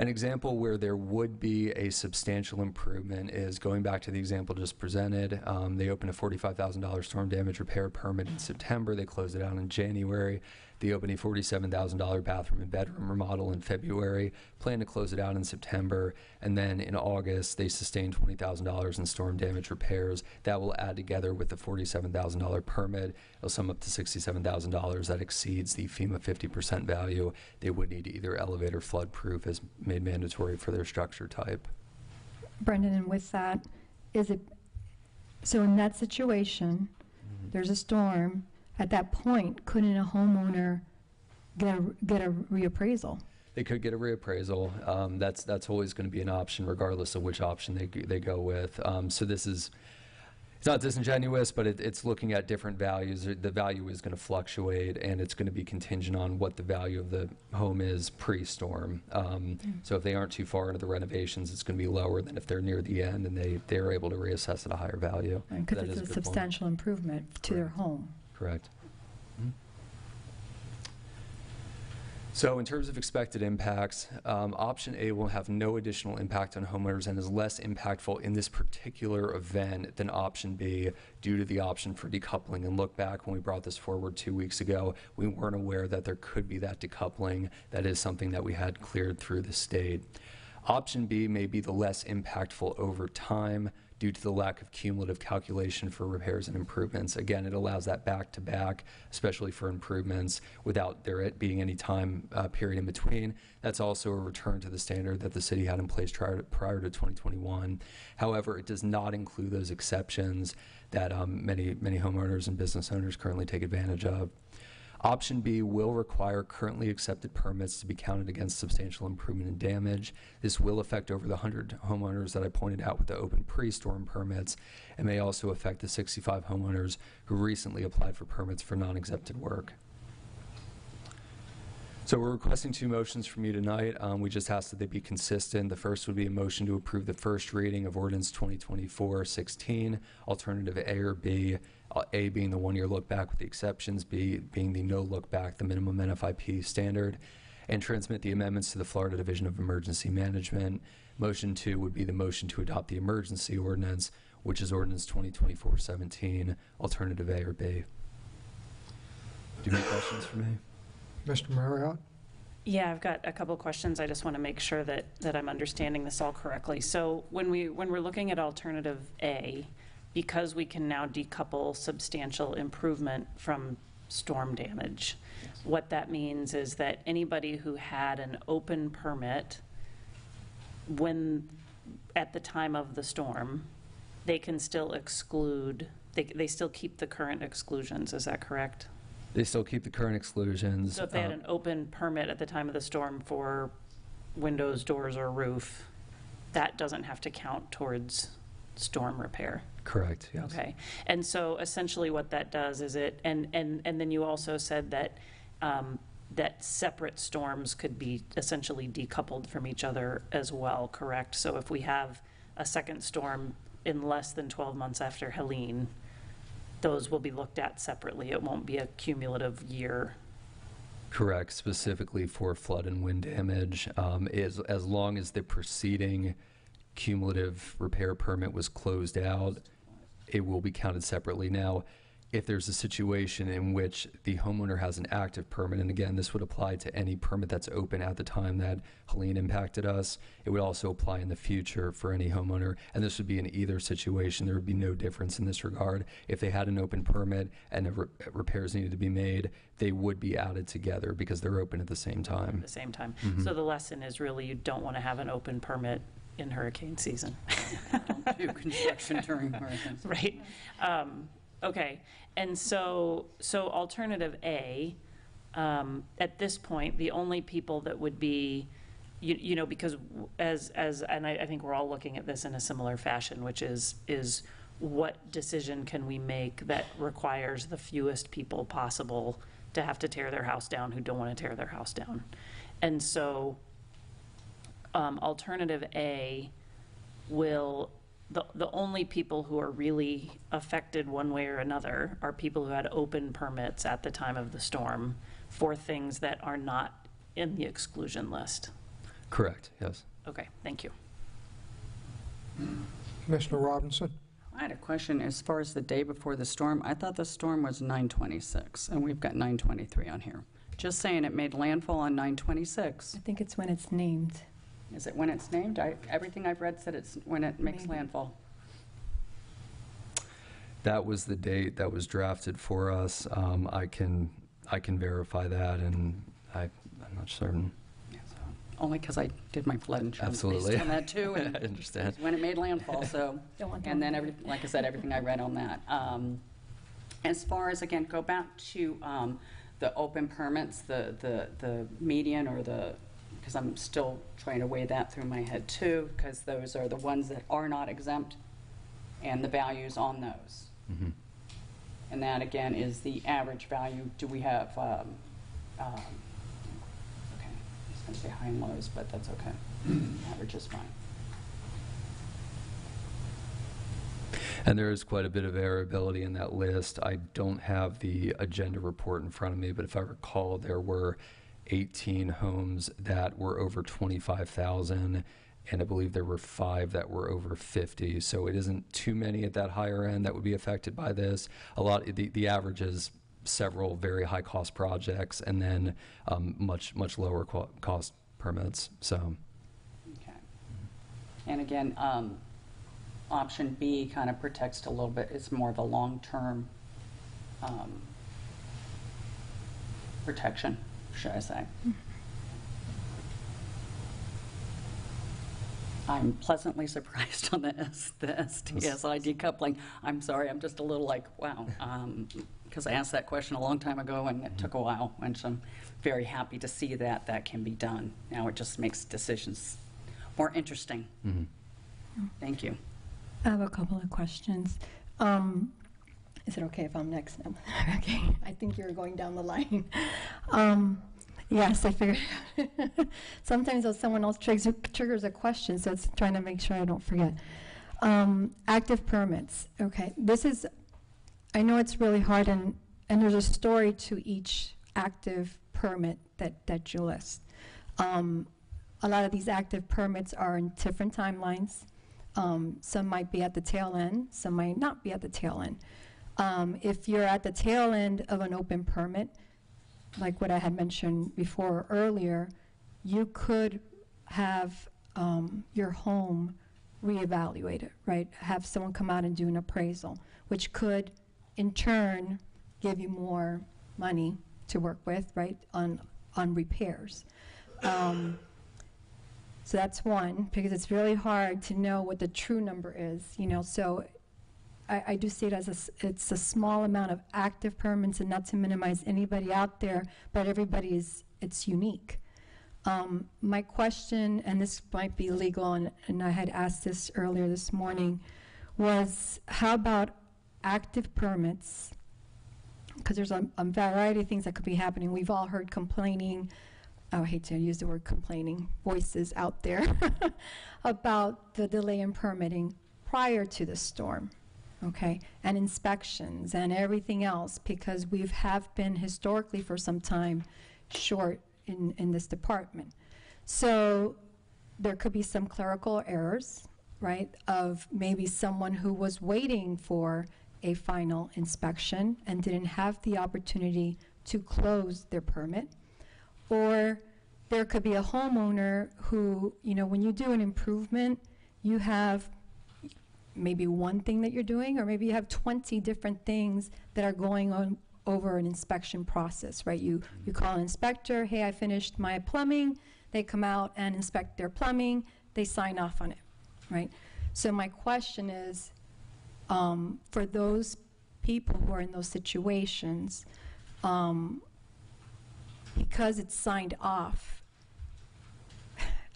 An example where there would be a substantial improvement is going back to the example just presented. They opened a $45,000 storm damage repair permit in September. They closed it out in January. They opened a $47,000 bathroom and bedroom remodel in February, plan to close it out in September, and then in August, they sustained $20,000 in storm damage repairs. That will add together with the $47,000 permit. It'll sum up to $67,000. That exceeds the FEMA 50% value. They would need to either elevate or flood proof as made mandatory for their structure type. Brendan, and with that, so in that situation, there's a storm. At that point, couldn't a homeowner get a reappraisal? They could get a reappraisal. That's always going to be an option, regardless of which option they go with. So it's not disingenuous, but it's looking at different values. The value is going to fluctuate, and it's going to be contingent on what the value of the home is pre-storm. So if they aren't too far into the renovations, it's going to be lower than if they're near the end and they're able to reassess at a higher value. Because it's a substantial improvement to their home. Correct. So in terms of expected impacts, option A will have no additional impact on homeowners and is less impactful in this particular event than option B due to the option for decoupling. And look back when we brought this forward 2 weeks ago, we weren't aware that there could be that decoupling. That is something that we had cleared through the state. Option B may be the less impactful over time due to the lack of cumulative calculation for repairs and improvements. Again, it allows that back-to-back, especially for improvements, without there being any time period in between. That's also a return to the standard that the city had in place prior to 2021. However, it does not include those exceptions that many homeowners and business owners currently take advantage of. Option B will require currently accepted permits to be counted against substantial improvement and damage. This will affect over the 100 homeowners that I pointed out with the open pre-storm permits, and may also affect the 65 homeowners who recently applied for permits for non-exempted work. So we're requesting 2 motions from you tonight. We just ask that they be consistent. The first would be a motion to approve the first reading of ordinance 2024-16, alternative A or B. A being the 1-year look back with the exceptions, B being the no look back, the minimum NFIP standard, and transmit the amendments to the Florida Division of Emergency Management. Motion 2 would be the motion to adopt the emergency ordinance, which is ordinance 2024-17, alternative A or B. Do you have any questions for me? Mr. Marriott? Yeah, I've got a couple questions. I just want to make sure that I'm understanding this all correctly. So when we're looking at alternative A, because we can now decouple substantial improvement from storm damage, what that means is that anybody who had an open permit at the time of the storm, they can still exclude, they still keep the current exclusions, is that correct? They still keep the current exclusions. So if they had an open permit at the time of the storm for windows, doors, or roof, that doesn't have to count towards storm repair? Correct, yes. Okay. And so essentially what that does is and then you also said that that separate storms could be essentially decoupled from each other as well, correct? So if we have a second storm in less than 12 months after Helene, those will be looked at separately. It won't be a cumulative year. Correct, specifically for flood and wind damage. As long as the preceding cumulative repair permit was closed out, it will be counted separately. Now, if there's a situation in which the homeowner has an active permit, and again, this would apply to any permit that's open at the time that Helene impacted us, it would also apply in the future for any homeowner, and this would be in either situation. There would be no difference in this regard. If they had an open permit and repairs needed to be made, they would be added together because they're open at the same time. At the same time. Mhm. So the lesson is really you don't want to have an open permit in hurricane season. Don't do construction during hurricanes. Right. Okay. And so alternative A, at this point, the only people that would be, you know, because and I think we're all looking at this in a similar fashion, which is what decision can we make that requires the fewest people possible to have to tear their house down who don't want to tear their house down. And so alternative A will, the only people who are really affected one way or another are people who had open permits at the time of the storm for things that are not in the exclusion list. Correct, yes. Okay, thank you. Commissioner Robinson? I had a question as far as the day before the storm. I thought the storm was 9/26, and we've got 9/23 on here. Just saying it made landfall on 9/26. I think it's when it's named. Is it when it's named? Everything I've read said it's when it makes landfall. That was the date that was drafted for us. I can verify that, and I'm not certain. Yeah, so, only because I did my flood insurance Absolutely. based on that too. And I understand. when it made landfall, so. Don't want that. And then like I said, everything I read on that. As far as, again, go back to the open permits, the median or because I'm still trying to weigh that through my head too, because those are the ones that are not exempt and the values on those. Mm-hmm. And that again is the average value. Do we have, okay, I was going to say high and lows, but that's okay. Average is fine. And there is quite a bit of variability in that list. I don't have the agenda report in front of me, but if I recall, there were 18 homes that were over 25,000, and I believe there were 5 that were over 50. So it isn't too many at that higher end that would be affected by this. The average is several very high cost projects, and then much lower cost permits. So. Okay. And again, option B kind of protects a little bit, it's more of a long-term protection, should I say. I'm pleasantly surprised on the STSI decoupling. I'm sorry, I'm just a little like, wow, because I asked that question a long time ago and it took a while, and so I'm very happy to see that that can be done. Now it just makes decisions more interesting. Thank you. I have a couple of questions. Is it okay if I'm next now? Okay, I think you're going down the line. Yes, I figured. Sometimes though someone else triggers a question, so it's trying to make sure I don't forget. Active permits. Okay, this is, I know it's really hard, and there's a story to each active permit that you list. A lot of these active permits are in different timelines. Some might be at the tail end, some might not be at the tail end. If you're at the tail end of an open permit, like what I had mentioned before earlier, you could have your home reevaluated, right? Have someone come out and do an appraisal, which could in turn give you more money to work with, right, on repairs. So that's one, because it's really hard to know what the true number is, you know. So I do see it as it's a small amount of active permits, and not to minimize anybody out there, but everybody it's unique. My question, and this might be legal, and I had asked this earlier this morning, was how about active permits? Because there's a variety of things that could be happening. We've all heard complaining, I hate to use the word complaining, voices out there about the delay in permitting prior to the storm. Okay, and inspections and everything else, because we have been historically for some time short in this department. So there could be some clerical errors, right, of maybe someone who was waiting for a final inspection and didn't have the opportunity to close their permit. Or there could be a homeowner who, you know, when you do an improvement, you have maybe one thing that you're doing, or maybe you have 20 different things that are going on over an inspection process, right? You call an inspector, hey, I finished my plumbing. They come out and inspect their plumbing. They sign off on it, right? So my question is, for those people who are in those situations, because it's signed off,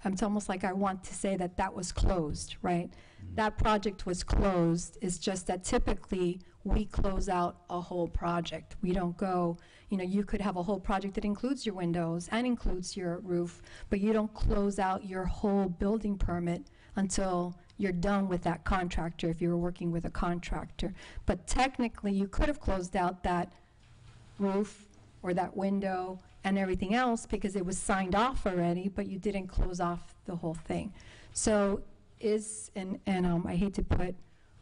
it's almost like I want to say that that was closed, right? That project was closed. It's just that typically we close out a whole project. We don't go, you know, you could have a whole project that includes your windows and includes your roof, but you don't close out your whole building permit until you're done with that contractor, if you're working with a contractor. But technically, you could have closed out that roof or that window and everything else because it was signed off already, but you didn't close off the whole thing. So I hate to put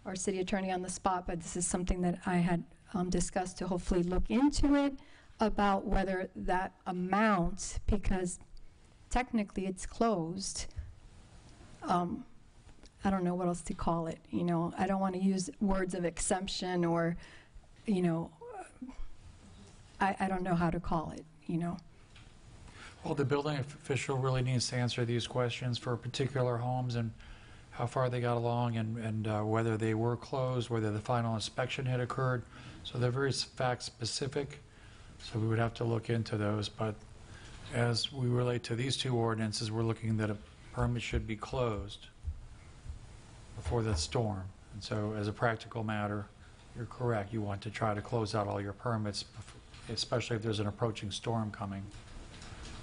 our city attorney on the spot, but this is something that I had discussed to hopefully look into it, about whether that amount, because technically it's closed, I don't know what else to call it, you know. I don't want to use words of exemption or, you know, I don't know how to call it, you know. Well, the building official really needs to answer these questions for particular homes and how far they got along, and whether they were closed, whether the final inspection had occurred. So they're very fact specific, so we would have to look into those. But as we relate to these two ordinances, we're looking that a permit should be closed before the storm. And so as a practical matter, you're correct. You want to try to close out all your permits, especially if there's an approaching storm coming.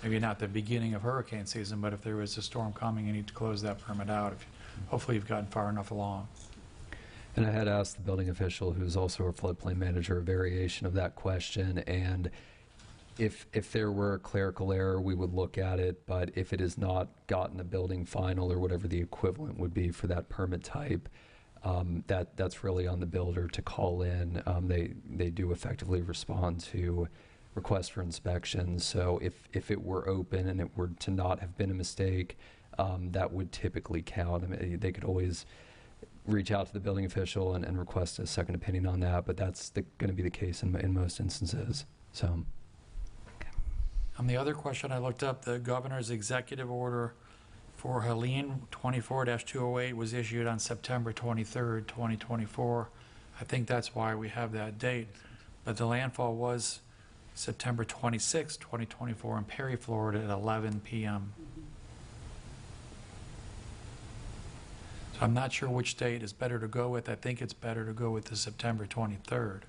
Maybe not the beginning of hurricane season, but if there is a storm coming, you need to close that permit out. Hopefully you've gotten far enough along. And I had asked the building official, who's also a floodplain manager, a variation of that question, and if there were a clerical error, we would look at it, but if it has not gotten a building final or whatever the equivalent would be for that permit type, that's really on the builder to call in. They do effectively respond to requests for inspections, so if it were open and it were to not have been a mistake, that would typically count. I mean, they could always reach out to the building official and request a second opinion on that, but that's going to be the case in most instances. So. The other question I looked up, the governor's executive order for Helene 24-208 was issued on September 23rd, 2024. I think that's why we have that date. But the landfall was September 26, 2024 in Perry, Florida at 11 p.m. So I'm not sure which date is better to go with. I think it's better to go with the September 23rd.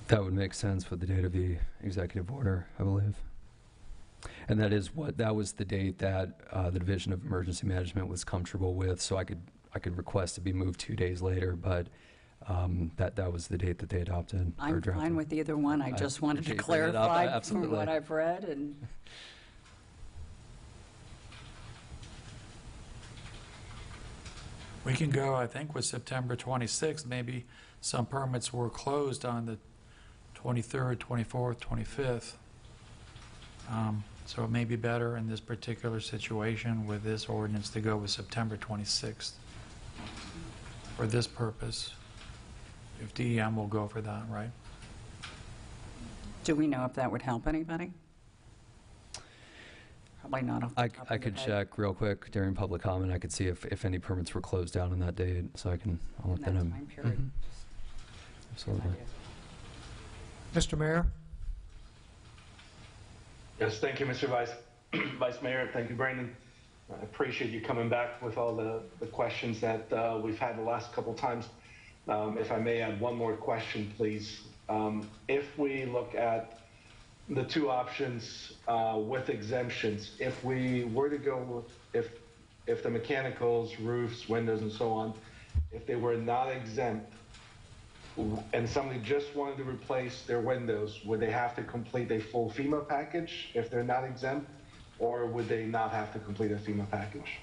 That would make sense with the date of the executive order, I believe. And that was the date that the Division of Emergency Management was comfortable with, so I could request to be moved 2 days later, but that was the date that they adopted. I'm fine with either one. I just wanted to clarify from what I've read. And we can go, I think, with September 26th. Maybe some permits were closed on the 23rd, 24th, 25th. So it may be better in this particular situation with this ordinance to go with September 26th for this purpose. If DEM will go for that, right? do we know if that would help anybody? Probably not. I could check real quick during public comment. I could see if any permits were closed down on that date, so I'll let them know. Time period. Mhm. Absolutely. Mr. Mayor? Yes, thank you, Mr. Vice Mayor. Thank you, Brandon. I appreciate you coming back with all the questions that we've had the last couple times. If I may add one more question, please. If we look at the two options with exemptions, if we were to go, if the mechanicals, roofs, windows, and so on, if they were not exempt, and somebody just wanted to replace their windows, would they have to complete a full FEMA package if they're not exempt, or would they not have to complete a FEMA package?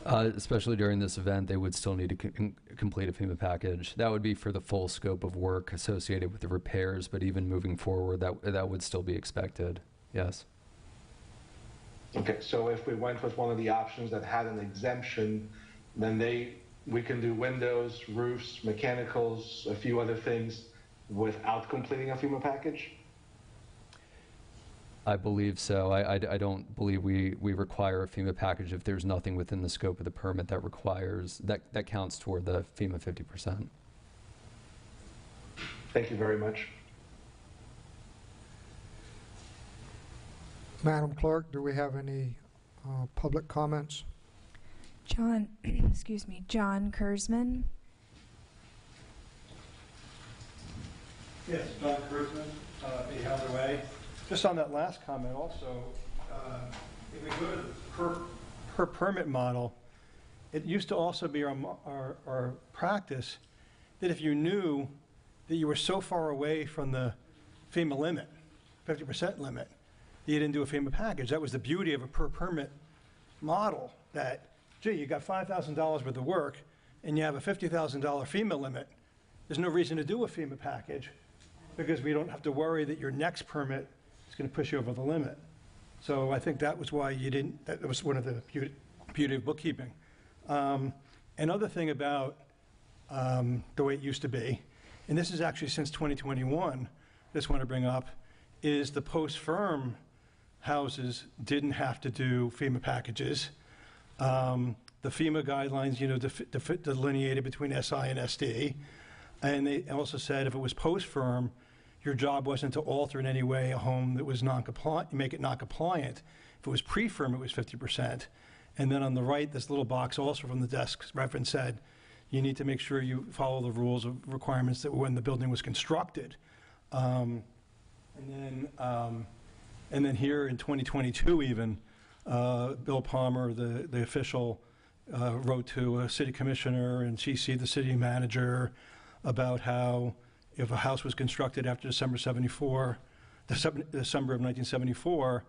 Especially during this event, they would still need to complete a FEMA package. That would be for the full scope of work associated with the repairs, but even moving forward, that would still be expected, yes. Okay, so if we went with one of the options that had an exemption, then we can do windows, roofs, mechanicals, a few other things without completing a FEMA package? I believe so. I don't believe we require a FEMA package if there's nothing within the scope of the permit that requires, that counts toward the FEMA 50%. Thank you very much. Madam Clerk, do we have any public comments? John, excuse me, John Kurzman. Yes, John Kurzman, 8 Howler Way. Just on that last comment also, if we go to the per permit model, it used to also be our practice that if you knew that you were so far away from the FEMA limit, 50% limit, that you didn't do a FEMA package. That was the beauty of a per permit model, that, gee, you got $5,000 worth of work and you have a $50,000 FEMA limit. There's no reason to do a FEMA package because we don't have to worry that your next permit is going to push you over the limit. So I think that was why you didn't, that was one of the beauty of bookkeeping. Another thing about the way it used to be, and this is actually since 2021, just want to bring up, is the post-firm houses didn't have to do FEMA packages. The FEMA guidelines, you know, delineated between SI and SD. And they also said if it was post-firm, your job wasn't to alter in any way a home that was non-compliant, make it non-compliant. If it was pre-firm, it was 50%. And then on the right, this little box also from the desk reference said, you need to make sure you follow the rules of requirements that when the building was constructed. And then here in 2022 even, Bill Palmer, the official, wrote to a city commissioner and CC'd the city manager about how if a house was constructed after December of 1974,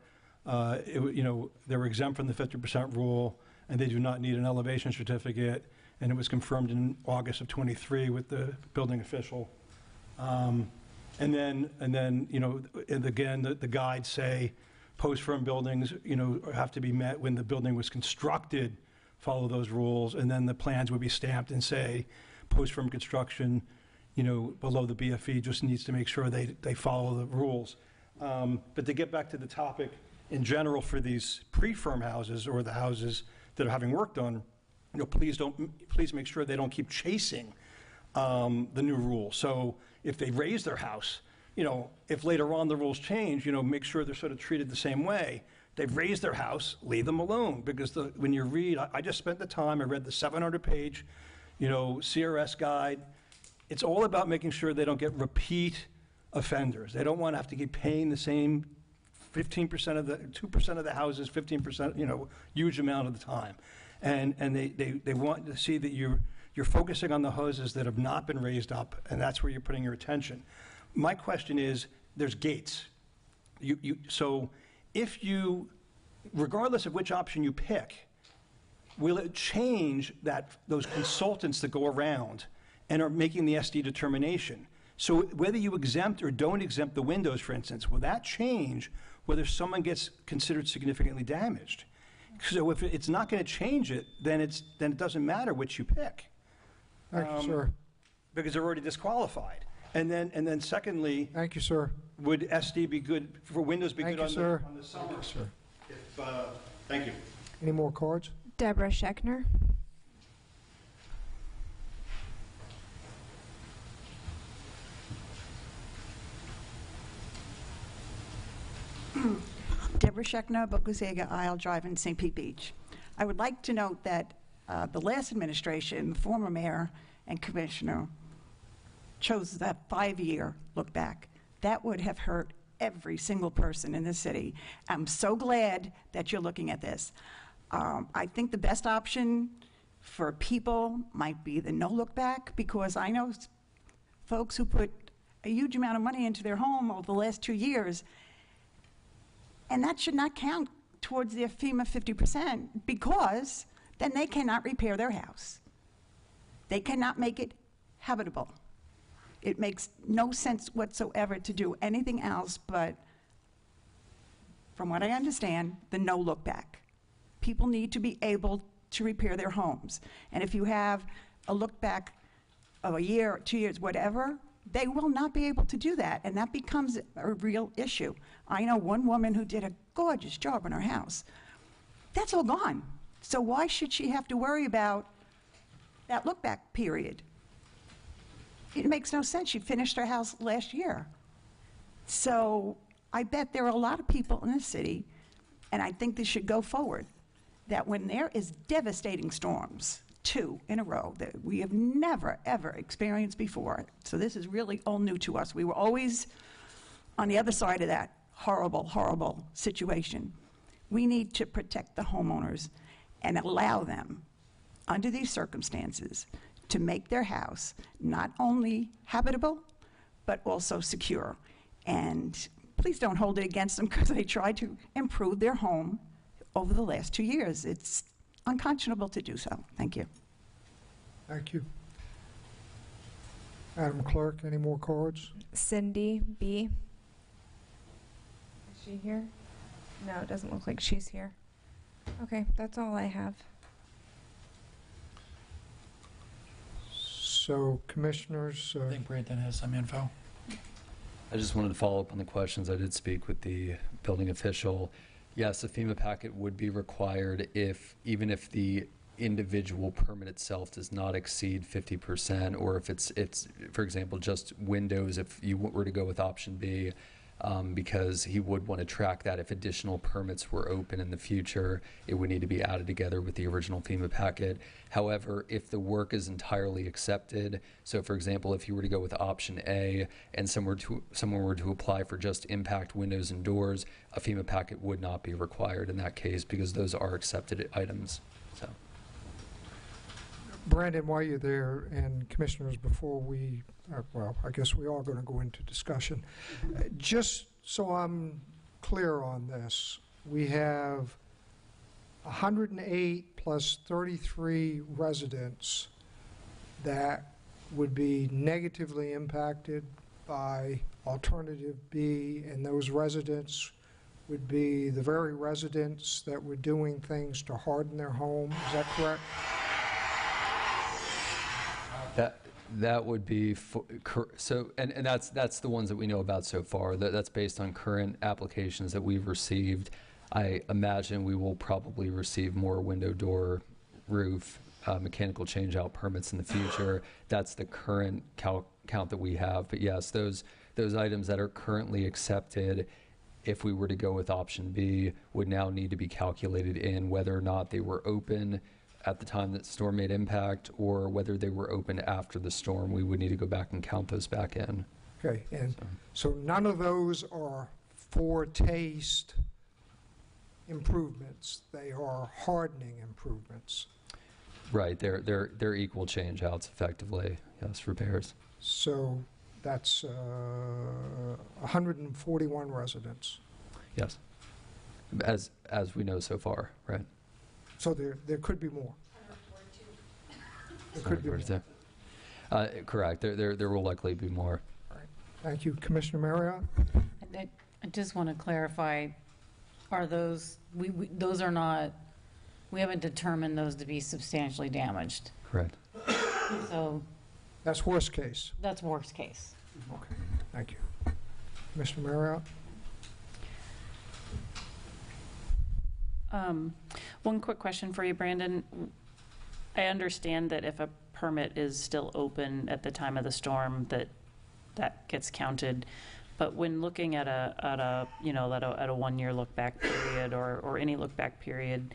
you know, they were exempt from the 50% rule and they do not need an elevation certificate. And it was confirmed in August of 23 with the building official. And then, you know, and again, the guides say post-firm buildings, have to be met when the building was constructed, follow those rules, and then the plans would be stamped and say, post-firm construction, below the BFE just needs to make sure they follow the rules. But to get back to the topic in general for these pre-firm houses or the houses that are having work done, please make sure they don't keep chasing the new rules. So if they raise their house, if later on the rules change, make sure they're sort of treated the same way. They've raised their house, leave them alone, because when you read, I just spent the time, I read the 700-page, CRS guide. It's all about making sure they don't get repeat offenders. They don't want to have to keep paying the same 15% of the, 2% of the houses, 15%, huge amount of the time. And they want to see that you're focusing on the houses that have not been raised up, and that's where you're putting your attention. My question is, there's gates. So if you, regardless of which option you pick, will it change those consultants that go around and are making the SD determination? So whether you exempt or don't exempt the windows, for instance, will that change whether someone gets considered significantly damaged? So if it's not going to change it, then it doesn't matter which you pick. Thank you, sir. Because they're already disqualified. And then secondly, thank you, sir. Would SD be good for windows? Be good on sir. The summer? Thank you, sir. Thank you. Any more cards? Deborah Scheckner. Deborah Scheckner, Bocusega Isle Drive in St. Pete Beach. I would like to note that the last administration, the former mayor and commissioner, chose that 5-year look back. That would have hurt every single person in the city. I'm so glad that you're looking at this. I think the best option for people might be the no look back, because I know folks who put a huge amount of money into their home over the last 2 years, and that should not count towards their FEMA 50%, because then they cannot repair their house. They cannot make it habitable. It makes no sense whatsoever to do anything else but, from what I understand, the no look back. People need to be able to repair their homes. And if you have a look back of a year, or 2 years, whatever, they will not be able to do that, and that becomes a real issue. I know one woman who did a gorgeous job on her house. That's all gone. So why should she have to worry about that look back period? It makes no sense. She finished her house last year. So I bet there are a lot of people in the city, and I think this should go forward, that when there is devastating storms, 2 in a row, that we have never, ever experienced before. So this is really all new to us. We were always on the other side of that horrible, horrible situation. We need to protect the homeowners and allow them, under these circumstances, to make their house not only habitable, but also secure. And please don't hold it against them, because they tried to improve their home over the last 2 years. It's unconscionable to do so. Thank you. Thank you. Madam Clerk, any more cards? Cindy B. Is she here? No, it doesn't look like she's here. Okay, that's all I have. So, commissioners, I think Brandon has some info. I just wanted to follow up on the questions. I did speak with the building official. Yes, a FEMA packet would be required even if the individual permit itself does not exceed 50%, or if it's for example, just windows, if you were to go with option B, because he would want to track that if additional permits were open in the future, it would need to be added together with the original FEMA packet. However, if the work is entirely accepted, so for example, if you were to go with option A and someone were to apply for just impact windows and doors, a FEMA packet would not be required in that case, because those are accepted items. So. Brandon, while you're there, and commissioners, before we, well, I guess we are going to go into discussion. Just so I'm clear on this, we have 108 plus 33 residents that would be negatively impacted by alternative B, and those residents would be the very residents that were doing things to harden their home. Is that correct? That would be, so, and that's the ones that we know about so far. That's based on current applications that we've received. I imagine we will probably receive more window, door, roof, mechanical change-out permits in the future. That's the current count that we have. But yes, those items that are currently accepted, if we were to go with option B, would now need to be calculated in whether or not they were open at the time that the storm made impact, or whether they were open after the storm. We would need to go back and count those back in. Okay, and so none of those are foretaste improvements. They are hardening improvements. Right, they're equal change outs effectively, yes, repairs. So that's 141 residents. Yes, as we know so far, right. So there could be more. There could be more. Correct, there will likely be more. All right. Thank you. Commissioner Marriott? I just want to clarify, are those, those are not, we haven't determined those to be substantially damaged. Correct. So. That's worst case. That's worst case. Okay, thank you. Commissioner Marriott? One quick question for you, Brandon. I understand that if a permit is still open at the time of the storm, that gets counted. But when looking at a 1-year look back period or any look back period,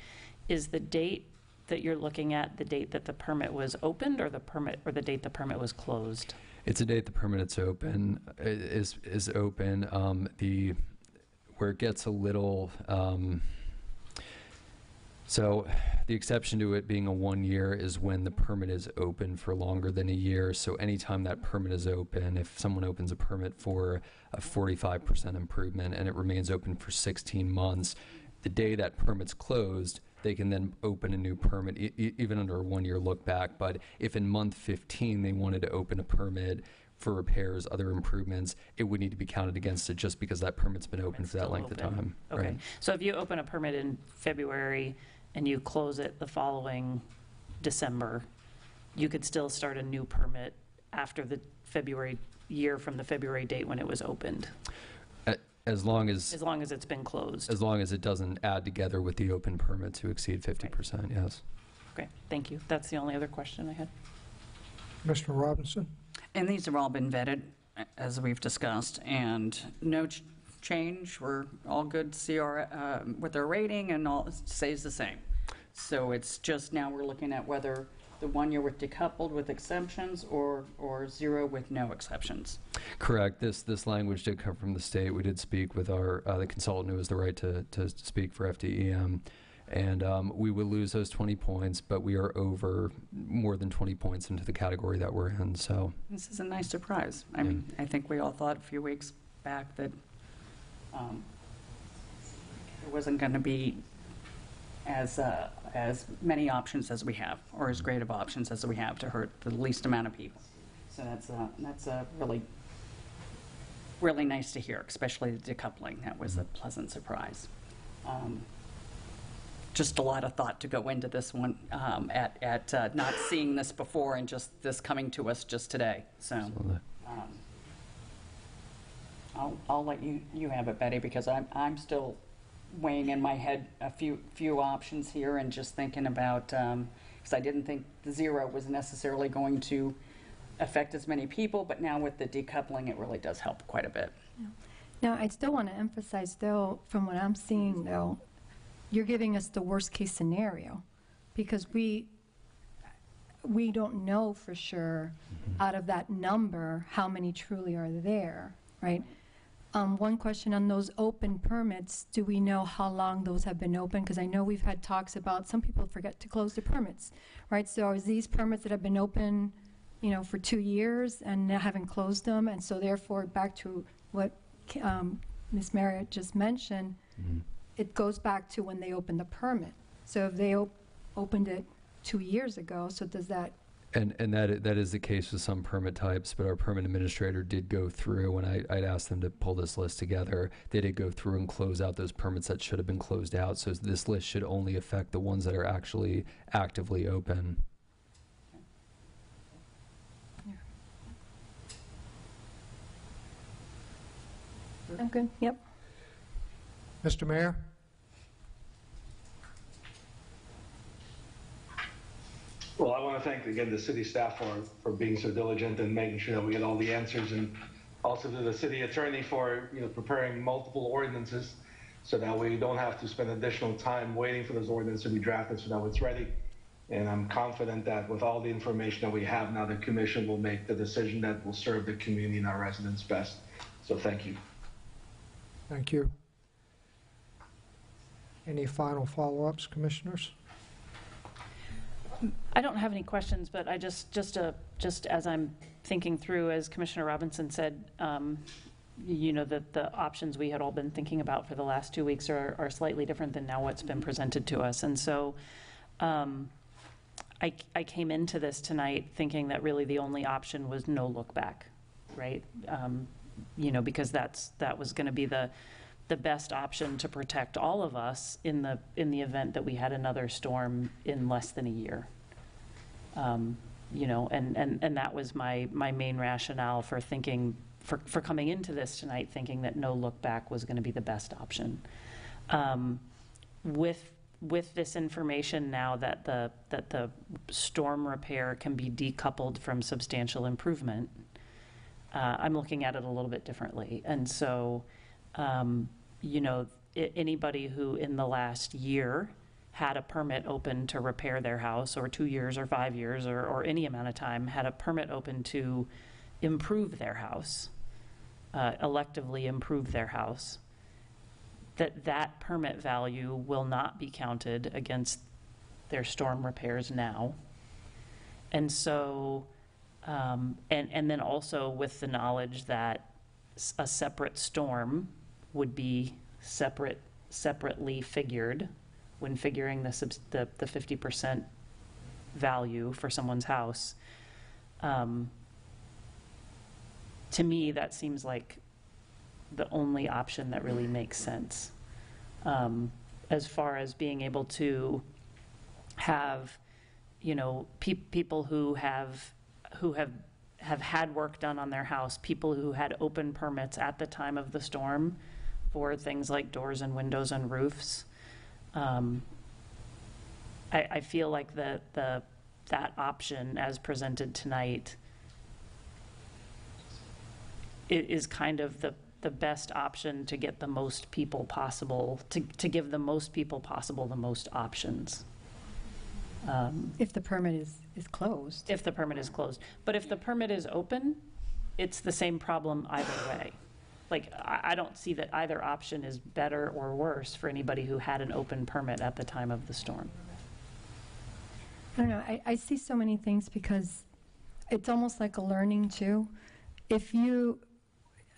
is the date that you're looking at the date that the permit was opened, or the date the permit was closed? It's a date the permit's open is open. Where it gets a little. So the exception to it being a 1 year is when the permit is open for longer than a year. So anytime that permit is open, if someone opens a permit for a 45% improvement and it remains open for 16 months, the day that permit's closed, they can then open a new permit, even under a 1 year look back. But if in month 15 they wanted to open a permit for repairs, other improvements, it would need to be counted against it just because that permit's been open for that length of time. Okay. Right. So if you open a permit in February and you close it the following December, you could still start a new permit after the February year from the February date when it was opened, As long as it's been closed. As long as it doesn't add together with the open permit to exceed 50%, yes. Okay, thank you. That's the only other question I had. Commissioner Robinson? And these have all been vetted, as we've discussed, and no change. We're all good to see with our rating, and all stays the same. So it's just now we're looking at whether the 1 year with decoupled with exceptions or 0 with no exceptions. Correct. This language did come from the state. We did speak with the consultant who has the right to speak for FDEM. And we would lose those 20 points, but we are over more than 20 points into the category that we're in. So this is a nice surprise. I mean, I think we all thought a few weeks back that there wasn't going to be as many options as we have, or as great of options as we have to hurt the least amount of people. So that's really nice to hear, especially the decoupling. That was a pleasant surprise. Just a lot of thought to go into this one at not seeing this before and just this coming to us just today. So I'll let you have it, Betty, because I'm still weighing in my head a few options here and just thinking about, because I didn't think the 0 was necessarily going to affect as many people, but now with the decoupling, it really does help quite a bit. Yeah. Now, I still want to emphasize, though, from what I'm seeing, though, you're giving us the worst case scenario, because we don't know for sure out of that number how many truly are there, right? One question on those open permits, do we know how long those have been open? Because I know we've had talks about some people forget to close the permits, right? So are these permits that have been open, for 2 years and haven't closed them? And so therefore, back to what Ms. Marriott just mentioned, it goes back to when they opened the permit. So if they opened it 2 years ago, so does that And that is the case with some permit types, but our permit administrator did go through, and I'd asked them to pull this list together. They did go through and close out those permits that should have been closed out, so this list should only affect the ones that are actually actively open. I'm good, yep. Mr. Mayor? Well, I want to thank, again, the city staff for being so diligent and making sure that we get all the answers, and also to the city attorney for, preparing multiple ordinances so that we don't have to spend additional time waiting for those ordinances to be drafted so that it's ready. And I'm confident that with all the information that we have now, the commission will make the decision that will serve the community and our residents best. So thank you. Thank you. Any final follow-ups, commissioners? I don't have any questions, but I just as I'm thinking through, as Commissioner Robinson said, the options we had all been thinking about for the last 2 weeks are slightly different than now what's been presented to us. And so I came into this tonight thinking that really the only option was no look back, right? Because that was going to be the best option to protect all of us in the event that we had another storm in less than a year. And that was my main rationale for thinking, for coming into this tonight, thinking that no look back was going to be the best option. With this information now that the storm repair can be decoupled from substantial improvement, I'm looking at it a little bit differently. And so, anybody who in the last year had a permit open to repair their house, or 2 years or 5 years or any amount of time, had a permit open to improve their house, electively improve their house, that permit value will not be counted against their storm repairs now. And so, and then also with the knowledge that a separate storm would be separately figured when figuring the 50% value for someone's house. To me, that seems like the only option that really makes sense. As far as being able to have, people who have had work done on their house, people who had open permits at the time of the storm for things like doors and windows and roofs. I feel like that option as presented tonight is kind of the best option to get the most people possible, to give the most people possible the most options. If the permit is closed. If the permit is closed. But if the permit is open, it's the same problem either way. Like, I don't see that either option is better or worse for anybody who had an open permit at the time of the storm. I don't know, I see so many things because it's almost like a learning too.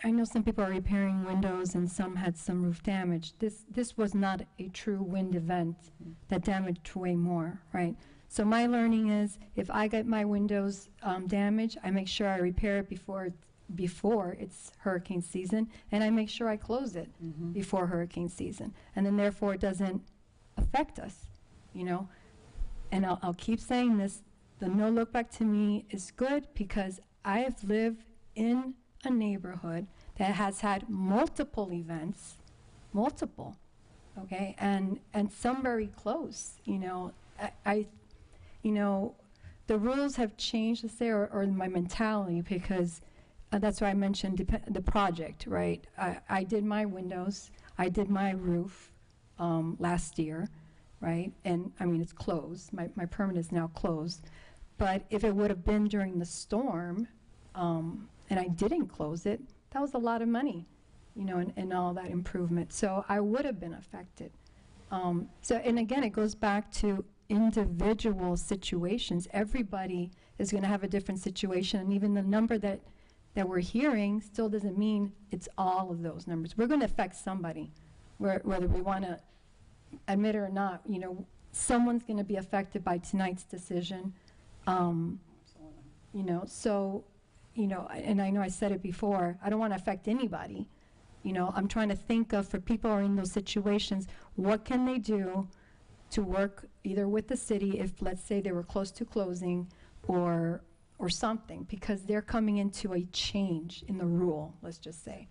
I know some people are repairing windows and some had some roof damage. This was not a true wind event that damaged way more, right? So my learning is if I get my windows damaged, I make sure I repair it before it's hurricane season, and I make sure I close it before hurricane season. And then therefore it doesn't affect us, And I'll keep saying this, the no look back to me is good because I have lived in a neighborhood that has had multiple events, okay, and some very close, the rules have changed, let's say, or my mentality, because that's why I mentioned the project, right? I did my windows, I did my roof last year, right? And I mean, it's closed, my permit is now closed, but if it would have been during the storm, and I didn't close it, that was a lot of money, and all that improvement. So I would have been affected. And again, it goes back to individual situations. Everybody is going to have a different situation, and even the number that we're hearing still doesn't mean it's all of those numbers. We're going to affect somebody, whether we want to admit it or not. Someone's going to be affected by tonight's decision. So, and I know I said it before, I don't want to affect anybody. I'm trying to think of, for people who are in those situations, what can they do to work either with the city if, let's say, they were close to closing or something, because they're coming into a change in the rule, let's just say,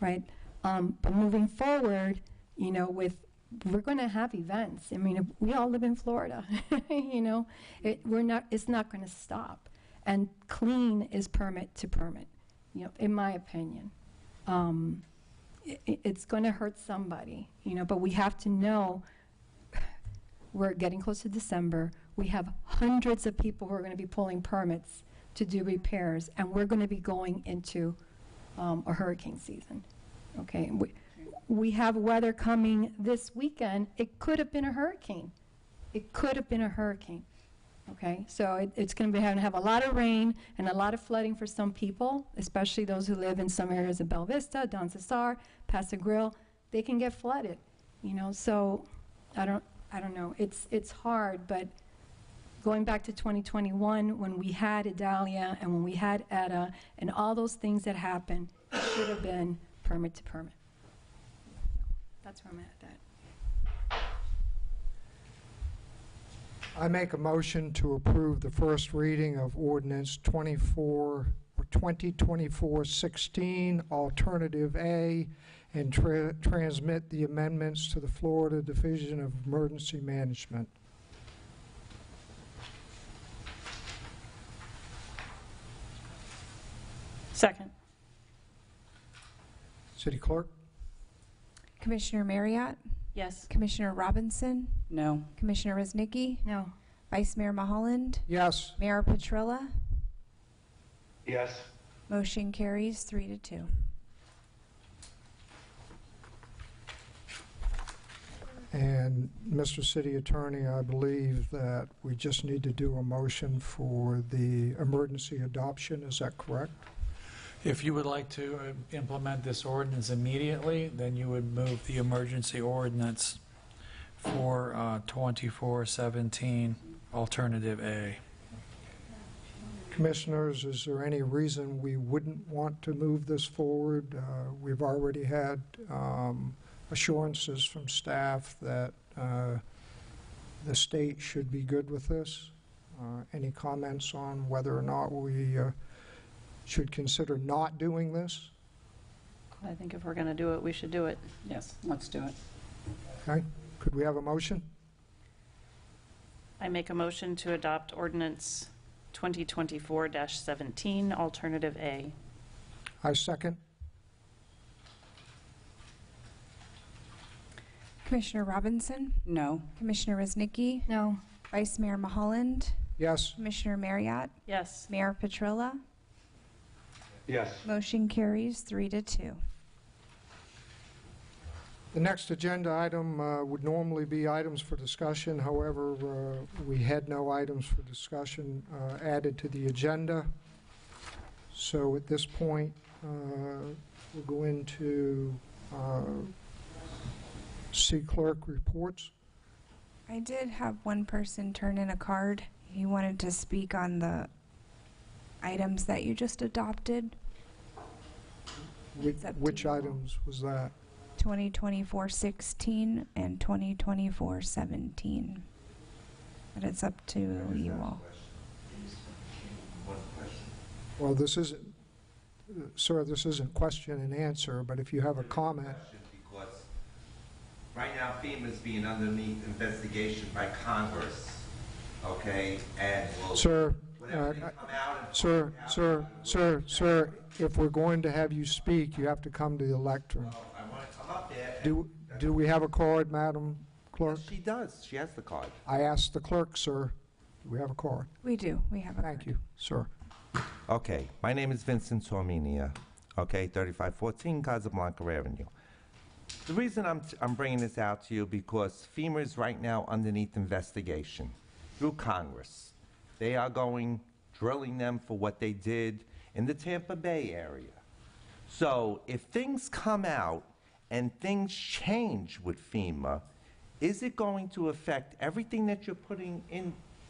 right? But moving forward, we're going to have events. I mean, we all live in Florida, it's not going to stop. And clean is permit to permit, in my opinion. It's going to hurt somebody, but we have to know we're getting close to December. We have hundreds of people who are going to be pulling permits to do repairs, and we're going to be going into a hurricane season. Okay, we have weather coming this weekend. It could have been a hurricane. Okay, so it's going to have a lot of rain and a lot of flooding for some people, especially those who live in some areas of Bella Vista, Don Cesar, Paso Grill. They can get flooded, So I don't know. It's hard, but going back to 2021, when we had Idalia and when we had Etta and all those things that happened, it should have been permit to permit. That's where I'm at that. I make a motion to approve the first reading of ordinance 2024-16, alternative A, and transmit the amendments to the Florida Division of Emergency Management. Second. City Clerk? Commissioner Marriott? Yes. Commissioner Robinson? No. Commissioner Rosnicki? No. Vice Mayor Maholland? Yes. Mayor Petrilla? Yes. Motion carries 3-2. And Mr. City Attorney, I believe that we just need to do a motion for the emergency adoption. Is that correct? If you would like to implement this ordinance immediately, then you would move the emergency ordinance for 2417, alternative A. Commissioners, is there any reason we wouldn't want to move this forward? We've already had assurances from staff that the state should be good with this. Any comments on whether or not we should consider not doing this? I think if we're going to do it, we should do it. Yes, let's do it. Okay, could we have a motion? I make a motion to adopt ordinance 2024-17, alternative A. I second. Commissioner Robinson? No. Commissioner Rosnicki? No. Vice Mayor Maholland? Yes. Commissioner Marriott? Yes. Mayor Petrilla? Yes. Motion carries 3-2. The next agenda item would normally be items for discussion. However, we had no items for discussion added to the agenda. So at this point, we'll go into City Clerk reports. I did have one person turn in a card. He wanted to speak on the items that you just adopted. Which items was that? 2024-16 and 2024-17. But it's up to you all. Well, this isn't, sir, this isn't question and answer, but if you have a comment. Because right now FEMA's being underneath investigation by Congress, okay? And we'll... Sir, whenever they come out and sir, if we're going to have you speak, you have to come to the lectern. I want to come up there. Do we have a card, Madam Clerk? Yes, she does. She has the card. I asked the clerk, sir. Do we have a card? We do. We have a Thank you, sir. Okay, my name is Vincent Sorminia, okay, 3514 Casablanca Avenue. The reason I'm bringing this out to you because FEMA is right now underneath investigation through Congress. They are drilling them for what they did in the Tampa Bay area. So if things come out and things change with FEMA, is it going to affect everything that you're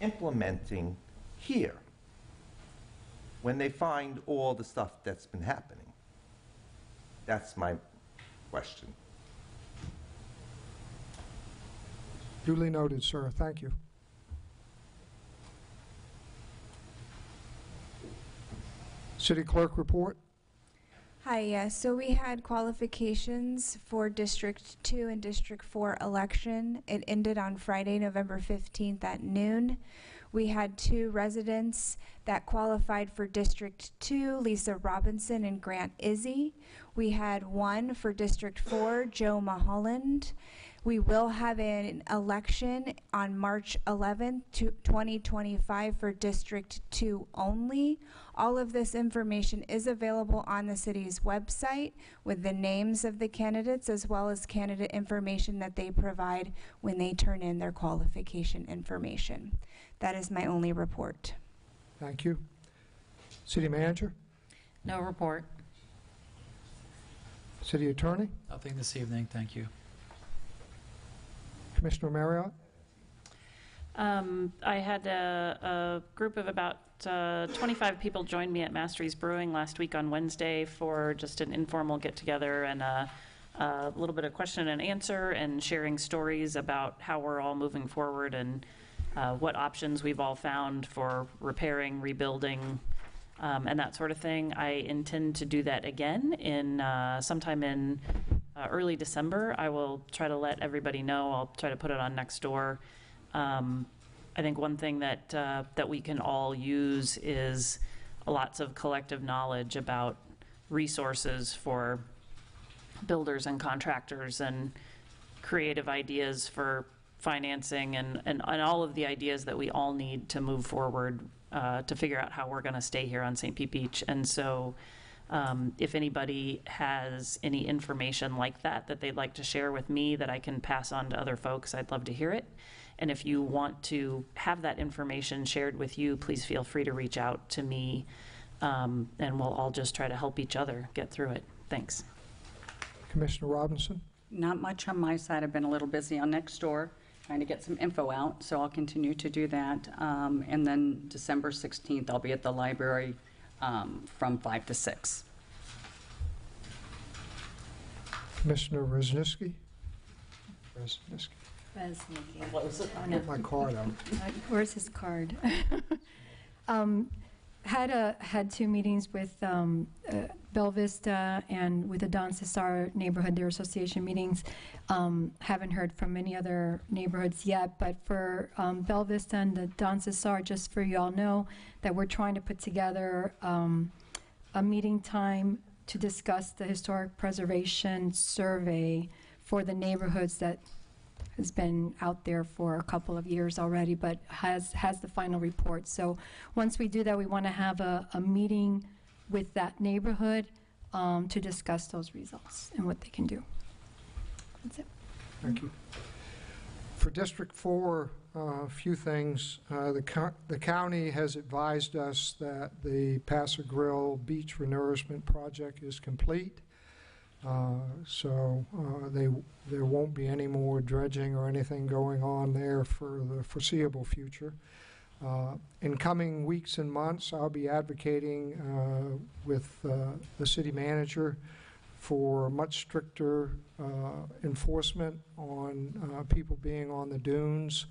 implementing here? when they find all the stuff that's been happening? That's my question. Duly noted, sir. Thank you. City Clerk report. Hi, yes. So we had qualifications for District 2 and District 4 election. It ended on Friday, November 15th at noon. We had 2 residents that qualified for District 2, Lisa Robinson and Grant Izzy. We had 1 for District 4, Joe Mulholland. We will have an election on March 11th, 2025 for District 2 only. All of this information is available on the city's website with the names of the candidates as well as candidate information that they provide when they turn in their qualification information. That is my only report. Thank you. City Manager? No report. City Attorney? Nothing this evening, thank you. Commissioner Marriott? I had a group of about 25 people join me at Mastery's Brewing last week on Wednesday for just an informal get-together and a little bit of question and answer and sharing stories about how we're all moving forward and what options we've all found for repairing, rebuilding, and that sort of thing. I intend to do that again in sometime in early December. I will try to let everybody know. I'll try to put it on Nextdoor. I think one thing that we can all use is lots of collective knowledge about resources for builders and contractors and creative ideas for financing and all of the ideas that we all need to move forward to figure out how we're going to stay here on St. Pete Beach. And so if anybody has any information like that they'd like to share with me that I can pass on to other folks, I'd love to hear it. And if you want to have that information shared with you, please feel free to reach out to me, and we'll all just try to help each other get through it. Thanks. Commissioner Robinson? Not much on my side. I've been a little busy on Nextdoor trying to get some info out, so I'll continue to do that. And then December 16th, I'll be at the library from 5 to 6. Commissioner Resniski? Get my card out. Where's his card? Had 2 meetings with Bella Vista and with the Don Cesar neighborhood, their association meetings. Haven't heard from any other neighborhoods yet, but for Bella Vista and the Don Cesar, just for you all know that we're trying to put together a meeting time to discuss the historic preservation survey for the neighborhoods that has been out there for a couple of years already, but has the final report. So once we do that, we want to have a meeting with that neighborhood to discuss those results and what they can do. That's it. Thank you. For District 4, a few things. The county has advised us that the Paso Grill Beach Renourishment Project is complete. So there won't be any more dredging or anything going on there for the foreseeable future. In coming weeks and months, I'll be advocating with the city manager for much stricter enforcement on people being on the dunes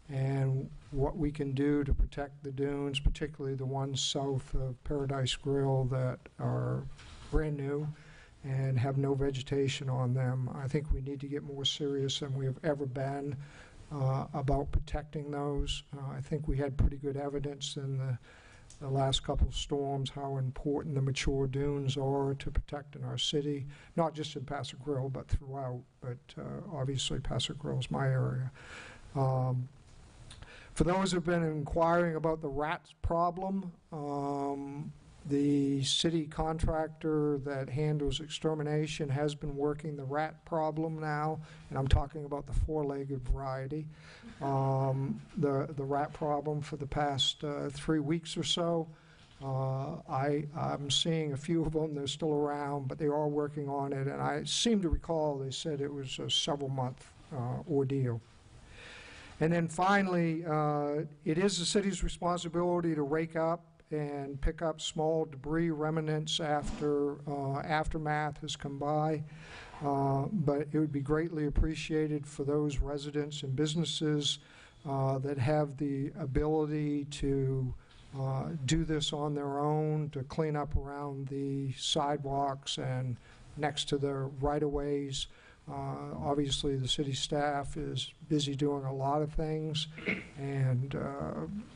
and what we can do to protect the dunes, particularly the ones south of Paradise Grill that are brand new and have no vegetation on them. I think we need to get more serious than we have ever been about protecting those. I think we had pretty good evidence in the last couple of storms how important the mature dunes are to protect in our city, not just in Paso Grill, but throughout, but obviously Paso Grill is my area. For those who have been inquiring about the rat problem, the city contractor that handles extermination has been working the rat problem now, and I'm talking about the 4-legged variety. The rat problem for the past 3 weeks or so. I'm seeing a few of them. They're still around, but they are working on it, and I seem to recall they said it was a several-month ordeal. And then finally, it is the city's responsibility to rake up and pick up small debris remnants after aftermath has come by. But it would be greatly appreciated for those residents and businesses that have the ability to do this on their own, to clean up around the sidewalks and next to the right-of-ways. Obviously, the city staff is busy doing a lot of things, and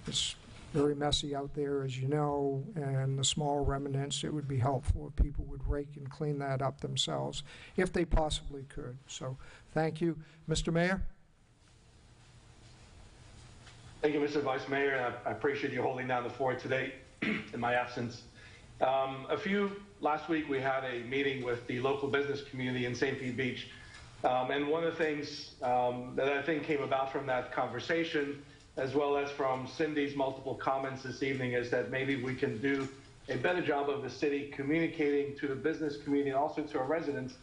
it's very messy out there, as you know, and the small remnants, it would be helpful if people would rake and clean that up themselves, if they possibly could. So, thank you. Mr. Mayor? Thank you, Mr. Vice Mayor, and I appreciate you holding down the fort today in my absence. Last week we had a meeting with the local business community in St. Pete Beach, and one of the things that I think came about from that conversation, as well as from Cindy's multiple comments this evening, is that maybe we can do a better job of the city communicating to the business community and also to our residents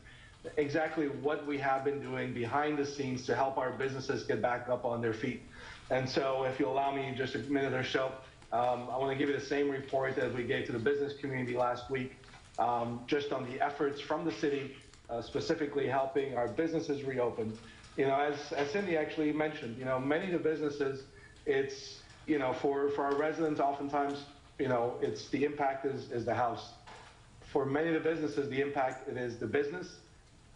exactly what we have been doing behind the scenes to help our businesses get back up on their feet. And so if you'll allow me just a minute or so, I want to give you the same report that we gave to the business community last week, just on the efforts from the city, specifically helping our businesses reopen. You know, as Cindy actually mentioned, you know, many of the businesses, it's, you know, for our residents, oftentimes, you know, it's the impact is the house. For many of the businesses, the impact, it is the business,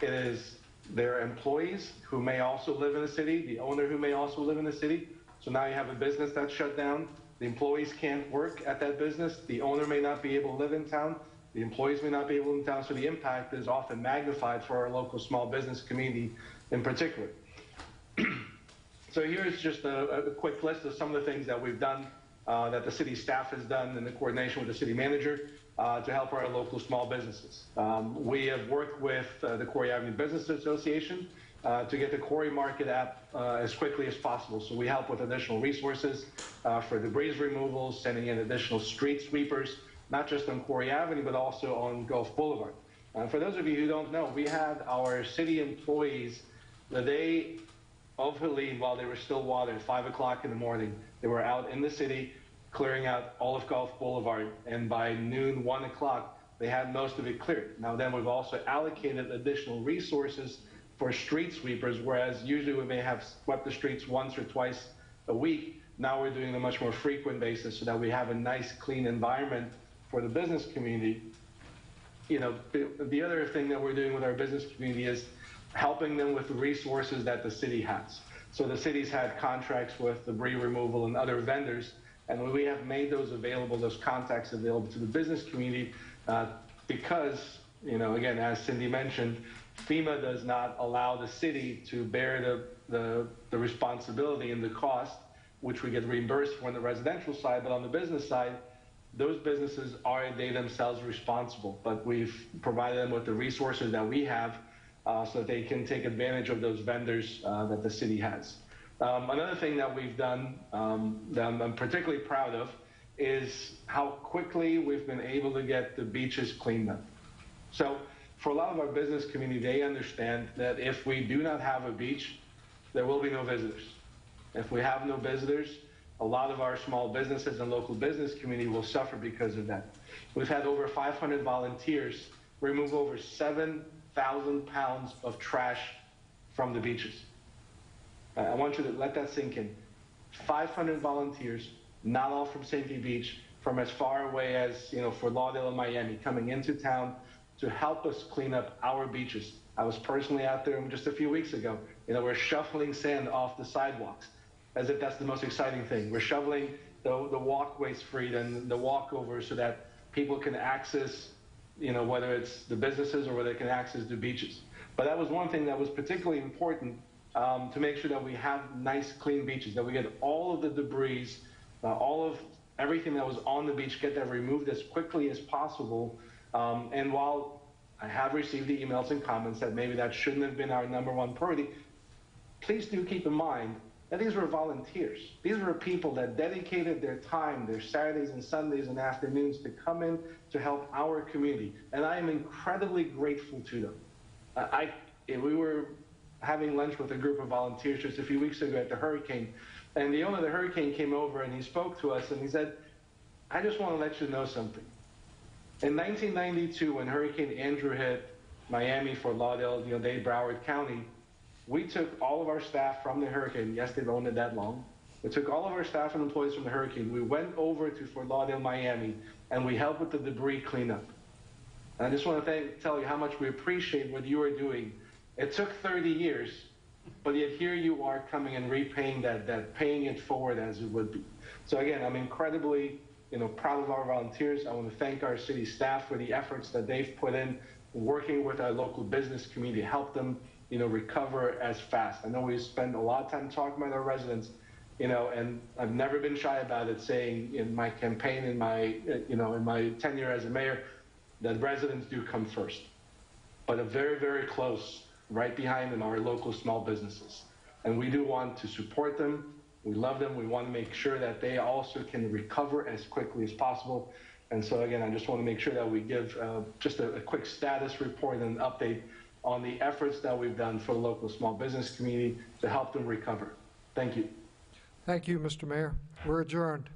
it is their employees who may also live in the city, the owner who may also live in the city. So now you have a business that's shut down. The employees can't work at that business. The owner may not be able to live in town. The employees may not be able to live in town. So the impact is often magnified for our local small business community in particular. So here's just a quick list of some of the things that we've done, that the city staff has done in the coordination with the city manager to help our local small businesses. We have worked with the Quarry Avenue Business Association to get the Quarry Market app as quickly as possible. So we help with additional resources for debris removal, sending in additional street sweepers, not just on Quarry Avenue, but also on Gulf Boulevard. For those of you who don't know, we had our city employees the day of Helene, while they were still watered, 5 o'clock in the morning, they were out in the city clearing out all of Gulf Boulevard, and by noon, 1 o'clock, they had most of it cleared. Now then, we've also allocated additional resources for street sweepers, whereas usually we may have swept the streets once or twice a week. Now we're doing it on a much more frequent basis so that we have a nice, clean environment for the business community. You know, the other thing that we're doing with our business community is helping them with the resources that the city has. So the city's had contracts with debris removal and other vendors, and we have made those available, those contacts available to the business community because, you know, again, as Cindy mentioned, FEMA does not allow the city to bear the responsibility and the cost, which we get reimbursed for on the residential side, but on the business side, those businesses are they themselves responsible. But we've provided them with the resources that we have so that they can take advantage of those vendors that the city has. Another thing that we've done that I'm particularly proud of is how quickly we've been able to get the beaches cleaned up. So for a lot of our business community, they understand that if we do not have a beach, there will be no visitors. If we have no visitors, a lot of our small businesses and local business community will suffer because of that. We've had over 500 volunteers remove over 7,000 pounds of trash from the beaches. I want you to let that sink in. 500 volunteers, not all from St. Pete Beach, from as far away as, you know, Fort Lauderdale and Miami, coming into town to help us clean up our beaches. I was personally out there just a few weeks ago. You know, we're shuffling sand off the sidewalks, as if that's the most exciting thing. We're shoveling the walkways free and the walkovers so that people can access, you know, whether it's the businesses or whether they can access the beaches. But that was one thing that was particularly important to make sure that we have nice, clean beaches, that we get all of the debris, all of everything that was on the beach, get that removed as quickly as possible. And while I have received the emails and comments that maybe that shouldn't have been our #1 priority, please do keep in mind that these were volunteers. These were people that dedicated their time, their Saturdays and Sundays and afternoons to come in to help our community. And I am incredibly grateful to them. We were having lunch with a group of volunteers just a few weeks ago at the hurricane, and the owner of the hurricane came over and he spoke to us and he said, I just want to let you know something. In 1992, when Hurricane Andrew hit Miami, Fort Lauderdale, Dade, Broward County, we took all of our staff from the hurricane. Yes, they've owned it that long. We took all of our staff and employees from the hurricane. We went over to Fort Lauderdale, Miami, and we helped with the debris cleanup. And I just want to tell you how much we appreciate what you are doing. It took 30 years, but yet here you are coming and repaying that paying it forward as it would be. So again, I'm incredibly proud of our volunteers. I want to thank our city staff for the efforts that they've put in working with our local business community to help them recover as fast. I know we spend a lot of time talking about our residents, and I've never been shy about it, saying in my campaign, in my tenure as a mayor, that residents do come first. But a very, very close, right behind them, are local small businesses. And we do want to support them. We love them. We want to make sure that they also can recover as quickly as possible. And so again, I just want to make sure that we give just a quick status report and an update on the efforts that we've done for the local small business community to help them recover. Thank you. Thank you, Mr. Mayor. We're adjourned.